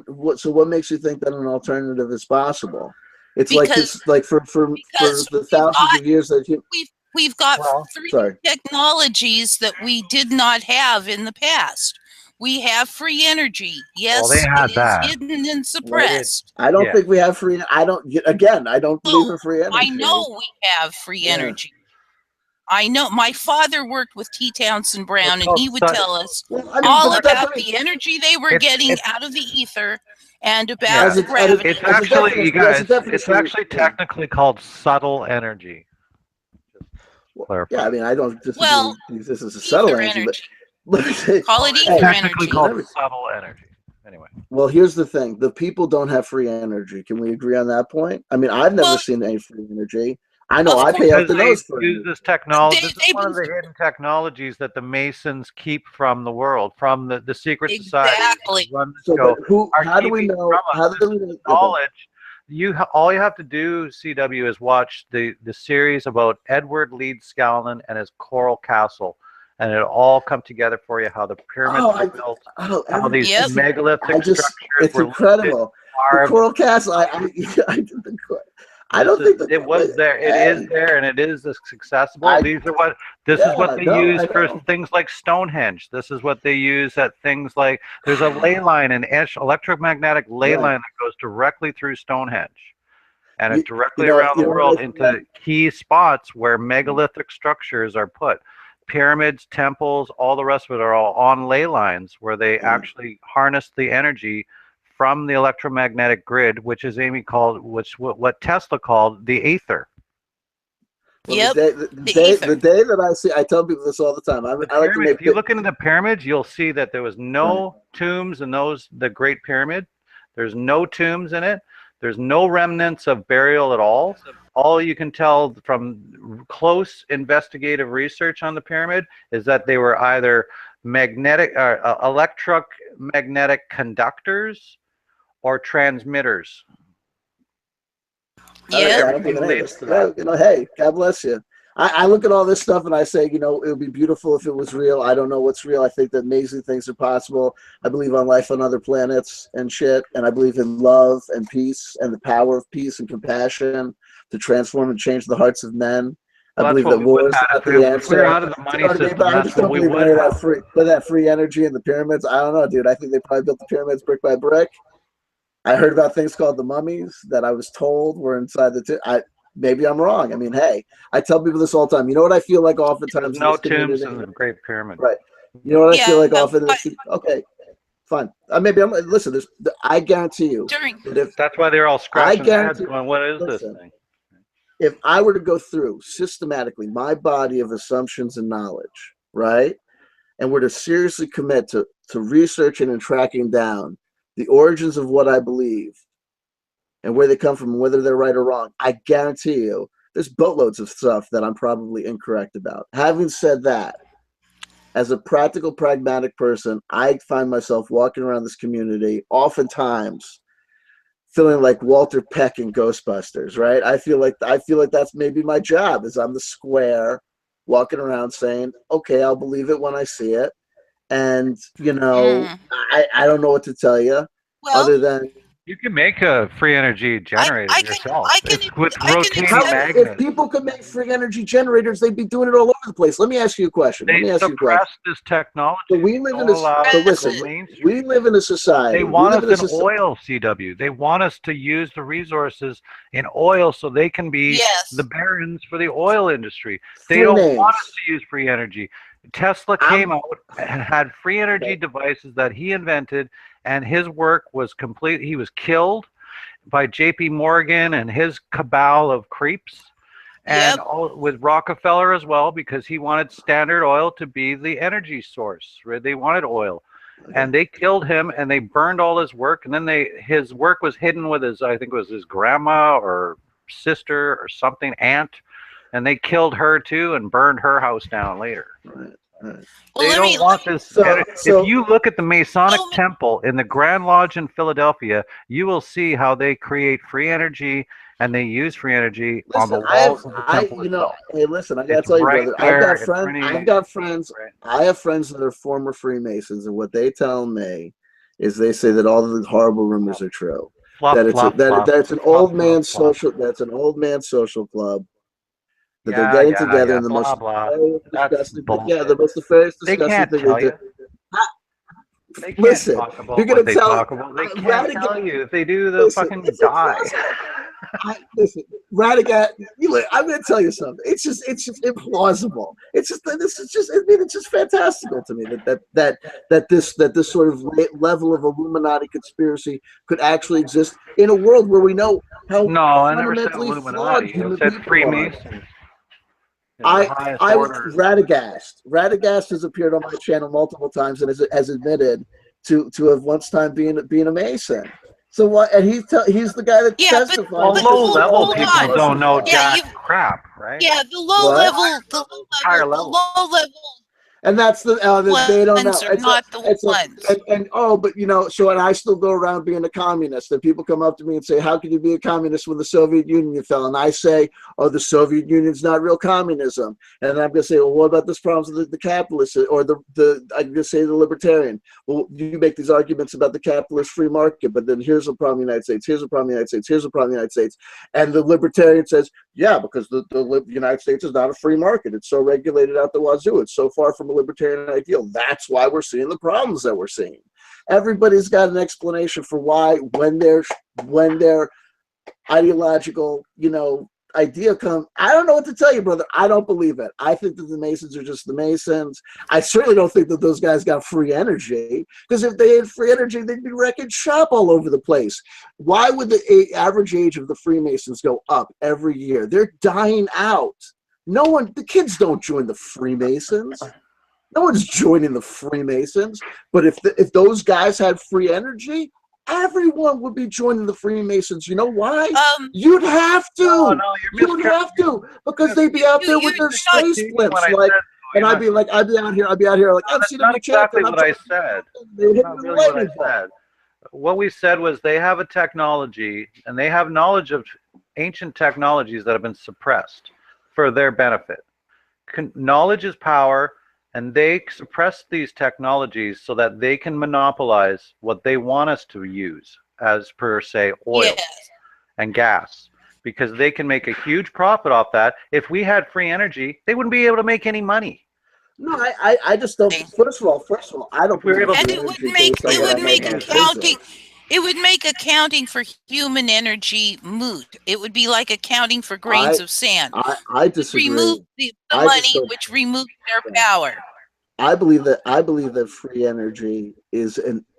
what makes you think that an alternative is possible? It's like for the thousands of years that we've got three technologies that we did not have in the past. We have free energy. Yes, they had that. Hidden and suppressed. I don't think we have free. I don't believe in free energy. I know we have free energy. I know. My father worked with T. Townsend Brown, and he would tell us all about the energy they were getting out of the ether and about gravity. It's actually, you guys, it's actually technically called subtle energy. Yeah, I mean, I don't disagree. Well, this is a subtle energy. Call it ether technically energy. Called subtle energy. Anyway. Well, here's the thing: the people don't have free energy. Can we agree on that point? I mean, I've never seen any free energy. I know I pay up the nose for it. Use this technology. This is one of the hidden technologies that the Masons keep from the world, from the secret society. Exactly. How do we know? How do we know knowledge? All you have to do, CW, is watch the series about Edward Leeds Scowlin and his coral castle. And it'll all come together for you, how the pyramids were built, how these megalithic structures it's were incredible. The coral castle, I don't think that it was there. It is there, and it is accessible. This is what they use for things like Stonehenge. This is what they use at things like, there's a ley line, an electromagnetic ley line that goes directly through Stonehenge. And it's directly around the world into key spots where megalithic structures are put. Pyramids, temples, all the rest of it are all on ley lines where they actually harness the energy from the electromagnetic grid, which is what Tesla called the ether. Well, the day that I see, I tell people this all the time. If you look into the pyramids, you'll see that there was no tombs in the Great Pyramid. There's no tombs in it. There's no remnants of burial at all. All you can tell from close investigative research on the pyramid is that they were either electromagnetic conductors or transmitters. Yeah. Hey, God bless you. I look at all this stuff and I say, it would be beautiful if it was real. I don't know what's real. I think that amazing things are possible. I believe on life on other planets and shit. And I believe in love and peace and the power of peace and compassion to transform and change the hearts of men. I believe that war is not the answer. If we're out of the money system, that's what we would have. That free energy in the pyramids, I don't know, dude. I think they probably built the pyramids brick by brick. I heard about things called the mummies that I was told were inside the maybe I'm wrong. I mean, hey, I tell people this all the time. You know what I feel like oftentimes There's in no this tombs community? in the Great Pyramid. Right. You know what I feel like Yeah, often in this? Okay, fine. Maybe I'm. Listen, I guarantee you during that if That's why they're all I scratching their heads guarantee, going, what is this listen, thing? if I were to go through systematically my body of assumptions and knowledge, right, and were to seriously commit to researching and tracking down the origins of what I believe and where they come from and whether they're right or wrong, I guarantee you there's boatloads of stuff that I'm probably incorrect about. Having said that, as a practical, pragmatic person, I find myself walking around this community oftentimes feeling like Walter Peck in Ghostbusters, right? I feel like that's maybe my job, is I'm the square walking around saying, okay, I'll believe it when I see it. And, I don't know what to tell you well, other than You can make a free energy generator I yourself. can It's with I can how, rotating accept. if magnets. people could make free energy generators, they'd be doing it all over the place. Let me ask you a question. They suppress this technology. So They don't allow it but to go listen, mainstream. we live in a society. They We want live in us a in society. oil, CW. They want us to use the resources in oil so they can be the Yes. barons for the oil industry. They Three don't want us names. to use free energy. Tesla I'm came out and had free energy devices that he invented, and his work was complete. He was killed by J.P. Morgan and his cabal of creeps, and Yep. with Rockefeller as well, because he wanted Standard Oil to be the energy source. Right? They wanted oil, and they killed him, and they burned all his work, and then his work was hidden with I think it was his grandma or sister or something, aunt, and they killed her too and burned her house down later. right. Right. Well, They don't want this. So If you look at the Masonic so Temple in the Grand Lodge in Philadelphia, you will see how they create free energy and they use free energy on the listen, walls of the temple itself. hey, listen, I gotta It's tell you, right brother, there in front of you. Right. I have friends that are former Freemasons, and what they tell me is they say that all of the horrible rumors are true. Fluff, That fluff, fluff. that's an Fluff, old fluff, man fluff. social. That's an old man social club. That they're Yeah, getting yeah, together yeah. in the Blah, most blah. That's disgusting. Yeah, bullshit. the most nefarious, They disgusting can't thing they tell do. you. They can't Listen, talk you're about gonna what they tell talk about. They can't Radigan. tell you. If they do, they'll Listen, fucking it's die. impossible. Listen, Radigan. I'm going to tell you something. It's just implausible. It's just fantastical to me that this sort of level of Illuminati conspiracy could actually exist in a world where we know how No, I never said fundamentally flawed Illuminati. I human said people are. Freemasons. The highest I was order. Radagast. Radagast has appeared on my channel multiple times and has admitted to have once time being a Mason. So what? And he's the guy that yeah, but testified Well, that low this is an level old hold man people on. social don't know club. Yeah, jack you crap, right? yeah, What? Higher level. low level And that's they don't know. ones are not the ones. But so and I still go around being a communist. And people come up to me and say, "How can you be a communist when the Soviet Union fell?" And I say, "Oh, the Soviet Union's not real communism." And I'm going to say, "Well, what about this problems with the capitalists or I'm going to say the libertarian?" Well, you make these arguments about the capitalist free market, but then here's a problem in the United States. Here's a problem in the United States. Here's a problem in the United States. And the libertarian says, "Yeah, because the United States is not a free market. It's so regulated out the wazoo. It's so far from a libertarian ideal. That's why we're seeing the problems that we're seeing." Everybody's got an explanation for why when their ideological, idea comes. I don't know what to tell you, brother. I don't believe it. I think that the Masons are just the Masons. I certainly don't think that those guys got free energy, because if they had free energy, they'd be wrecking shop all over the place. Why would the average age of the Freemasons go up every year? They're dying out. The kids don't join the Freemasons. No one's joining the Freemasons. But if those guys had free energy, everyone would be joining the Freemasons. You know why? You'd have to. No, You'd have to, because they'd be out there with their space blimps, and I'd be out here like, that's not exactly what I said. That's not really what I said. What we said was they have a technology and they have knowledge of ancient technologies that have been suppressed for their benefit. Knowledge is power, and they suppress these technologies so that they can monopolize what they want us to use, as per se oil and gas, because they can make a huge profit off that. If we had free energy, they wouldn't be able to make any money. No, I just don't. First of all, I don't. We were able And to it would make accounting. It would make accounting for human energy moot. It would be like accounting for grains of sand. I disagree. Remove the I just money, don't- which removes their power. I believe that free energy is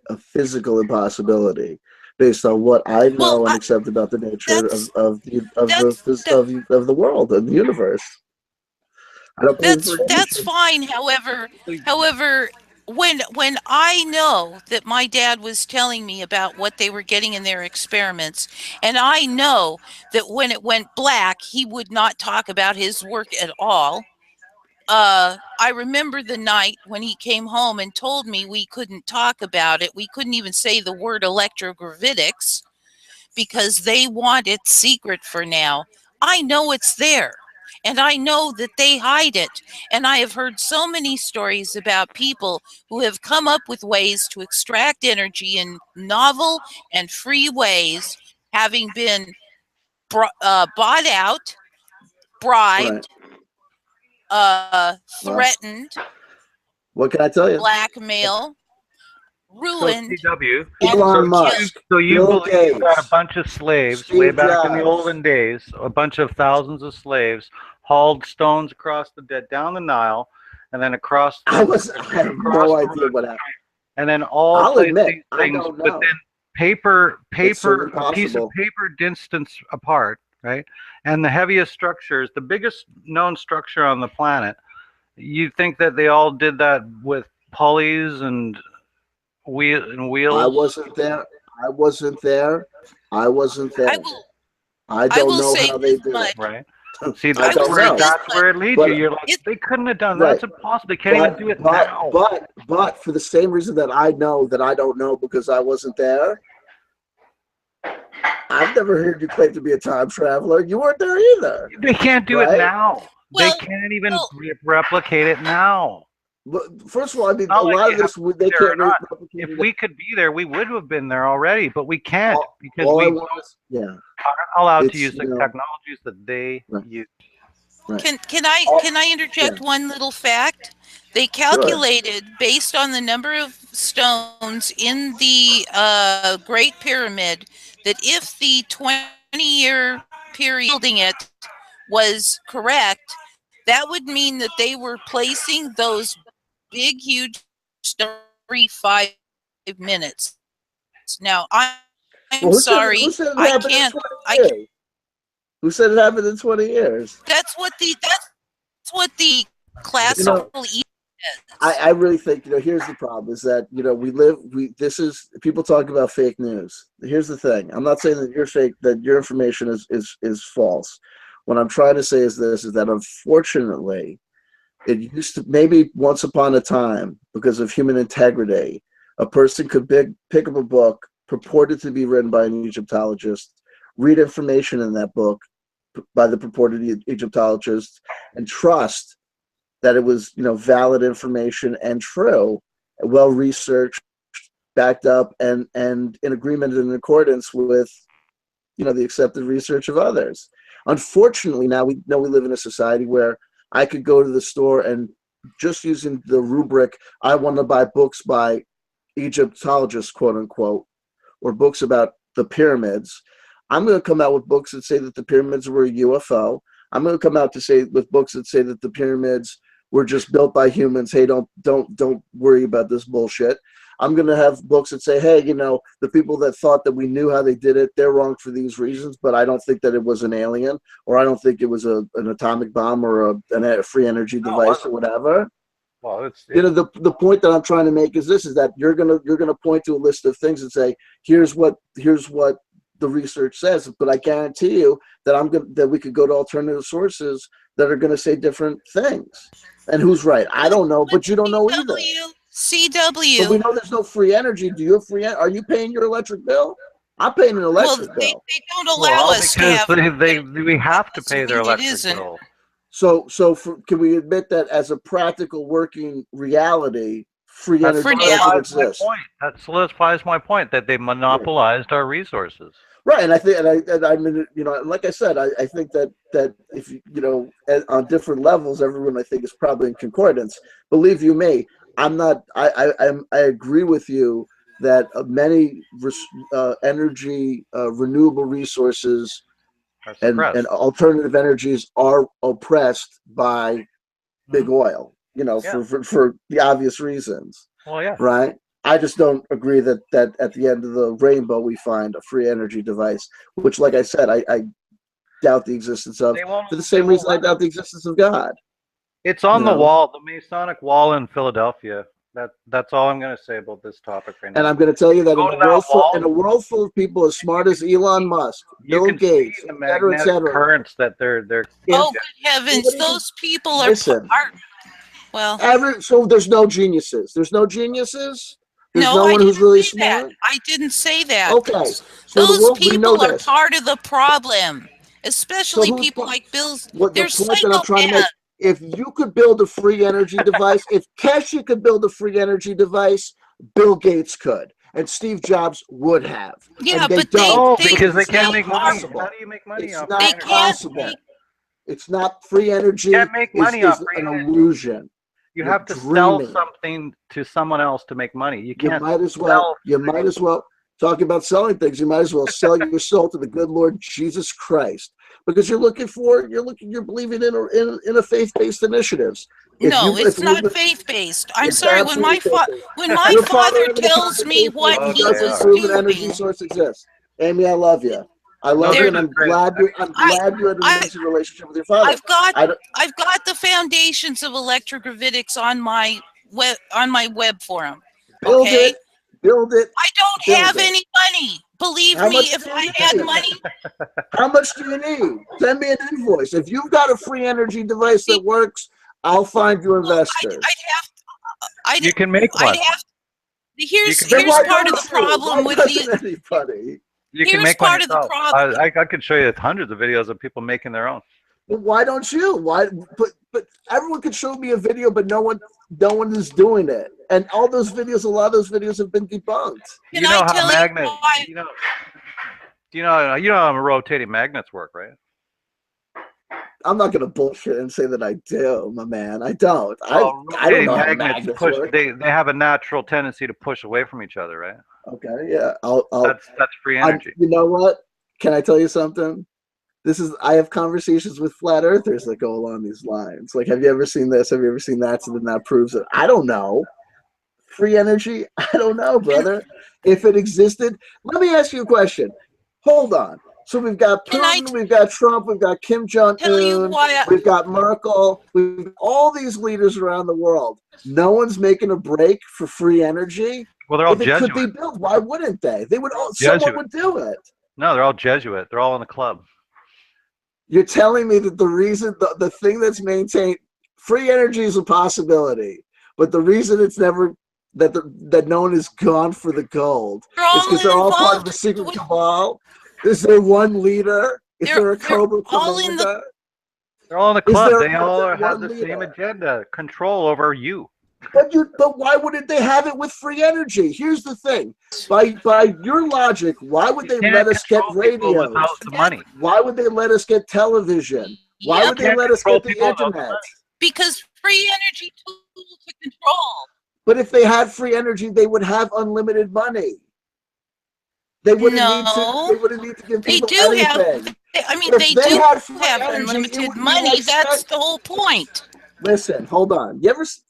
a physical impossibility based on what I know and accept about the nature of the world and the universe. I don't believe that's fine. However, when I know that my dad was telling me about what they were getting in their experiments, and I know that when it went black, he would not talk about his work at all. I remember the night when he came home and told me we couldn't talk about it. We couldn't even say the word electrogravitics because they want it secret for now. I know it's there. And I know that they hide it. And I have heard so many stories about people who have come up with ways to extract energy in novel and free ways, having been bought out, bribed, threatened, what can I tell you? blackmail, ruined. So CW. Elon Musk. So you Bill believe Gates, that a bunch of slaves Steve way back in the Jobs. olden days, a bunch of thousands of slaves hauled stones across down the Nile, and then across. I have no idea what happened. And then all I'll placed admit, these I things don't know. within paper, a piece of paper distance apart, right? And the heaviest structures, the biggest known structure on the planet, you think that they all did that with pulleys and wheels? I wasn't there. I wasn't there. I don't will know say how they this did much. it. Right. See, I don't know. that's where it leads you. You're like, they couldn't have done that. Right. That's impossible. They can't even do it now. But for the same reason that I know that I don't know because I wasn't there, I've never heard you claim to be a time traveler. You weren't there either. They can't do it now. Well, they can't even replicate it now. But first of all, I mean, Not a like lot you of this have to they be there or can't not. replicate. If we could be there, we would have been there already, but we can't because all we I want is, aren't allowed to It's, use the you know, technologies that they Right. use. Right. Can I interject one little fact? They calculated based on the number of stones in the Great Pyramid that if the 20-year period building it was correct, that would mean that they were placing those big, huge stones every 5 minutes. Now, I'm sorry, who said it I happened can't. in 20 years? Who said it happened in 20 years? That's what the classical is. I really think, here's the problem is that, people talk about fake news. Here's the thing. I'm not saying that your information is false. What I'm trying to say is this, is that unfortunately, it used to, maybe once upon a time, because of human integrity, a person could pick up a book purported to be written by an Egyptologist, read information in that book by the purported Egyptologist, and trust that it was, valid information and true, well researched, backed up, and in agreement and in accordance with, the accepted research of others. Unfortunately, now we know we live in a society where I could go to the store and just using the rubric, I want to buy books by Egyptologists, quote unquote, or books about the pyramids, I'm going to come out with books that say that the pyramids were a UFO. I'm going to come out with books that say that the pyramids were just built by humans. Hey, don't worry about this bullshit. I'm going to have books that say, hey, the people that thought that we knew how they did it, they're wrong for these reasons, but I don't think that it was an alien, or I don't think it was an atomic bomb or a free energy device or whatever. Well, it's the point that I'm trying to make is this: is that you're gonna point to a list of things and say, here's what the research says, but I guarantee you that we could go to alternative sources that are going to say different things. And who's right? I don't know, but you don't know either. CW. But we know there's no free energy. Do you have free? Are you paying your electric bill? I'm paying an electric bill. They don't allow us to have. We have to pay their electric bill. So can we admit that as a practical working reality, free energy doesn't exist? That solidifies my point that they monopolized our resources. Right, and I think, I mean, like I said, I think that if on different levels, everyone I think is probably in concordance. Believe you me, I'm not. I agree with you that many energy, renewable resources and alternative energies are oppressed by big oil, you know, for the obvious reasons. Well, yeah. Right? I just don't agree that at the end of the rainbow we find a free energy device, which, like I said, I doubt the existence of, for the same reason I doubt the existence of God. It's on the wall, the Masonic wall in Philadelphia. That's all I'm going to say about this topic right now. And I'm going to tell you that in a world full of people as smart as Elon Musk, Bill Gates, the magnetic currents that they're. Oh, good heavens! Those people are. Well, so there's no geniuses. There's no geniuses. There's no one who's really smart. I didn't say that. Okay, so those people are part of the problem, especially people like Bill's. They're psychopaths. If you could build a free energy device, if Keshe could build a free energy device, Bill Gates could, and Steve Jobs would have. Yeah, and but because they can't make money. How do you make money? It's not possible. It's not free energy. You can't make money off free an energy. illusion. You have to sell something to someone else to make money. You can't. You might as well. Talking about selling things, you might as well sell your soul to the good Lord Jesus Christ, because you're believing in a faith-based initiatives. It's not faith-based. I'm sorry. When my father tells me what he was doing, energy source exists. Amy, I love you. I love you, and I'm glad you had an amazing relationship with your father. I've got the foundations of electrogravitics on my web forum. Okay. Build it. I don't have any money. Believe me, if I had money. How much do you need? Send me an invoice. If you've got a free energy device that works, I'll find you investors. You can make one. Here's part of the problem with anybody. You can make one yourself. I could show you hundreds of videos of people making their own. Well, why don't you? But everyone could show me a video, but no one is doing it. And a lot of those videos have been debunked. You know how magnets. You know how rotating magnets work, right? I'm not going to bullshit and say that I do, my man. I don't. I don't know how magnets work. They have a natural tendency to push away from each other, right? Okay, yeah. That's free energy. You know what? Can I tell you something? I have conversations with flat earthers that go along these lines. Like, have you ever seen this? Have you ever seen that? So then that proves it. I don't know. Free energy? I don't know, brother. If it existed, let me ask you a question. Hold on. So we've got Putin, we've got Trump, we've got Kim Jong-un, we've got Merkel, we've got all these leaders around the world. No one's making a break for free energy. Well, they're all Jesuit. Jesuit. If it could be built, why wouldn't they? Someone would do it. No, they're all Jesuit. They're all in the club. You're telling me that the reason, the thing that's maintained, free energy is a possibility, but the reason it's never, that no one has gone for the gold is because they're all part of the secret cabal? Is there one leader? Is there a Cobra Commander? They're all in the club. They all have the same agenda, control over you. But why wouldn't they have it with free energy? Here's the thing. By your logic, why would they let us get radio? Without the money. Why would they let us get television? Why would they let us get the internet? Because free energy tools to control. But if they had free energy, they would have unlimited money. They wouldn't need to give people anything. They do have unlimited money. That's the whole point. Listen, hold on.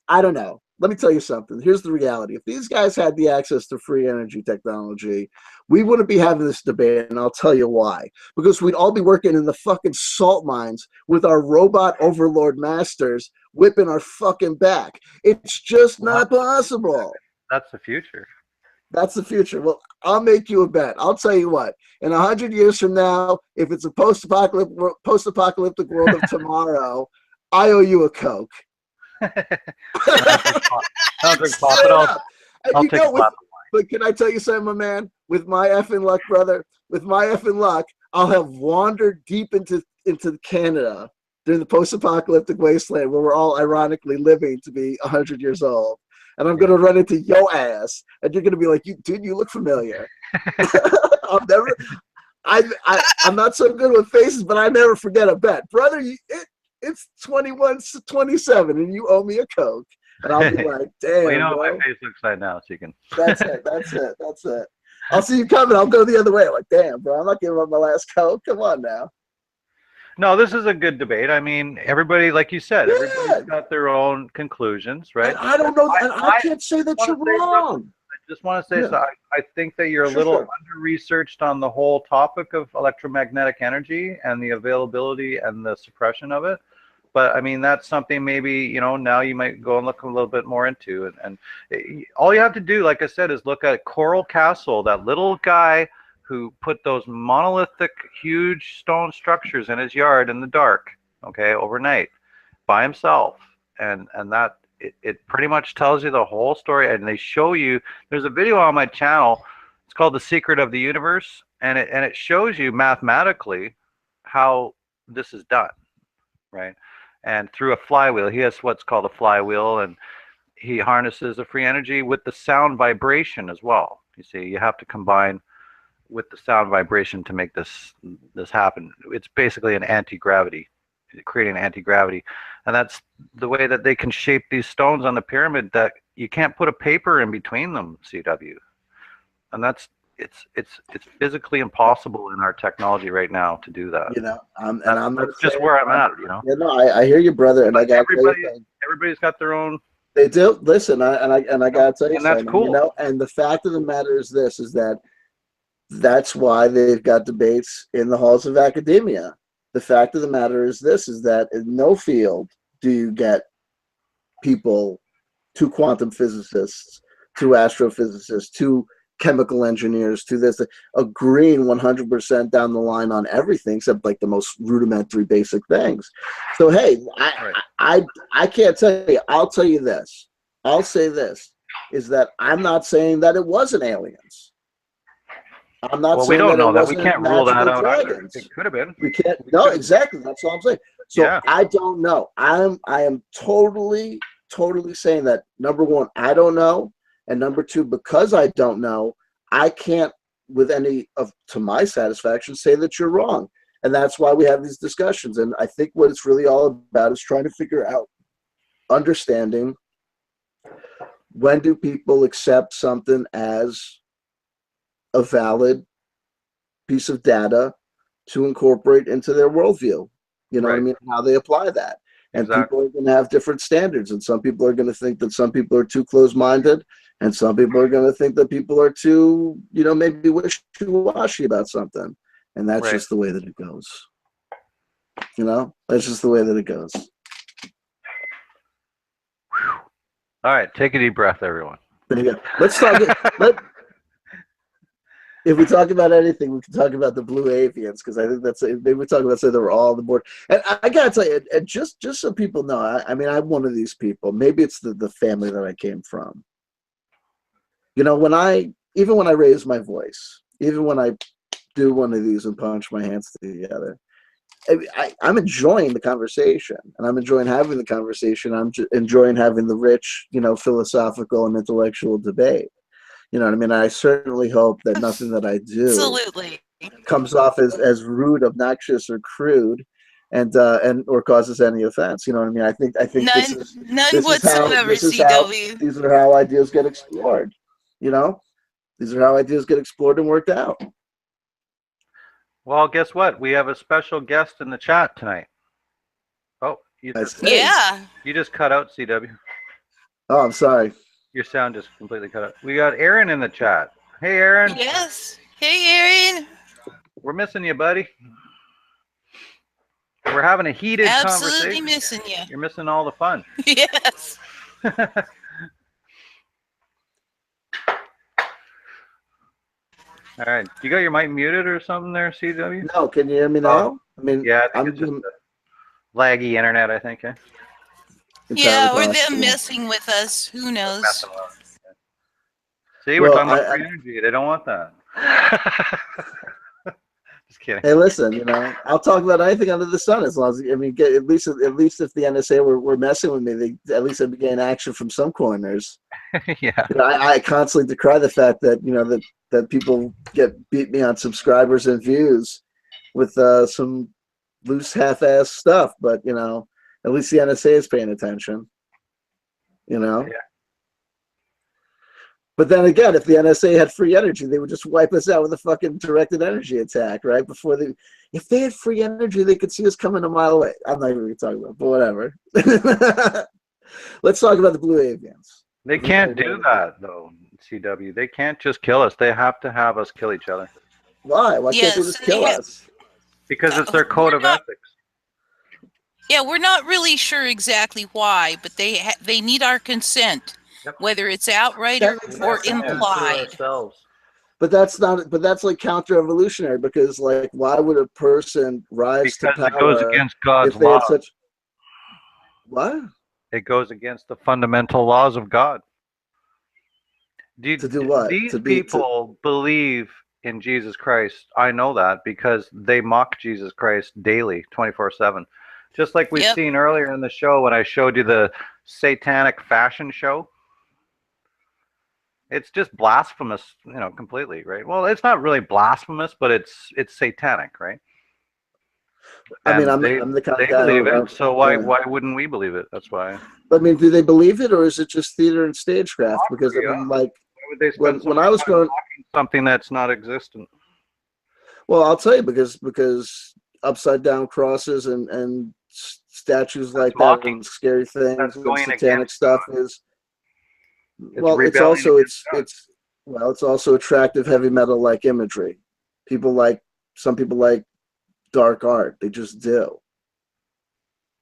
I don't know. Let me tell you something. Here's the reality. If these guys had the access to free energy technology, we wouldn't be having this debate, and I'll tell you why. Because we'd all be working in the fucking salt mines with our robot overlord masters whipping our fucking back. It's just not possible. That's the future. That's the future. Well, I'll make you a bet. I'll tell you what. In 100 years from now, if it's a post-apocalyptic world of tomorrow, I owe you a Coke. I'll drink pop, but I'll take a pop. But can I tell you something, my man? With my effing luck, brother, I'll have wandered deep into Canada during the post-apocalyptic wasteland where we're all ironically living to be 100 years old. And I'm going to run into your ass, and you're going to be like, dude, you look familiar. I'm not so good with faces, but I never forget a bet. Brother, it's 21-27, and you owe me a Coke. and I'll be like, damn, well, you know bro. my face looks right now, so you can. That's it. I'll see you coming. I'll go the other way. Like, damn, bro, I'm not giving up my last coat. Come on now. No, this is a good debate. I mean, everybody, like you said, Yeah. everybody's got their own conclusions, right? And I don't know, and I can't say that you're wrong. I just want to say, Yeah. so I think that you're a little under-researched on the whole topic of electromagnetic energy and the availability and the suppression of it. But I mean, that's something maybe, you know, now you might go and look a little bit more into. And all you have to do, like I said, is look at Coral Castle, that little guy who put those monolithic, huge stone structures in his yard in the dark, okay, overnight, by himself. And that, it pretty much tells you the whole story. And they show you, there's a video on my channel, it's called The Secret of the Universe. And it shows you mathematically how this is done, right? And through a flywheel, he has what's called a flywheel, and he harnesses the free energy with the sound vibration as well. You see, you have to combine with the sound vibration to make this happen. It's basically an anti-gravity, creating anti-gravity, and that's the way that they can shape these stones on the pyramid, that you can't put a paper in between them, CW, and that's it's physically impossible in our technology right now to do that. You know, that's just where I'm at. You know. Yeah, no, I hear you, brother, and I got everybody's got their own. They do. Listen, I gotta tell you, and that's cool. You know, and the fact of the matter is this: is that's why they've got debates in the halls of academia. The fact of the matter is this: is that in no field do you get people, two quantum physicists, two astrophysicists, two chemical engineers, to this, agreeing 100% down the line on everything except like the most rudimentary basic things. So hey, I can't tell you. I'll tell you this. I'll say this, is that I'm not saying that it wasn't aliens. I'm not saying we don't that know it that. wasn't We can't rule that out either. Dragons. It could have been. We can't. No, exactly. That's all I'm saying. So yeah. I don't know. I am totally saying that, number one, I don't know. And number two, because I don't know, I can't, with any of, to my satisfaction, say that you're wrong. And that's why we have these discussions. And I think what it's really all about is trying to figure out, understanding, when do people accept something as a valid piece of data to incorporate into their worldview? You know what I mean? How they apply that. And people are going to have different standards, and some people are going to think that some people are too close-minded, and some people are going to think that people are too, you know, maybe wishy-washy about something. And that's just the way that it goes. You know, that's just the way that it goes. All right, take a deep breath, everyone. There you go. Let's talk. If we talk about anything, we can talk about the blue avians, because I think that's, maybe we talk about, say, they were all on the board. And I gotta tell you, and just so people know, I mean, I'm one of these people. Maybe it's the family that I came from. You know, even when I raise my voice, even when I do one of these and punch my hands together, I'm enjoying the conversation, and I'm enjoying having the conversation. I'm enjoying having the rich, you know, philosophical and intellectual debate. You know what I mean? I certainly hope that nothing that I do comes off as rude, obnoxious, or crude, and or causes any offense. You know what I mean? I think none whatsoever. CW. These are how ideas get explored. You know, these are how ideas get explored and worked out. Well, guess what? We have a special guest in the chat tonight. Oh, you just cut out, CW. Oh, I'm sorry. Your sound just completely cut out. We got Aaron in the chat. Hey, Aaron. Yes. Hey, Aaron. We're missing you, buddy. We're having a heated conversation. Absolutely missing you. You're missing all the fun. Yes. All right. You got your mic muted or something there, CW? No. Can you hear me now? I mean, yeah, I think it's just laggy internet, I think. Eh? Yeah, or them messing with us. Who knows? See, we're talking about free energy. They don't want that. Just kidding. Hey, listen, you know, I'll talk about anything under the sun as long as, I mean, at least if the NSA were messing with me, at least I'd be getting action from some corners. Yeah. You know, I constantly decry the fact that, you know, that people beat me on subscribers and views with some loose half-ass stuff, but, you know, at least the NSA is paying attention. you know? Yeah. But then again, if the NSA had free energy, they would just wipe us out with a fucking directed energy attack, right? If they had free energy, they could see us coming a mile away. I'm not even going to talk about it, but whatever. Let's talk about the blue avians. They can't do that, though, CW. They can't just kill us. They have to have us kill each other. Why? Why can't they Yes, just kill us? Because it's their code of ethics. Yeah, we're not really sure exactly why, but they need our consent, whether it's outright or implied. But that's not. But that's like counter-evolutionary, because like, why would a person rise to power? It goes against God's if they law. had such. What? It goes against the fundamental laws of God. To do what? These people believe in Jesus Christ. I know that because they mock Jesus Christ daily, 24/7. Just like we've seen earlier in the show when I showed you the satanic fashion show. It's just blasphemous, completely, right? Well, it's not really blasphemous, but it's satanic, right? I mean, I'm the kind of guy believe it, so why wouldn't we believe it? That's why. I mean, do they believe it, or is it just theater and stagecraft? Because I mean, like, when I was growing, something that's not existent. Well, I'll tell you, because upside down crosses and statues like that and scary things and satanic stuff is. Well, it's also attractive heavy metal like imagery. Some people like dark art. They just do.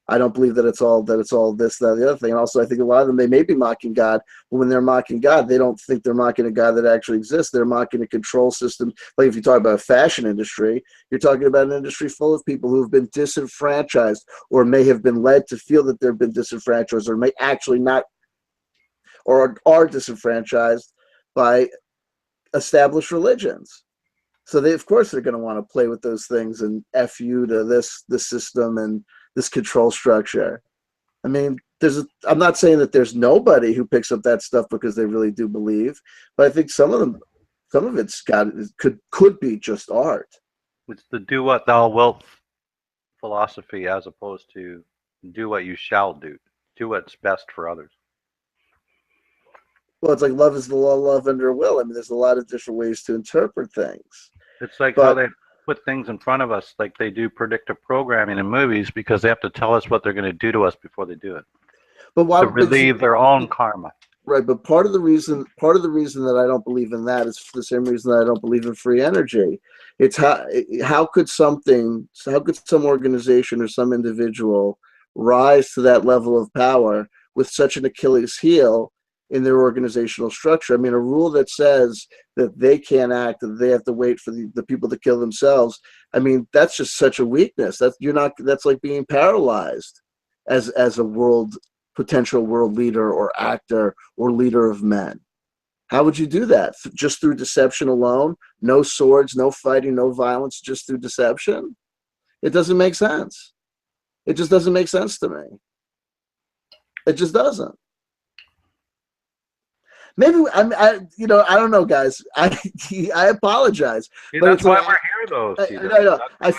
I don't believe that it's all this, that, the other thing. And also, I think a lot of them, they may be mocking God, but when they're mocking God, they don't think they're mocking a God that actually exists. They're mocking a control system. Like if you talk about a fashion industry, you're talking about an industry full of people who have been disenfranchised or may have been led to feel that they've been disenfranchised or may actually not, or are disenfranchised by established religions. So of course they're going to want to play with those things and F you to this system and this control structure. I mean, I'm not saying that there's nobody who picks up that stuff because they really do believe, but I think some of it's could be just art. It's the do what thou wilt philosophy as opposed to do what you shall do. Do what's best for others. Well, it's like love is the law, love under will. I mean, there's a lot of different ways to interpret things. It's like how they put things in front of us, like they do predictive programming in movies, because they have to tell us what they're going to do to us before they do it. But why, to relieve their own karma. Right, but part of the reason that I don't believe in that is for the same reason that I don't believe in free energy. It's how could some organization or some individual rise to that level of power with such an Achilles heel in their organizational structure? I mean, a rule that says that they can't act, that they have to wait for the people to kill themselves. I mean, that's just such a weakness. That's like being paralyzed as a potential world leader or actor or leader of men. How would you do that? Just through deception alone? No swords, no fighting, no violence, just through deception? It doesn't make sense. It just doesn't make sense to me. It just doesn't. Maybe I don't know, guys. I apologize, but that's why we're here, though. I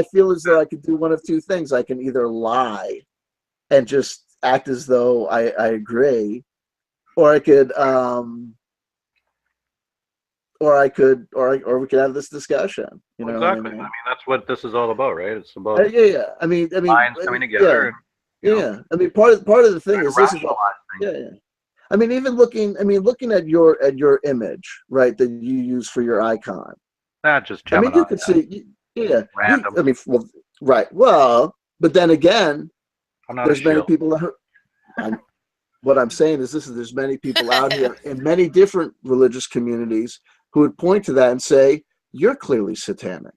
feel as though I could do one of two things. I can either lie and just act as though I agree, or we could have this discussion. You know, exactly. I mean, that's what this is all about, right? It's about I mean, minds coming together. Yeah. I mean, part of the thing is this is I mean, even looking at your image, right, that you use for your icon. Not just Gemini. I mean, you can see, random. Right. Well, but then again, there's many people. What I'm saying is there's many people out here in many different religious communities who would point to that and say, "You're clearly satanic."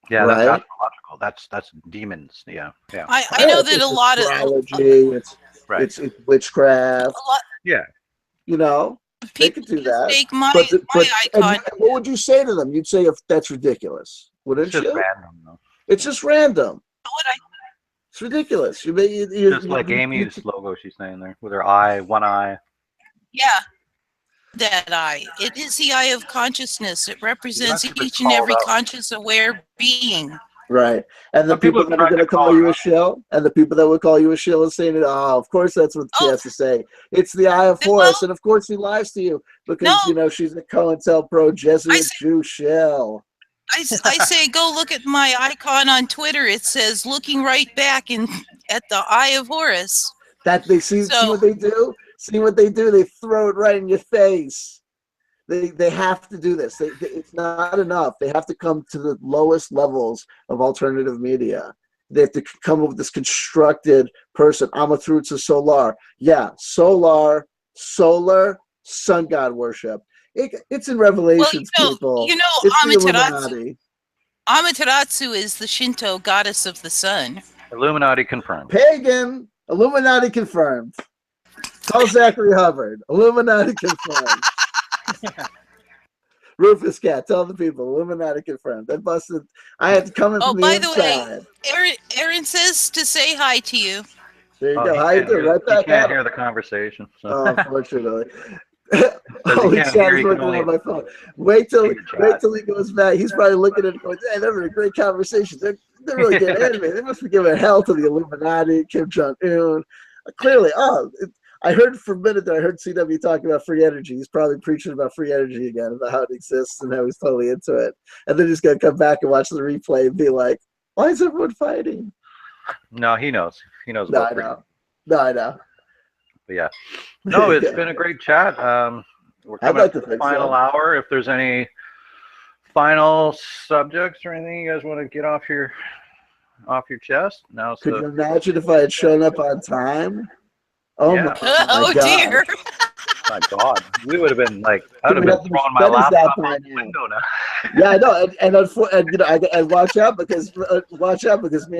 Yeah, right? That's logical. That's demons. Yeah. I know that a lot of astrology, it's witchcraft. Yeah. You know, they could do that. Take my icon. What would you say to them? You'd say, if that's ridiculous, wouldn't you? It's just random, though. It's just random. It's ridiculous. Just like Amy's logo she's saying there, with her one eye. Yeah. That eye. It is the eye of consciousness. It represents each and every conscious, aware being. Right. And the Some people people that are tried going to to call call you her a shill, and the people that would call you a shill and saying, oh, of course that's what she Oh, has to say. It's the Eye of well, Horus. And of course he lies to you no, because, you know, she's a COINTELPRO I Jesuit say, Jew shill. I say go look at my icon on Twitter. It says looking right back at the Eye of Horus. That they see So, what they do? See what they do? They throw it right in your face. They have to do this. It's not enough. They have to come to the lowest levels of alternative media. They have to come up with this constructed person. Amatrutsa Solar. Yeah, solar, sun god worship. It's in Revelations, people. you know, It's the Illuminati. Amaterasu is the Shinto goddess of the sun. Illuminati confirmed. Pagan. Illuminati confirmed. Call Zachary Hubbard. Illuminati confirmed. Rufus Cat, tell the people. Illuminati confirmed. I busted. I had to come in from the by inside. the way, Aaron says to say hi to you. There you Oh, go. How you doing? Right he back can't at hear him. the conversation. So. Oh, unfortunately. Because Holy he can't chat hear, is he can working only on my phone. Wait till see the chat. he goes back. He's probably looking at it going, "Hey, they're having a great conversation. They're really getting animated. They must be giving hell to the Illuminati, Kim Jong-un." Clearly, I heard for a minute that I heard CW talking about free energy. He's probably preaching about free energy again, about how it exists and how he's totally into it. And then he's going to come back and watch the replay and be like, why is everyone fighting? No, he knows. He knows No, about I freedom. know. No, I know. But yeah. No, it's been a great chat. We're coming up to the final hour. If there's any final subjects or anything you guys want to get off your chest, now. Could you imagine if I had shown up on time? Oh yeah. my God. Dear. My God, we would have been like, I'd have been throwing my laptop out the window now. Yeah, I know, and you know, I watch out because me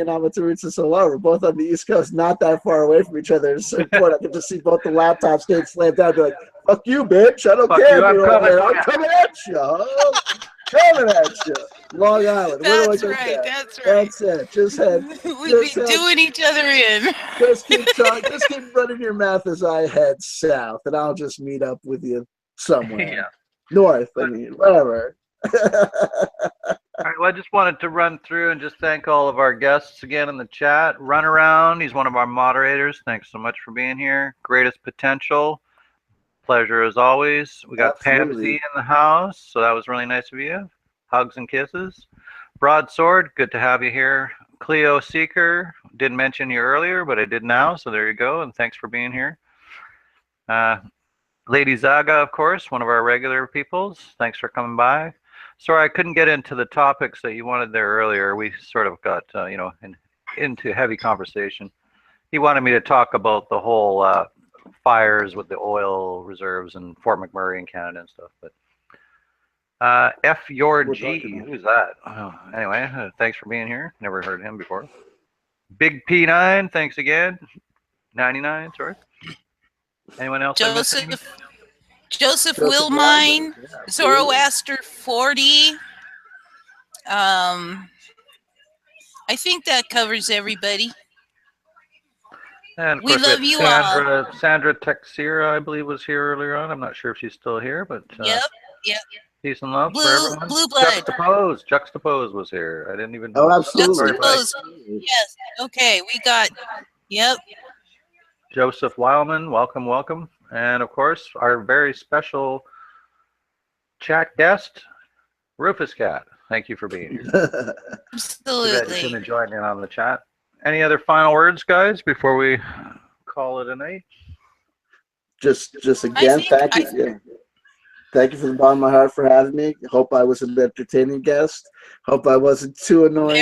and Amatrutsa Solar were both on the East Coast, not that far away from each other. At a certain point, I could just see both the laptops getting slammed down. Be like, "Fuck you, bitch! I don't care. I'm coming at you. Huh? Coming at you." Long Island. That's right. That's right. That's it. Just head. We'd be doing each other in. Just keep talking. Just keep running your mouth as I head south, and I'll just meet up with you somewhere. Yeah. North. I mean, whatever. All right, well, I just wanted to run through and just thank all of our guests again in the chat. Run Around, he's one of our moderators. Thanks so much for being here. Greatest Potential, pleasure as always. We got Pansy in the house, so that was really nice of you. Hugs and kisses. Broadsword, good to have you here. Cleo Seeker, didn't mention you earlier, but I did now, so there you go, and thanks for being here. Lady Zaga, of course, one of our regular peoples. Thanks for coming by. Sorry, I couldn't get into the topics that you wanted there earlier. We sort of got, into heavy conversation. He wanted me to talk about the whole fires with the oil reserves in Fort McMurray in Canada and stuff. But F Your G, who's that? Oh, anyway, thanks for being here. Never heard him before. Big P9, thanks again. 99, sorry. Anyone else? Joseph Wilmine, Zoroaster 40. I think that covers everybody. And of we course, love you all. Sandra Texera, I believe, was here earlier on. I'm not sure if she's still here, but yep. Peace and love for everyone. Blue Blood. Juxtapose was here. I didn't even. Oh, absolutely. Juxtapose. Yes. Okay, we got. Yep. Joseph Wildman, welcome. And of course, our very special chat guest, Rufus Cat. Thank you for being here. Absolutely. You couldn't join in on the chat. Any other final words, guys, before we call it a night? Just again, thank you. Thank you from the bottom of my heart for having me. Hope I was an entertaining guest. Hope I wasn't too annoying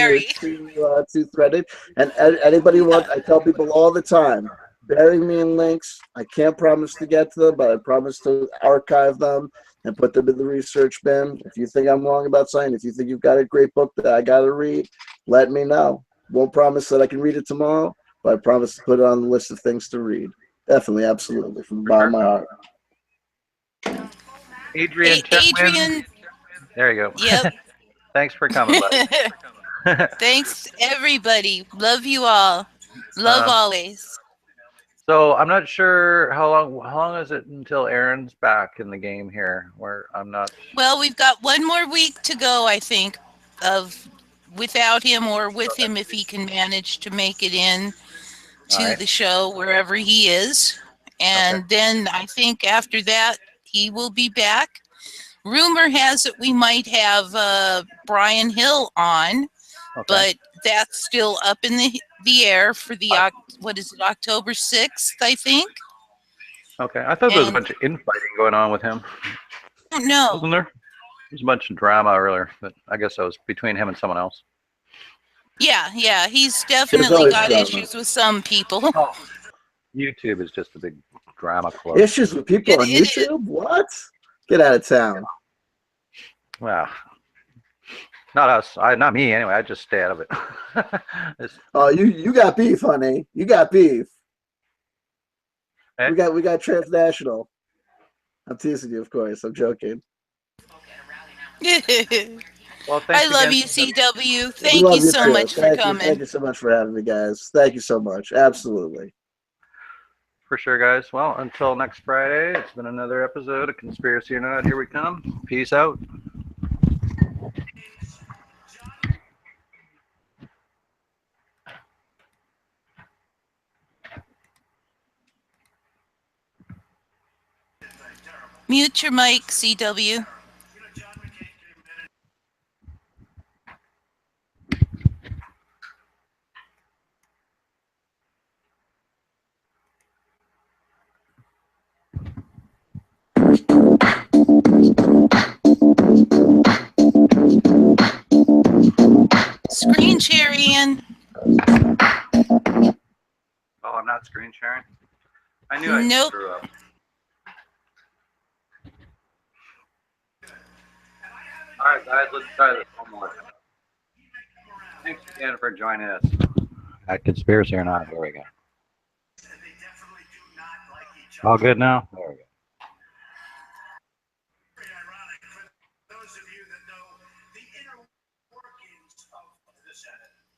or too threaded. And anybody I tell people all the time, bury me in links. I can't promise to get to them, but I promise to archive them and put them in the research bin. If you think I'm wrong about something, if you think you've got a great book that I got to read, let me know. Won't promise that I can read it tomorrow, but I promise to put it on the list of things to read. Definitely, absolutely, from the bottom of my heart. Adrian. There you go. Yep. Thanks for coming, buddy. Thanks, everybody. Love you all. Love always. So I'm not sure how long is it until Aaron's back in the game here? Where I'm not. Well, we've got one more week to go, I think, of without him or with him if he can manage to make it in to Alright. the show wherever he is. And then I think after that, he will be back. Rumor has it we might have Brian Hill on, but that's still up in the air for the, what is it, October 6th, I think? Okay, I thought there was a bunch of infighting going on with him. I don't know. Wasn't there? There was a bunch of drama earlier, but I guess that was between him and someone else. Yeah, he's definitely got issues with some people. Oh, YouTube is just a big drama club. Issues with people on YouTube? What? Get out of town. Well, not us. Not me anyway. I just stay out of it. Oh, you got beef, honey. You got beef. Eh? We got transnational. I'm teasing you, of course. I'm joking. Well, I love you, CW. Thank you so much for coming. Thank you so much for having me, guys. Thank you so much. Absolutely. For sure, guys. Well, until next Friday, it's been another episode of Conspiracy or Not. Here we come. Peace out. Mute your mic, CW. Screen share, Ian. Oh, I'm not screen sharing? I knew I screw up. All right, guys, let's try this one more. Thanks again for joining us at Conspiracy or Not. Here we go. All good now? There we go.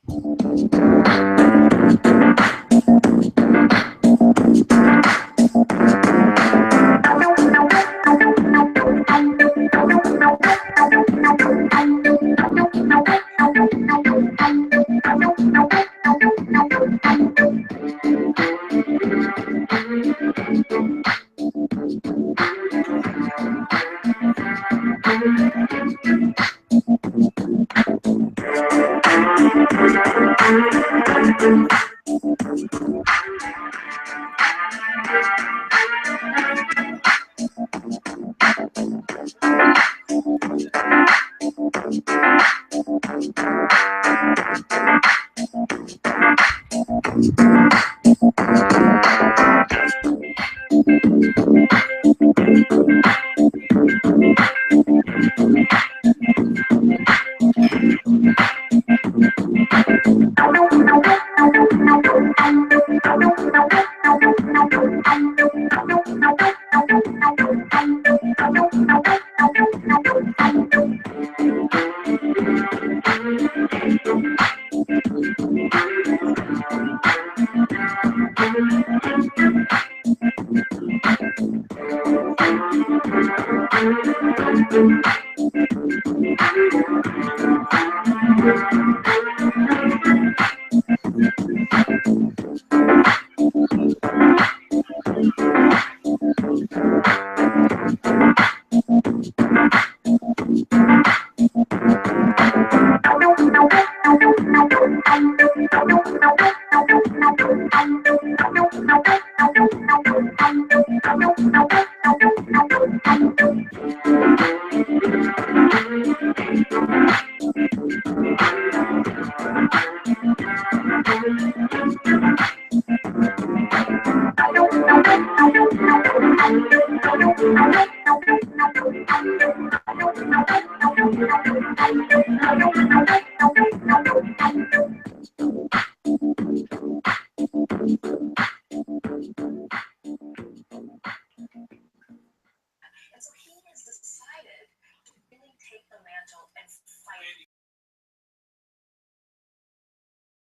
Thank you.